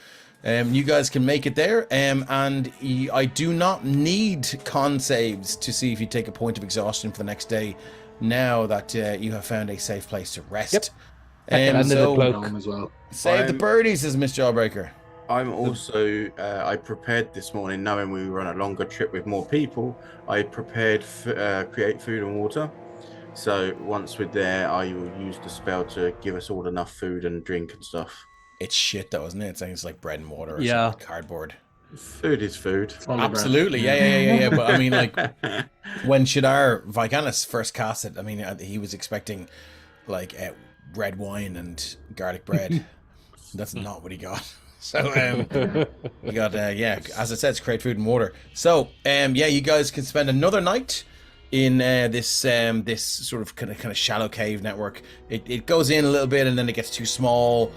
You guys can make it there, and I do not need con saves to see if you take a point of exhaustion for the next day, now that you have found a safe place to rest. Under the cloak as well. Save the birdies, says Miss Jawbreaker. I'm also, I prepared this morning, knowing we were on a longer trip with more people, I prepared create food and water. So once we're there, I will use the spell to give us all enough food and drink and stuff. It's shit though, isn't it? It's like bread and water or something, cardboard. Food is food. Absolutely, yeah. But I mean, like, when Shadar Vicanis first cast it, I mean, he was expecting like red wine and garlic bread. That's not what he got. So you got as it says, create food and water. So you guys can spend another night in this sort of kind of shallow cave network. It goes in a little bit and then it gets too small.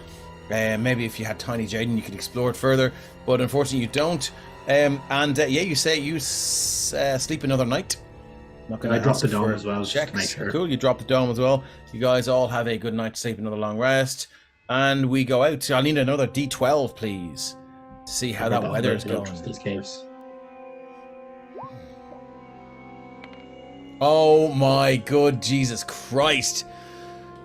Maybe if you had Tiny Jaden, you could explore it further, but unfortunately you don't. You say you sleep another night. I drop the dome as well. Checks. Make sure. Cool, you drop the dome as well. You guys all have a good night's sleep, another long rest, and we go out. So I need another D12, please, to see how that weather is going. These caves. Oh my good Jesus Christ.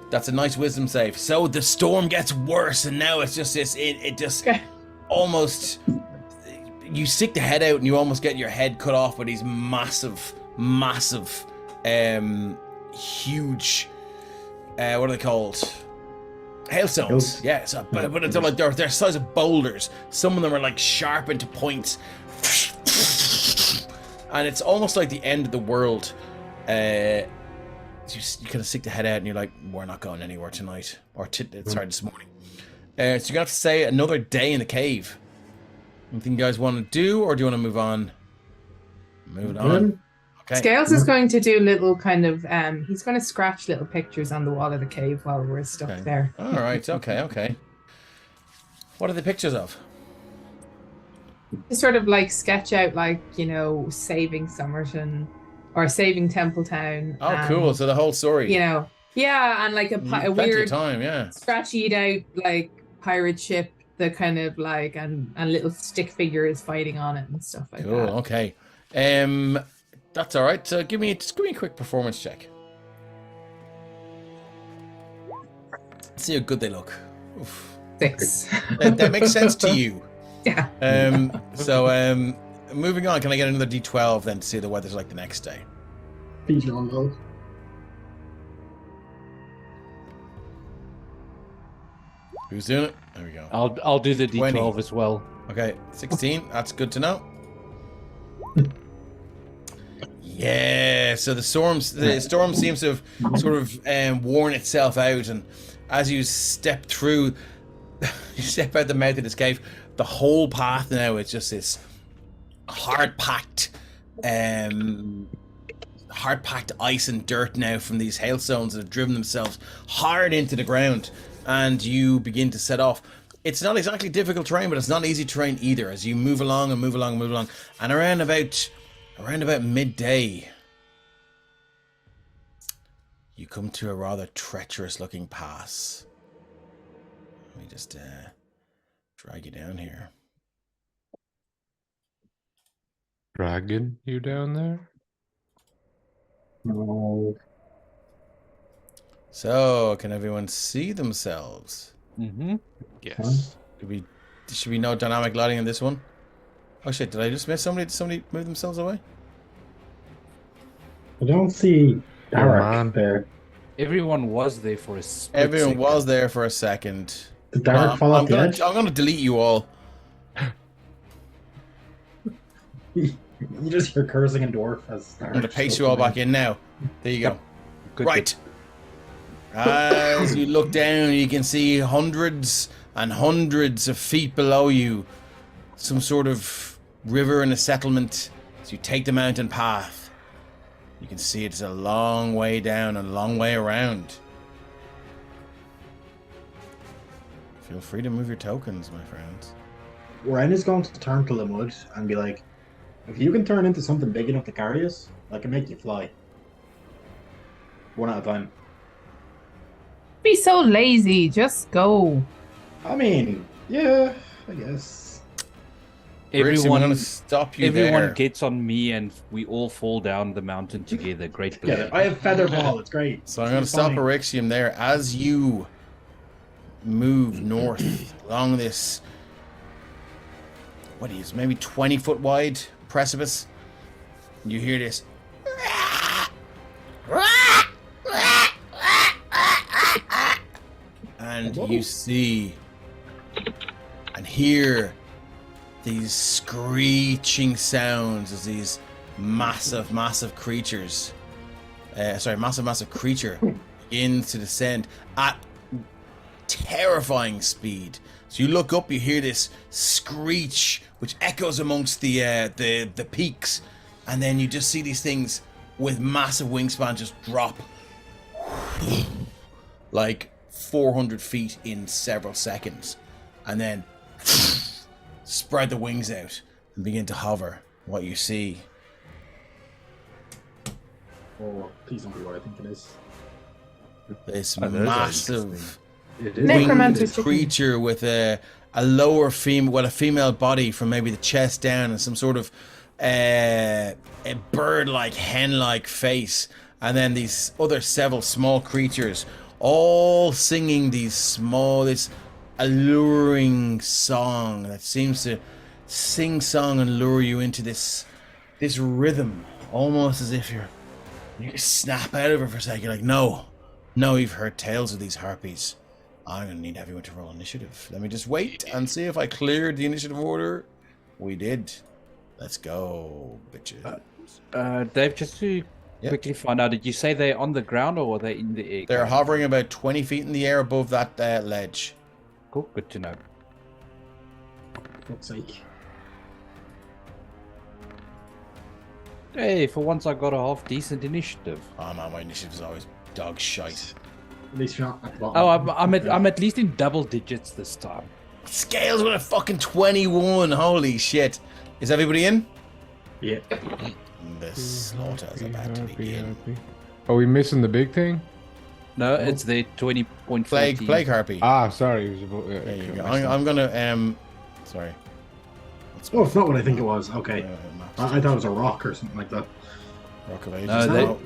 That's a nice wisdom save. So the storm gets worse, and now it's just this. It just almost. You stick the head out, and you almost get your head cut off by these massive, huge. What are they called? Hailstones. Yeah. So, but it's like they're the size of boulders. Some of them are like sharp into points, and it's almost like the end of the world. You kind of stick the head out and you're like, we're not going anywhere tonight. This morning. So you're going to have to stay another day in the cave. Anything you guys want to do, or do you want to move on? Move on. Okay. Scales is going to do little kind of, he's going to scratch little pictures on the wall of the cave while we're stuck there. All right, okay. What are the pictures of? Just sort of like sketch out, like, saving Somerton. Or saving Templetown. Oh, cool. So the whole story. And like a weird, time, scratched out like pirate ship, the kind of like, and little stick figures fighting on it and stuff like that. Cool, okay. That's all right. So give me a quick performance check. See how good they look. Oof. 6. That makes sense to you. Yeah. moving on, can I get another D12 then to see the weather's like the next day? Feature on those. Who's doing it? There we go. I'll do the D12 20. as well. Okay, 16. That's good to know. Yeah, so the storm seems to have sort of worn itself out, and as you step through, you step out the mouth of this cave, the whole path now is just this hard-packed ice and dirt now from these hailstones that have driven themselves hard into the ground, and you begin to set off. It's not exactly difficult terrain, but it's not easy terrain either as you move along and move along and move along, and around about midday, you come to a rather treacherous looking pass. Let me just drag you down here. Dragging you down there? No. So, can everyone see themselves? Mm-hmm. Yes. Should be no dynamic lighting in this one? Oh shit, did I just miss somebody? Did somebody move themselves away? I don't see Derek there. Everyone was there for a split Everyone second. was there for a second. Did Derek fall off the edge? I'm gonna delete you all. You just hear cursing and dwarf as I'm gonna paste you all back in now. There you go. Good, Right. As you look down, you can see hundreds and hundreds of feet below you. Some sort of river and a settlement. As you take the mountain path, you can see it's a long way down and a long way around. Feel free to move your tokens, my friends. Ren is going to turn to Lamud and be like, if you can turn into something big enough to carry us, I can make you fly. One at a time. Be so lazy. Just go. I mean, yeah, I guess. Everyone, I'm gonna stop you Everyone there. gets on me and we all fall down the mountain together. Great Yeah, plan. I have feather ball. It's great. So I'm going to stop Erexium there. As you move north along this, what is maybe 20 foot wide precipice, you hear this. And you see and hear these screeching sounds as these massive creatures, massive creature begins to descend at terrifying speed. So you look up, you hear this screech which echoes amongst the peaks, and then you just see these things with massive wingspan just drop like 400 feet in several seconds, and then spread the wings out and begin to hover. What you see. Oh, please don't be what I think it is. This Oh, those are massive It is. Necromancer's winged creature with a lower a female body from maybe the chest down, and some sort of a bird-like, hen-like face, and then these other several small creatures, all singing this alluring song that seems to sing song and lure you into this rhythm, almost as if you snap out of it for a second. You're like, no, you've heard tales of these harpies. I'm gonna need everyone to roll initiative. Let me just wait and see if I cleared the initiative order. We did. Let's go, bitches. Dave, just to quickly find out, did you say they're on the ground or are they in the air? They're hovering about 20 feet in the air above that ledge. Cool, good to know. Fuck's sake. Hey, for once I got a half decent initiative. Oh man, my initiative is always dog shite. At least you're not at the bottom. Oh, I'm at least in double digits this time. Scales with a fucking 21. Holy shit. Is everybody in? Yeah. The slaughter is about to begin. Are we missing the big thing? No, it's the 20.14. Plague harpy. Ah, sorry. It was about, There you go. I'm gonna sorry. Oh, it's not what I think it was. Okay. I thought it was a rock or something like that. Rock of Ages. No,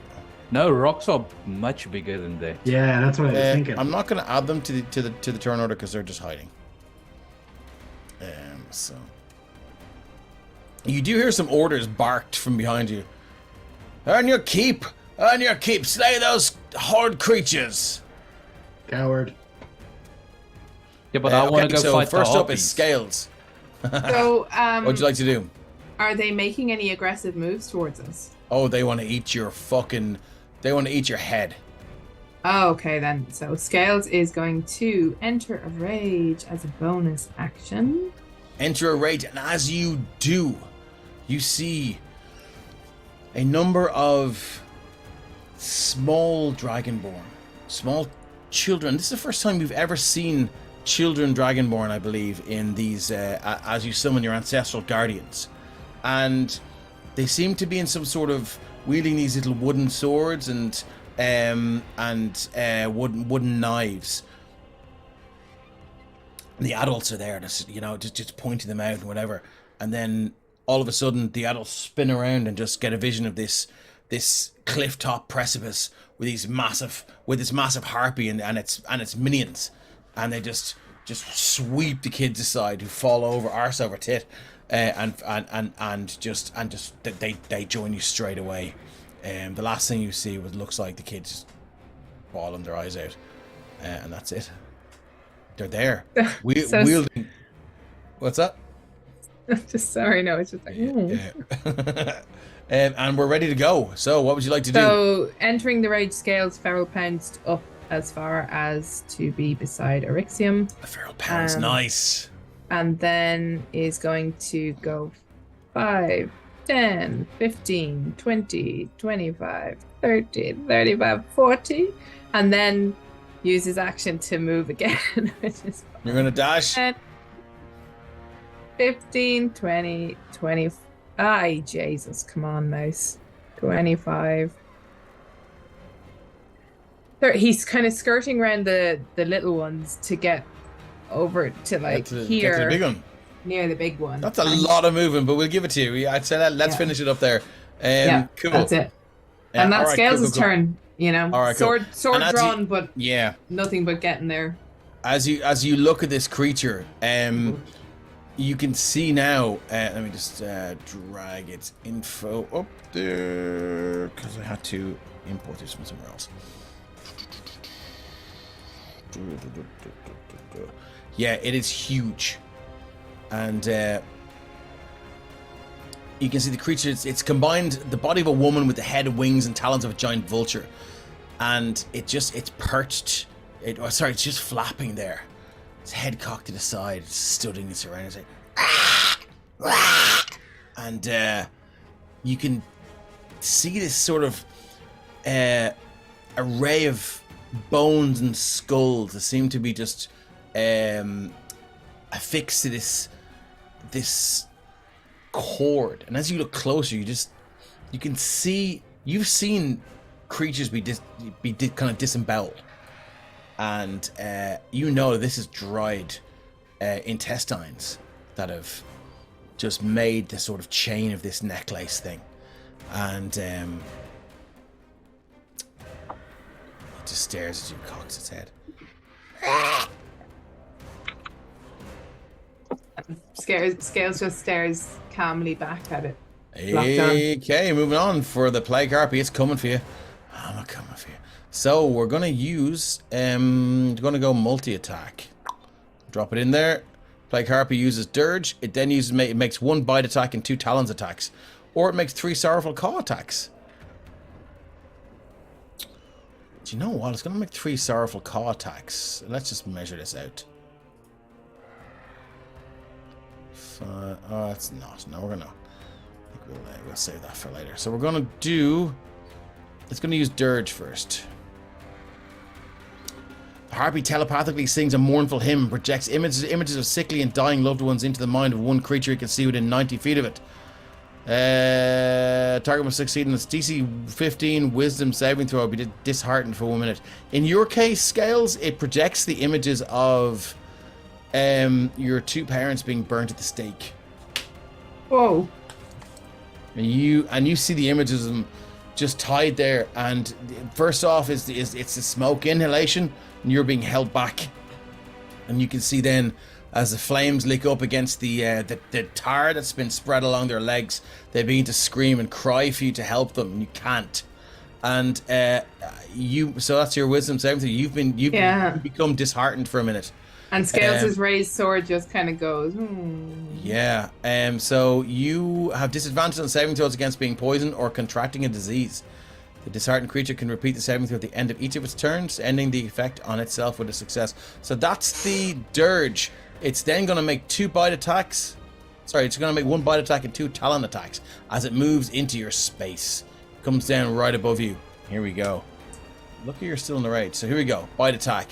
no, rocks are much bigger than that. Yeah, that's what I was thinking. I'm not gonna add them to the turn order because they're just hiding. So You do hear some orders barked from behind you. On your keep! On your keep! Slay those horde creatures! Coward. Yeah, but I want to go fight first the up is Scales. So, What'd you like to do? are they making any aggressive moves towards us? Oh, they want to eat your fucking... They want to eat your head. Oh, okay then. So Scales is going to enter a rage as a bonus action. Enter a rage, and as you do, you see a number of small dragonborn, small children. This is the first time you've ever seen children dragonborn, I believe, in these as you summon your ancestral guardians, and they seem to be in some sort of wielding these little wooden swords and wooden knives. And the adults are there, just pointing them out and whatever. And then all of a sudden, the adults spin around and just get a vision of this cliff top precipice with this massive harpy and its minions, and they just sweep the kids aside, who fall over arse over tit, and they join you straight away. The last thing you see looks like the kids just bawling their eyes out, and that's it. They're there. Wielding. What's that? Just sorry, no, it's just like. Yeah. And we're ready to go. So, what would you like to do? So, entering the rage, Scales feral pounced up as far as to be beside Orixium. The feral pounds, nice. And then is going to go 5, 10, 15, 20, 25, 30, 35, 40, and then use his action to move again. Which is You're going to dash? 10, 15, 20, 25. Ay, Jesus, come on, mouse. 25. He's kind of skirting around the little ones to get over to here. Get to the big one. Near the big one. That's a lot of moving, but we'll give it to you. I'd say let's finish it up there. Cool. That's it. And that's Scales' turn, All right, sword drawn, but yeah, nothing but getting there. As you look at this creature, you can see now. Let me just drag its info up there because I had to import this from somewhere else. Yeah, it is huge, and you can see the creature. It's combined the body of a woman with the head, wings, and talons of a giant vulture, and it's perched. It's just flapping there. Its head cocked to the side, studying its surroundings, and you can see this sort of array of bones and skulls that seem to be just affixed to this cord. And as you look closer, you can see, you've seen creatures be kind of disemboweled, and this is dried intestines that have just made the sort of chain of this necklace thing, and it just stares at you, cocks its head. Scales just stares calmly back at it. Okay, moving on for the plague harpy. It's coming for you. I'm coming for you. So we're gonna use gonna go multi-attack. Drop it in there. Plague harpy uses dirge. It then it makes 1 bite attack and 2 talons attacks, or it makes 3 sorrowful caw attacks. Do you know what? It's gonna make 3 sorrowful caw attacks. Let's just measure this out. Oh, it's not. No, we're gonna. I think we'll save that for later. So we're gonna do. It's gonna use dirge first. The harpy telepathically sings a mournful hymn, projects images of sickly and dying loved ones into the mind of one creature he can see within 90 feet of it. Target must succeed in its DC 15 wisdom saving throw. Be disheartened for 1 minute. In your case, Scales, it projects the images of your 2 parents being burnt at the stake. Whoa. And you see the images of them just tied there, and first off it's the smoke inhalation, and you're being held back, and you can see then As the flames lick up against the tar that's been spread along their legs, they begin to scream and cry for you to help them, and you can't. And so that's your wisdom saving throw. You've become disheartened for a minute. And Scales' raised sword just kind of goes. Yeah. So you have disadvantage on saving throws against being poisoned or contracting a disease. The disheartened creature can repeat the saving throw at the end of each of its turns, ending the effect on itself with a success. So that's the dirge. It's then going to make 2 bite attacks. Sorry, it's going to make 1 bite attack and 2 talon attacks as it moves into your space. Comes down right above you. Here we go. Lucky you're still in the raid. So here we go. Bite attack.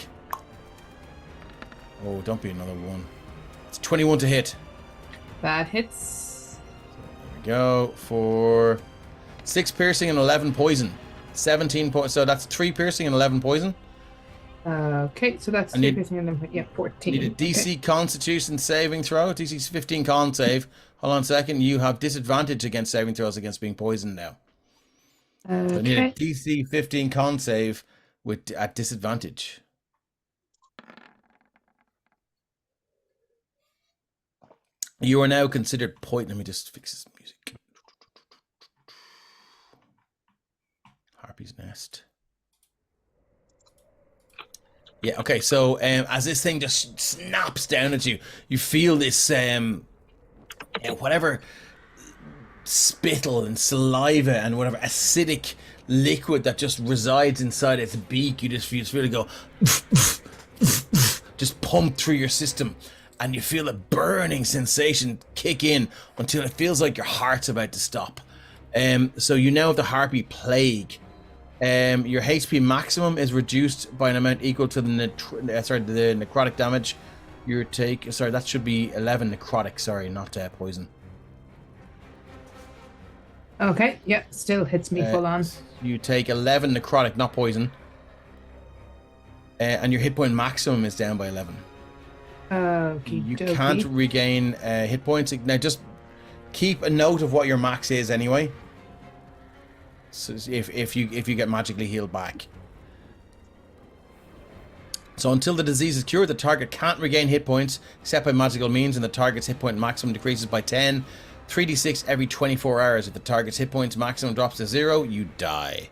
Oh, don't be another one. It's 21 to hit. That hits. There we go. For 6 piercing and 11 poison. 17 poison. So that's 3 piercing and 11 poison. Okay, so that's 3 piercing and 11. 14. Need a DC Constitution saving throw. DC 15 con save. Hold on a second. You have disadvantage against saving throws against being poisoned now. So I need a DC 15 con save at disadvantage. You are now considered poison. Let me just fix this music. Harpy's Nest. Yeah, okay, so as this thing just snaps down at you, you feel this, whatever spittle and saliva and whatever acidic liquid that just resides inside its beak. You just feel it go, just pump through your system, and you feel a burning sensation kick in until it feels like your heart's about to stop. So you now have the Harpy Plague. Your HP maximum is reduced by an amount equal to the necrotic damage you take. Sorry, that should be 11 necrotic. Sorry, not poison. Okay, yeah, still hits me full on. You take 11 necrotic, not poison. And your hit point maximum is down by 11. You can't regain hit points. Now just keep a note of what your max is anyway. So if you get magically healed back. So until the disease is cured, the target can't regain hit points except by magical means, and the target's hit point maximum decreases by 10. 3d6 every 24 hours. If the target's hit points maximum drops to 0, you die.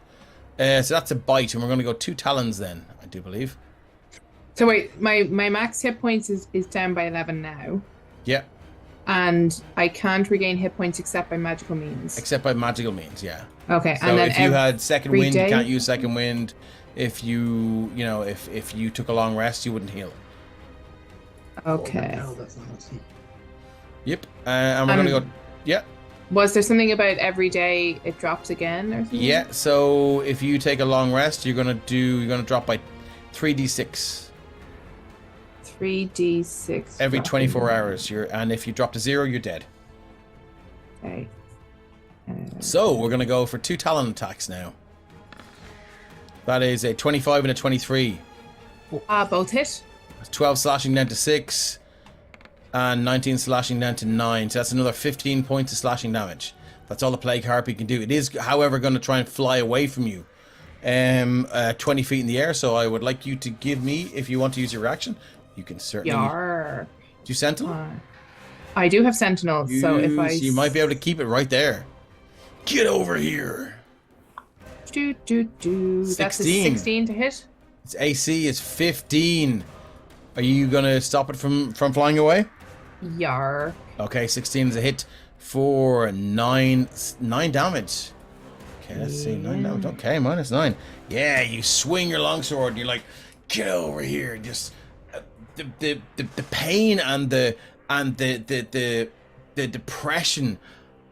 So that's a bite, and we're going to go 2 talons then, I do believe. So wait, my max hit points is down by 11 now. Yeah. And I can't regain hit points except by magical means. Except by magical means, yeah. Okay, so and then if you had second wind, you can't use second wind. If you if you took a long rest, you wouldn't heal. Okay. Oh, that's not nasty. Yep. And we're gonna go. Yeah. Was there something about every day it drops again or something? Yeah. So if you take a long rest, you're gonna drop by 3d6. 3d6 every 24 hours. And if you drop to 0, you're dead. Okay. So we're gonna go for 2 talon attacks now. That is a 25 and a 23. Both hit. 12 slashing down to 6, and 19 slashing down to 9. So that's another 15 points of slashing damage. That's all the Plague Harpy can do. It is, however, going to try and fly away from you, 20 feet in the air. So I would like you to give me, if you want to use your reaction, you can certainly. Yar. Do you Sentinel? I do have Sentinel, so if I. You might be able to keep it right there. Get over here. Do. 16. That's a 16 to hit. Its AC is 15. Are you gonna stop it from flying away? Yar. Okay, 16 is a hit for 9 damage. Okay, let's see, 9 damage. Okay, -9. Yeah, you swing your longsword and you're like, get over here. Just the pain and the depression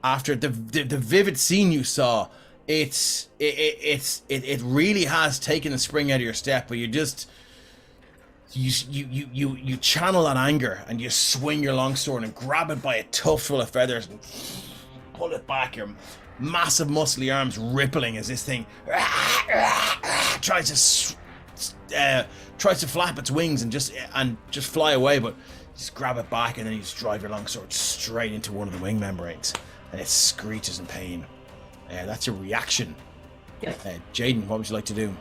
after the vivid scene you saw. It really has taken the spring out of your step, but you just you channel that anger and you swing your longsword and grab it by a tuft full of feathers and pull it back, your massive muscly arms rippling as this thing tries to flap its wings and just fly away, but you just grab it back and then you just drive your longsword straight into one of the wing membranes and it screeches in pain. That's your reaction. Jaden, what would you like to do?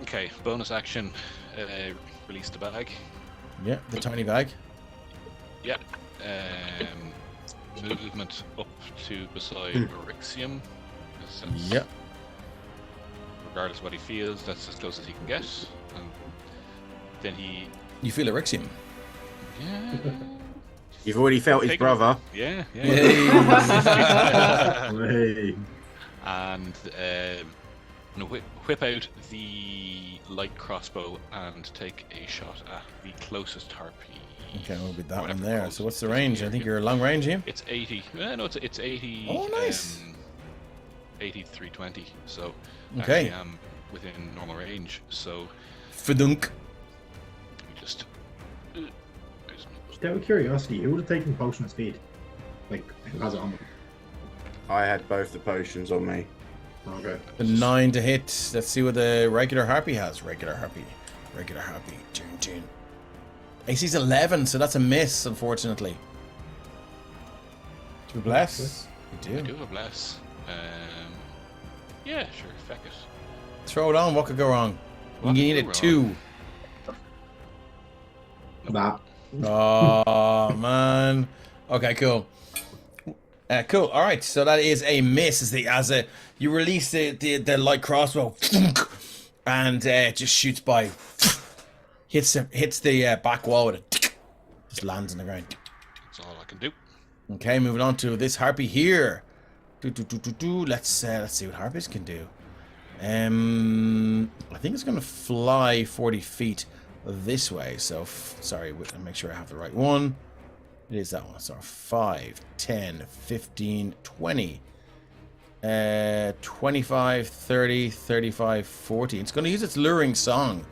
Okay, bonus action, release the bag. Yeah, the tiny bag. Yeah. Movement up to beside Erixium. Yep. Regardless of what he feels, that's as close as he can get. And then he... You feel Erixium? Yeah. You've already felt his brother. Yeah. Hey. And whip out the light crossbow and take a shot at the closest harpy. Okay, we'll be that one there. So what's the range? I think you're long range here. It's 80. No, it's 80. Oh, nice. 80 to 320. So okay, I am within normal range. So Fadunk. Let me just. Just out of curiosity, who would have taken potion of speed? Like, who has it on them? I had both the potions on me. Okay. The 9 to hit. Let's see what the regular harpy has. Regular harpy. Tune. AC's 11, so that's a miss, unfortunately. Do you bless? You do. I do have a bless. Yeah, sure. Feck it. Throw it on. What could go wrong? You need a 2. That. Oh man. Okay, cool. Cool. All right. So that is a miss. You release the light crossbow, and it just shoots by, hits the back wall with it, just lands on the ground. That's all I can do. Okay, moving on to this harpy here. Let's see what harpies can do. I think it's gonna fly 40 feet this way. So sorry, make sure I have the right one. It is that one. So 5, 10, 15, 20, 25, 30, 35, 40. It's going to use its luring song.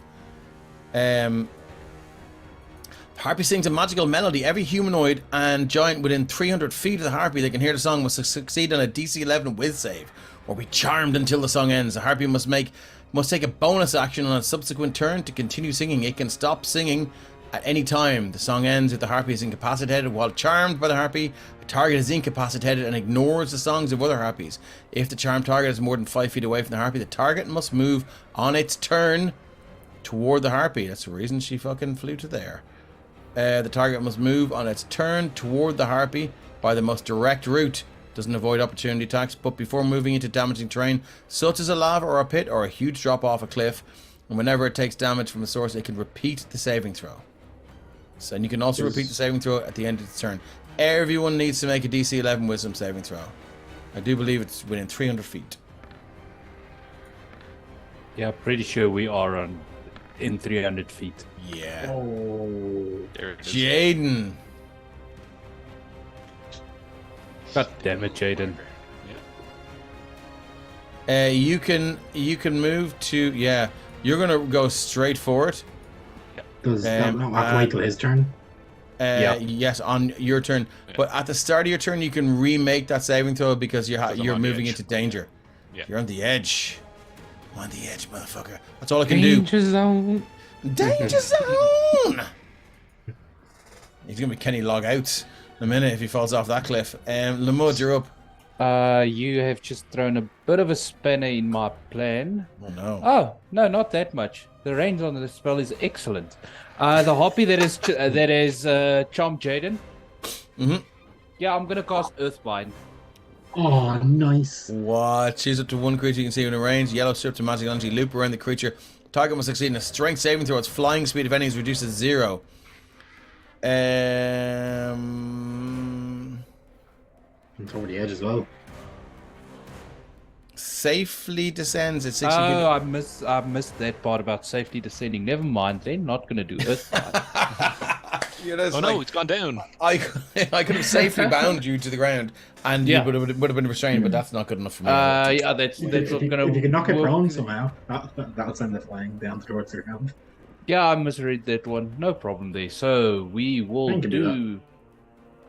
Harpy sings a magical melody. Every humanoid and giant within 300 feet of the harpy that can hear the song must succeed on a DC 11 whiz save, or be charmed until the song ends. The harpy must take a bonus action on a subsequent turn to continue singing. It can stop singing at any time. The song ends if the harpy is incapacitated. While charmed by the harpy, the target is incapacitated and ignores the songs of other harpies. If the charmed target is more than 5 feet away from the harpy, the target must move on its turn toward the harpy. That's the reason she fucking flew to there. The target must move on its turn toward the harpy by the most direct route. Doesn't avoid opportunity attacks, but before moving into damaging terrain, such as a lava or a pit or a huge drop off a cliff, and whenever it takes damage from a source, it can repeat the saving throw. So, and you can also repeat the saving throw at the end of the turn. Everyone needs to make a DC 11 Wisdom saving throw. I do believe it's within 300 feet. Yeah, pretty sure we are in 300 feet. Yeah. Oh. There it is. Jaden. God damn it, Jaden. You can move to, yeah. You're gonna go straight for it. Does that not have to wait till his turn? Yes, on your turn. Yeah. But at the start of your turn, you can remake that saving throw because you're moving into danger. Yeah. You're on the edge. I'm on the edge, motherfucker. That's all I can do. Danger zone. Danger zone. He's gonna be Kenny log out in a minute if he falls off that cliff. Lamud, you're up. You have just thrown a bit of a spanner in my plan. Oh no. Oh no, not that much. The range on the spell is excellent. The harpy that is charmed Jaden. Mm-hmm. Yeah, I'm gonna cast Earthbind. Oh, nice. What? Choose up to one creature you can see within range. Yellow strips of magic energy loop around the creature. Target must succeed in a strength saving throw. Its flying speed, if any, is reduced to 0. It's over the edge as well. Safely descends at 60 feet. Oh, I missed that part about safely descending. Never mind, then. Not gonna do Earthbind. No, it's gone down. I could have safely bound you to the ground, and you would have been restrained, but that's not good enough for me. Yeah, that's not gonna. If you can knock it prone somehow, that'll send it flying down towards your hand. Yeah, I misread that one. No problem there. So we will do.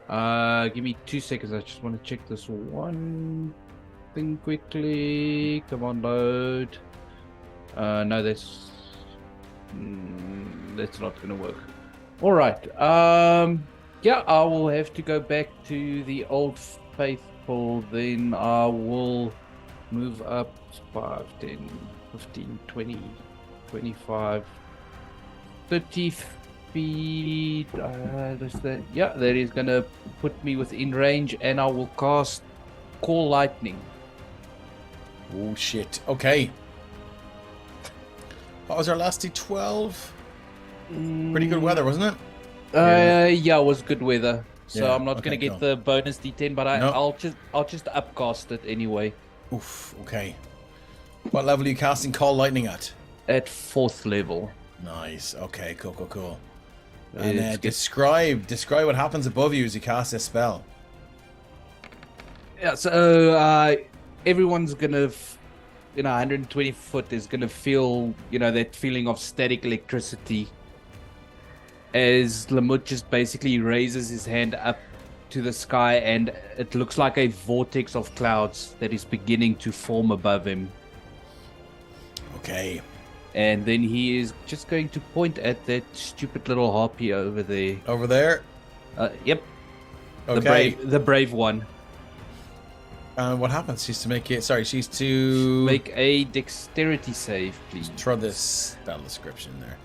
Give me 2 seconds. I just want to check this one thing quickly. Come on, load. No, that's not gonna work. All right. Yeah, I will have to go back to the old faithful. Then I will move up 5, 10, 15, 20, 25, 30, speed. That is gonna put me within range, and I will cast Call Lightning. Oh shit. Okay. What was our last D12? Pretty good weather, wasn't it? Yeah, it was good weather. So Yeah, I'm not gonna okay, get cool. the bonus D10, but I'll just upcast it anyway. Oof. Okay. What level are you casting Call Lightning at? At 4th level. Nice. Okay. Cool. It's And describe what happens above you as you cast this spell. Yeah, so everyone's gonna, 120 foot is gonna feel, that feeling of static electricity as Lamut just basically raises his hand up to the sky, and it looks like a vortex of clouds that is beginning to form above him. Okay. And then he is just going to point at that stupid little harpy over there. Over there? Yep. Okay. The brave one. And what happens? She's to make a dexterity save, please. Throw this spell description there.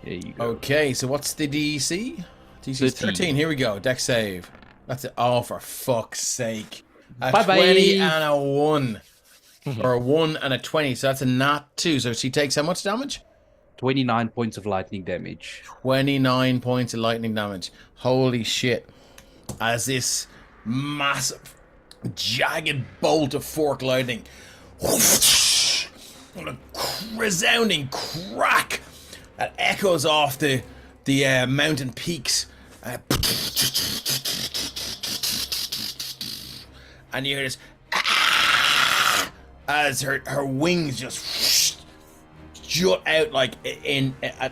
There you go. Okay, so what's the DC? DC is 13. Here we go. Dex save. That's it. Oh, for fuck's sake. A Bye-bye. 20 and a 1. Or a 1 and a 20. So that's a nat 2. So she takes how much damage? 29 points of lightning damage. 29 points of lightning damage. Holy shit. As this massive, jagged bolt of fork lightning, and a resounding crack that echoes off the mountain peaks. And you hear this as her wings just jut out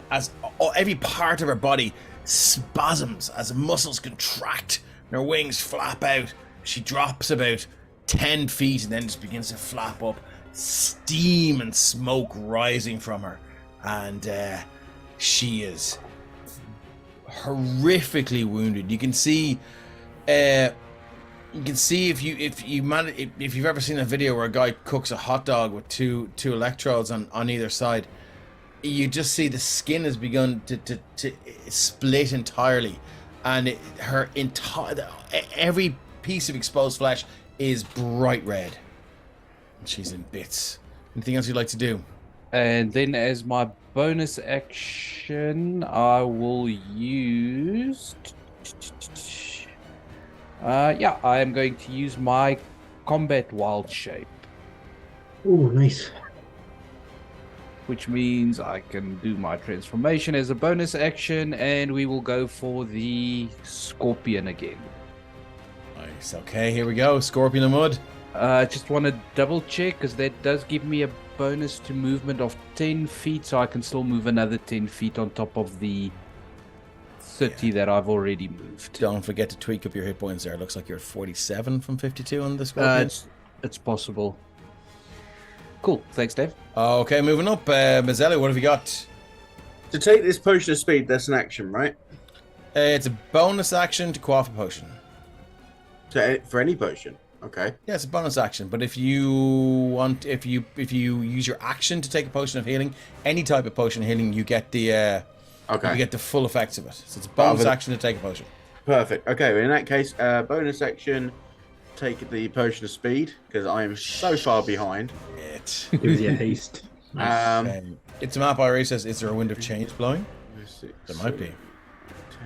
as every part of her body spasms as muscles contract and her wings flap out. She drops about 10 feet and then just begins to flap up, steam and smoke rising from her, and she is horrifically wounded. You can see if you've ever seen a video where a guy cooks a hot dog with two electrodes on either side, you just see the skin has begun to split entirely, and every piece of exposed flesh is bright red. She's in bits. Anything else you'd like to do? And then as my bonus action, I will use... I am going to use my combat wild shape. Oh, nice. Which means I can do my transformation as a bonus action, and we will go for the scorpion again. Nice. Okay, here we go. Scorpion and mud. I just want to double check, because that does give me a bonus to movement of 10 feet, so I can still move another 10 feet on top of the 30 that I've already moved. Don't forget to tweak up your hit points there. It looks like you're at 47 from 52 on the scorpion. It's possible. Cool. Thanks, Dave. Okay, moving up. Mazelli, what have you got? To take this potion of speed, that's an action, right? It's a bonus action to quaff a potion. For any potion? Okay. Yeah, it's a bonus action, but if you use your action to take a potion of healing, any type of potion of healing, you get the you get the full effects of it. So it's a bonus action to take a potion. Perfect. Okay, in that case, bonus action, take the potion of speed, because I am so far behind. It gives you a haste. It's a map Iris says, is there a wind of change blowing? There might be.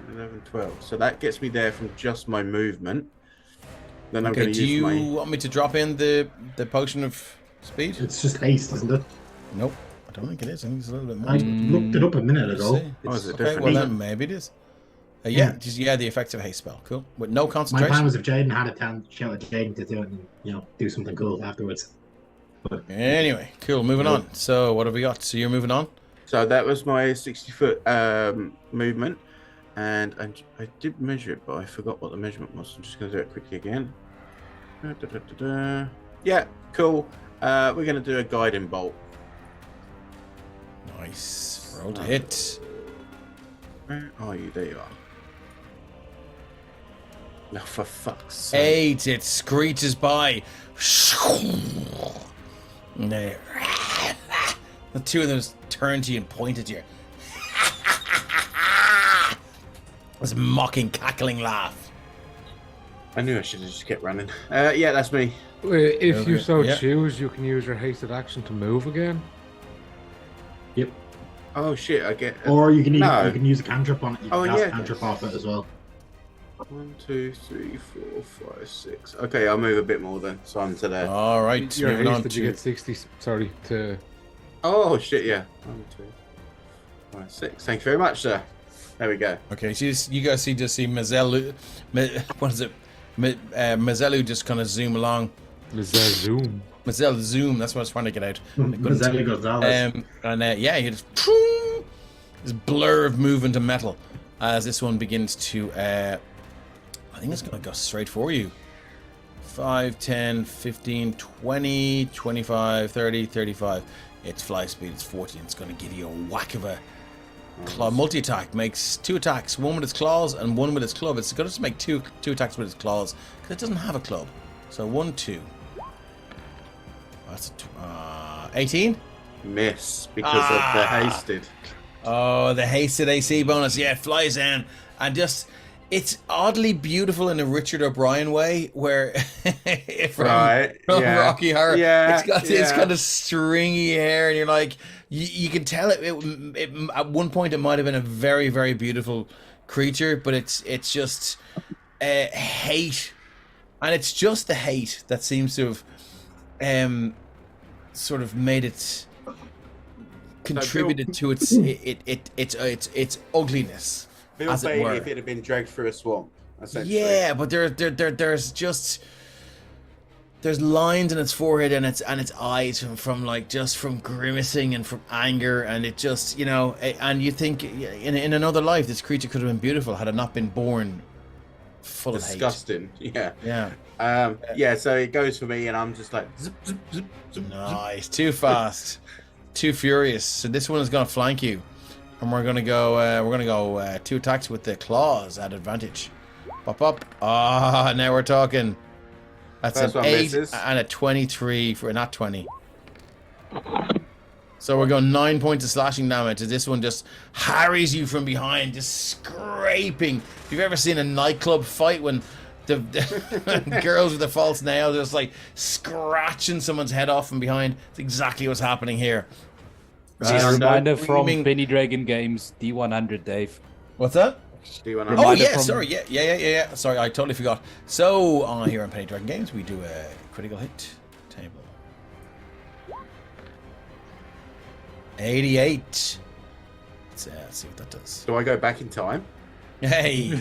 10, 11, 12. So that gets me there from just my movement. Then I'm Okay, going to do use you want me to drop in the potion of speed? It's just haste, isn't it? Nope. I don't think it is. I think it's a little bit more. I looked it up a minute ago. Is it Okay, different? well then maybe it is. The effects of haste spell. Cool. With no My concentration. plan was if Jaden had it, shout at Jaden to do it and, do something cool afterwards. But Anyway, cool. Moving on. So what have we got? So you're moving on? So that was my 60-foot movement. And I did measure it, but I forgot what the measurement was. I'm just going to do it quickly again. Yeah, cool. We're going to do a guiding bolt. Nice. Roll to hit. Where are you? There you are. No, for fuck's sake. 8. It screeches by. There. The two of them turn to you and point at you. This mocking, cackling laugh. I knew I should have just kept running. Yeah, that's me. If you so Yeah. choose, you can use your hasted action to move again. Yep. Oh shit! I get. Or you can use, No. you can use a cantrip on it. You can Oh, cast yeah. a cantrip off it as well. 1, 2, 3, 4, 5, 6. Okay, I'll move a bit more then. So I'm to there. All right, Your moving on hasted, you to get 60. Sorry, to. Oh shit! Yeah. 1, 2, 5, 6. Thank you very much, sir. There we go. okay. You guys see Mazelu. What is it? Mazelu just kind of zoom along. Zoom. Mazelu zoom. That's what I was trying to get out. Mazzelli Gonzalez. And yeah, he just this blur of movement and metal as this one begins to. I think it's going to go straight for you. 5, 10, 15, 20, 25, 30, 35. Its fly speed is 14. It's going to give you a whack of a claw multi-attack. Makes 2 attacks, one with its claws and one with its club. It's going to make two attacks with its claws because it doesn't have a club. So 1, 2. That's 18. Miss because of the hasted. Oh, the hasted AC bonus. Yeah, it flies down and just. It's oddly beautiful in a Richard O'Brien way, where from Yeah. Rocky Horror, Yeah, it's got this yeah. kind of stringy hair, and you're like, you can tell it at one point it might have been a very, very beautiful creature, but it's just hate, and it's just the hate that seems to have sort of made it contributed to its ugliness. Bill as it Bailey were. if it had been dragged through a swamp. Essentially. Yeah, but there's just there's lines in its forehead and its eyes from like just from grimacing and from anger, and it just and you think in another life this creature could have been beautiful had it not been born full Disgusting. Yeah. of hate. Yeah, Yeah. So it goes for me, and I'm just like zip, zip, zip, zip, nice, too fast, too furious. So this one is gonna flank you. And we're gonna go 2 attacks with the claws at advantage. Pop up. Ah, now we're talking. That's First an one 8 misses. and a 23 for not 20. So we're going 9 points of slashing damage as this one just harries you from behind, just scraping. If you've ever seen a nightclub fight when the girls with the false nails are just like scratching someone's head off from behind, it's exactly what's happening here. Reminder from Screaming- Penny Dragon Games, D100, Dave. What's that? Do you want Oh Reminder yeah, from- sorry, yeah. Sorry, I totally forgot. So here on Penny Dragon Games, we do a critical hit table. 88. Let's see what that does. Do I go back in time? Hey,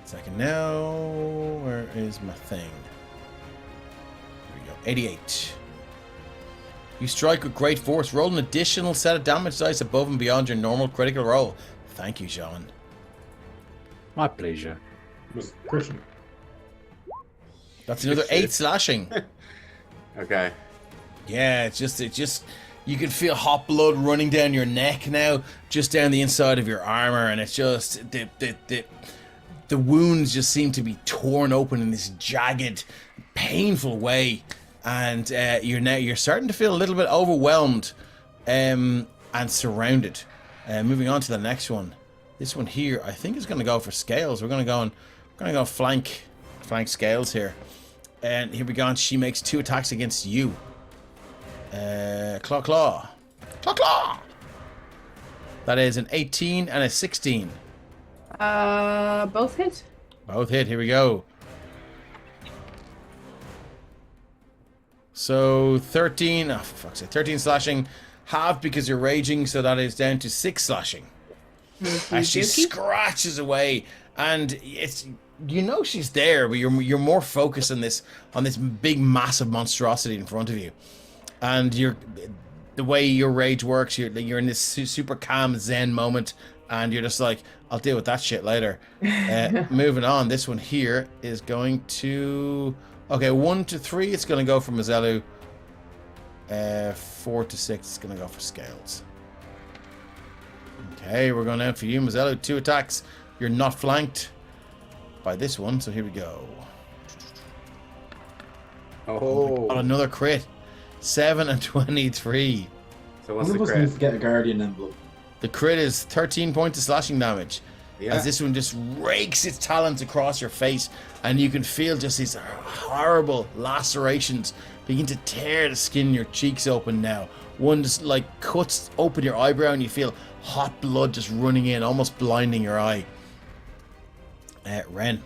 second now. Where is my thing? Here we go. 88. You strike with great force. Roll an additional set of damage dice above and beyond your normal critical roll. Thank you, Sean. My pleasure. Was Christian. That's another 8 slashing. Okay. Yeah, it's just you can feel hot blood running down your neck now, just down the inside of your armor, and it's just the wounds just seem to be torn open in this jagged, painful way, and you're starting to feel a little bit overwhelmed, and surrounded. Moving on to the next one. This one here, I think, is going to go for scales. We're going to go flank scales here, and here we go. And she makes 2 attacks against you. Claw. That is an 18 and a 16. Both hit. Both hit. Here we go. So 13. Oh, for fuck's sake. 13 slashing. Halved because you're raging, so that is down to 6 slashing. As she scratches away, and it's she's there, but you're more focused on this big massive monstrosity in front of you, and the way your rage works, you're in this super calm zen moment, and you're just like, I'll deal with that shit later. Moving on, this one here is going to 1 to 3. It's going to go for Mazelu. 4 to 6. It's going to go for scales. Okay, we're going out for you, Mazzello. 2 attacks. You're not flanked by this one, so here we go. Oh. Got another crit. 7 and 23. So what's One the of us needs crit? to get a Guardian Emblem. The crit is 13 points of slashing damage. as this one just rakes its talons across your face, and you can feel just these horrible lacerations begin to tear the skin in your cheeks open now. One just like cuts open your eyebrow, and you feel hot blood just running in, almost blinding your eye. Ren.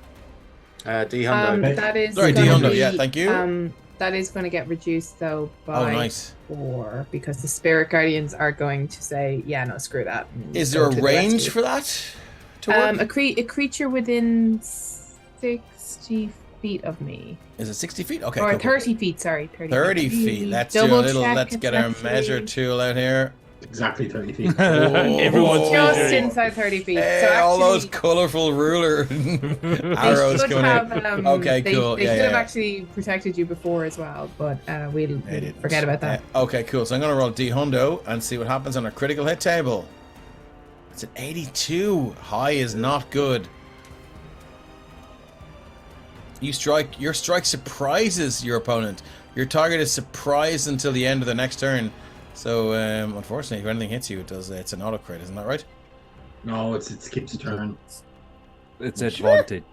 D Hundo. That is sorry, D Hundo. Yeah, thank you. That is going to get reduced though by nice. 4 because the spirit guardians are going to say, "Yeah, no, screw that." Is there a range for that? To work? A creature within 60 feet of me. Is it 60 feet? Okay, or cool. 30 feet. Sorry, 30 feet. Let's do a little. Let's get our measure tool out here. Exactly 30 feet. Everyone's just measuring. inside 30 feet. Hey, so actually, all those colourful ruler arrows coming out. Okay, cool. They should have actually protected you before as well, but we'll forget about that. Okay, cool. So I'm going to roll D Hundo and see what happens on our critical hit table. It's an 82. High is not good. Your strike surprises your opponent. Your target is surprised until the end of the next turn. So, unfortunately, if anything hits you, it's an auto crit, isn't that right? No, it skips a turn. It's advantage.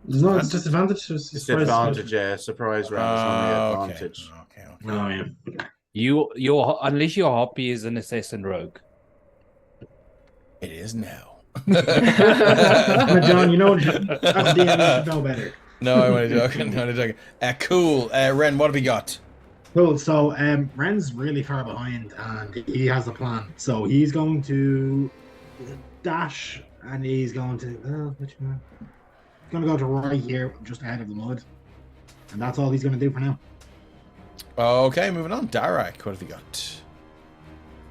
There's no disadvantage. It's advantage, yeah. Surprise round is only advantage. Okay. Oh, yeah. Your unless your hobby is an assassin rogue. It is now. John, you know, that's the end. You should know better. No, I'm only joking. Cool. Ren, what have we got? Cool. So, Ren's really far behind, and he has a plan. So he's going to dash, and he's going to which one? He's going to go to right here, just ahead of the mud, and that's all he's going to do for now. Okay, moving on. Darak, what have you got?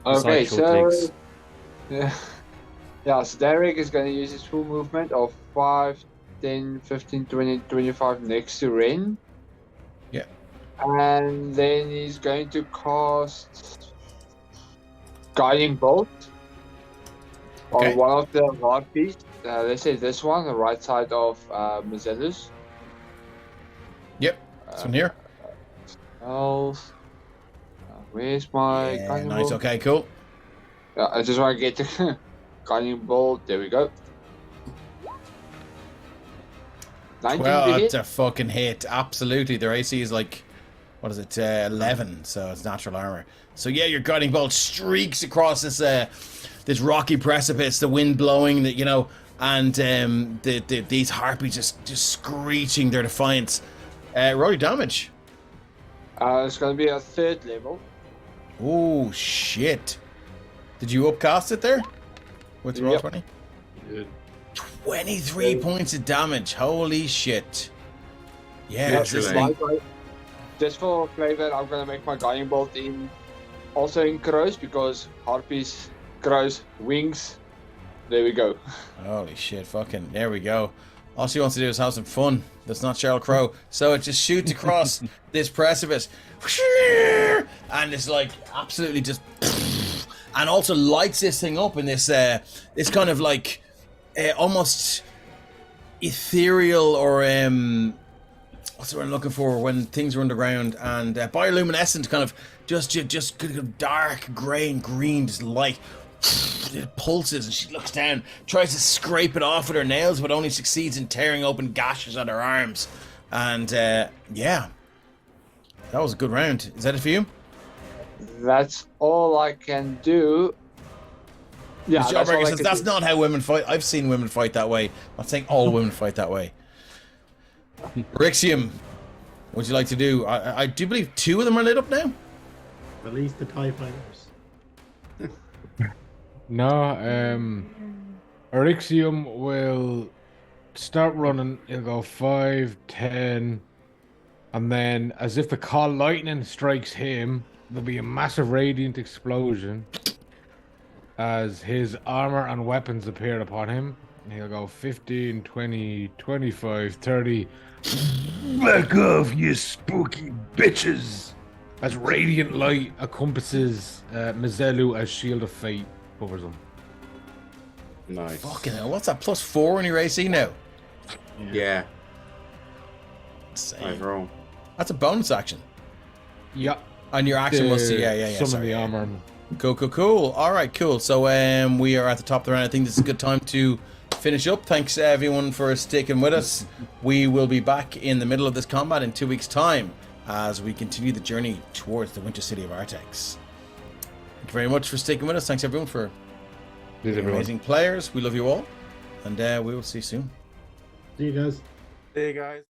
Okay, so so Derek is going to use his full movement of 5, 10, 15, 20, 25 next to Ren. Yeah. And then he's going to cast Guiding Bolt on one of the harpies. Let's say this one, the right side of Mazelus. Yep, this one here. Where's my Guiding nice, Bolt? okay, cool. I just want to get the Guiding Bolt. There we go. 19 well, to hit. that's a fucking hit. Absolutely. Their AC is like, what is it, 11, so it's natural armor. So yeah, your guiding bolt streaks across this rocky precipice, the wind blowing, and these harpies just screeching their defiance. Roll your damage. It's going to be a 3rd level. Oh shit! Did you upcast it there with the roll 20? 23 points of damage. Holy shit! Yeah, just for flavor, I'm gonna make my guiding bolt also in crows, because harpies, crows, wings. There we go. Holy shit! Fucking there we go. All she wants to do is have some fun. That's not Sheryl Crow. So it just shoots across this precipice, and it's like absolutely just, and also lights this thing up in this kind of like almost ethereal, or what's the word I'm looking for when things are underground, and bioluminescent, kind of just dark grey and green, just light. It pulses, and she looks down, tries to scrape it off with her nails, but only succeeds in tearing open gashes on her arms. And yeah, that was a good round. Is that it for you? That's all I can do. Yeah, that's not how women fight. I've seen women fight that way. I'm not saying all women fight that way. Rixium, what would you like to do? I do believe 2 of them are lit up now. Release the TIE fighters. No, Erixium will start running. He'll go 5, 10, and then, as if the call lightning strikes him, there'll be a massive radiant explosion as his armor and weapons appear upon him. And he'll go 15, 20, 25, 30. Back off, you spooky bitches! As radiant light encompasses Mizelu as Shield of Fate covers him. Nice. Fucking hell, what's that? +4 on your AC now? Yeah. Insane. Overall. That's a bonus action. Yeah. And your action was summon the armor. Cool. All right, cool. So we are at the top of the round. I think this is a good time to finish up, thanks everyone for sticking with us. We will be back in the middle of this combat in 2 weeks' time as we continue the journey towards the winter city of Artex. Thank you very much for sticking with us. Thanks everyone for being amazing players. We love you all, and we will see you soon. See you guys. See you guys.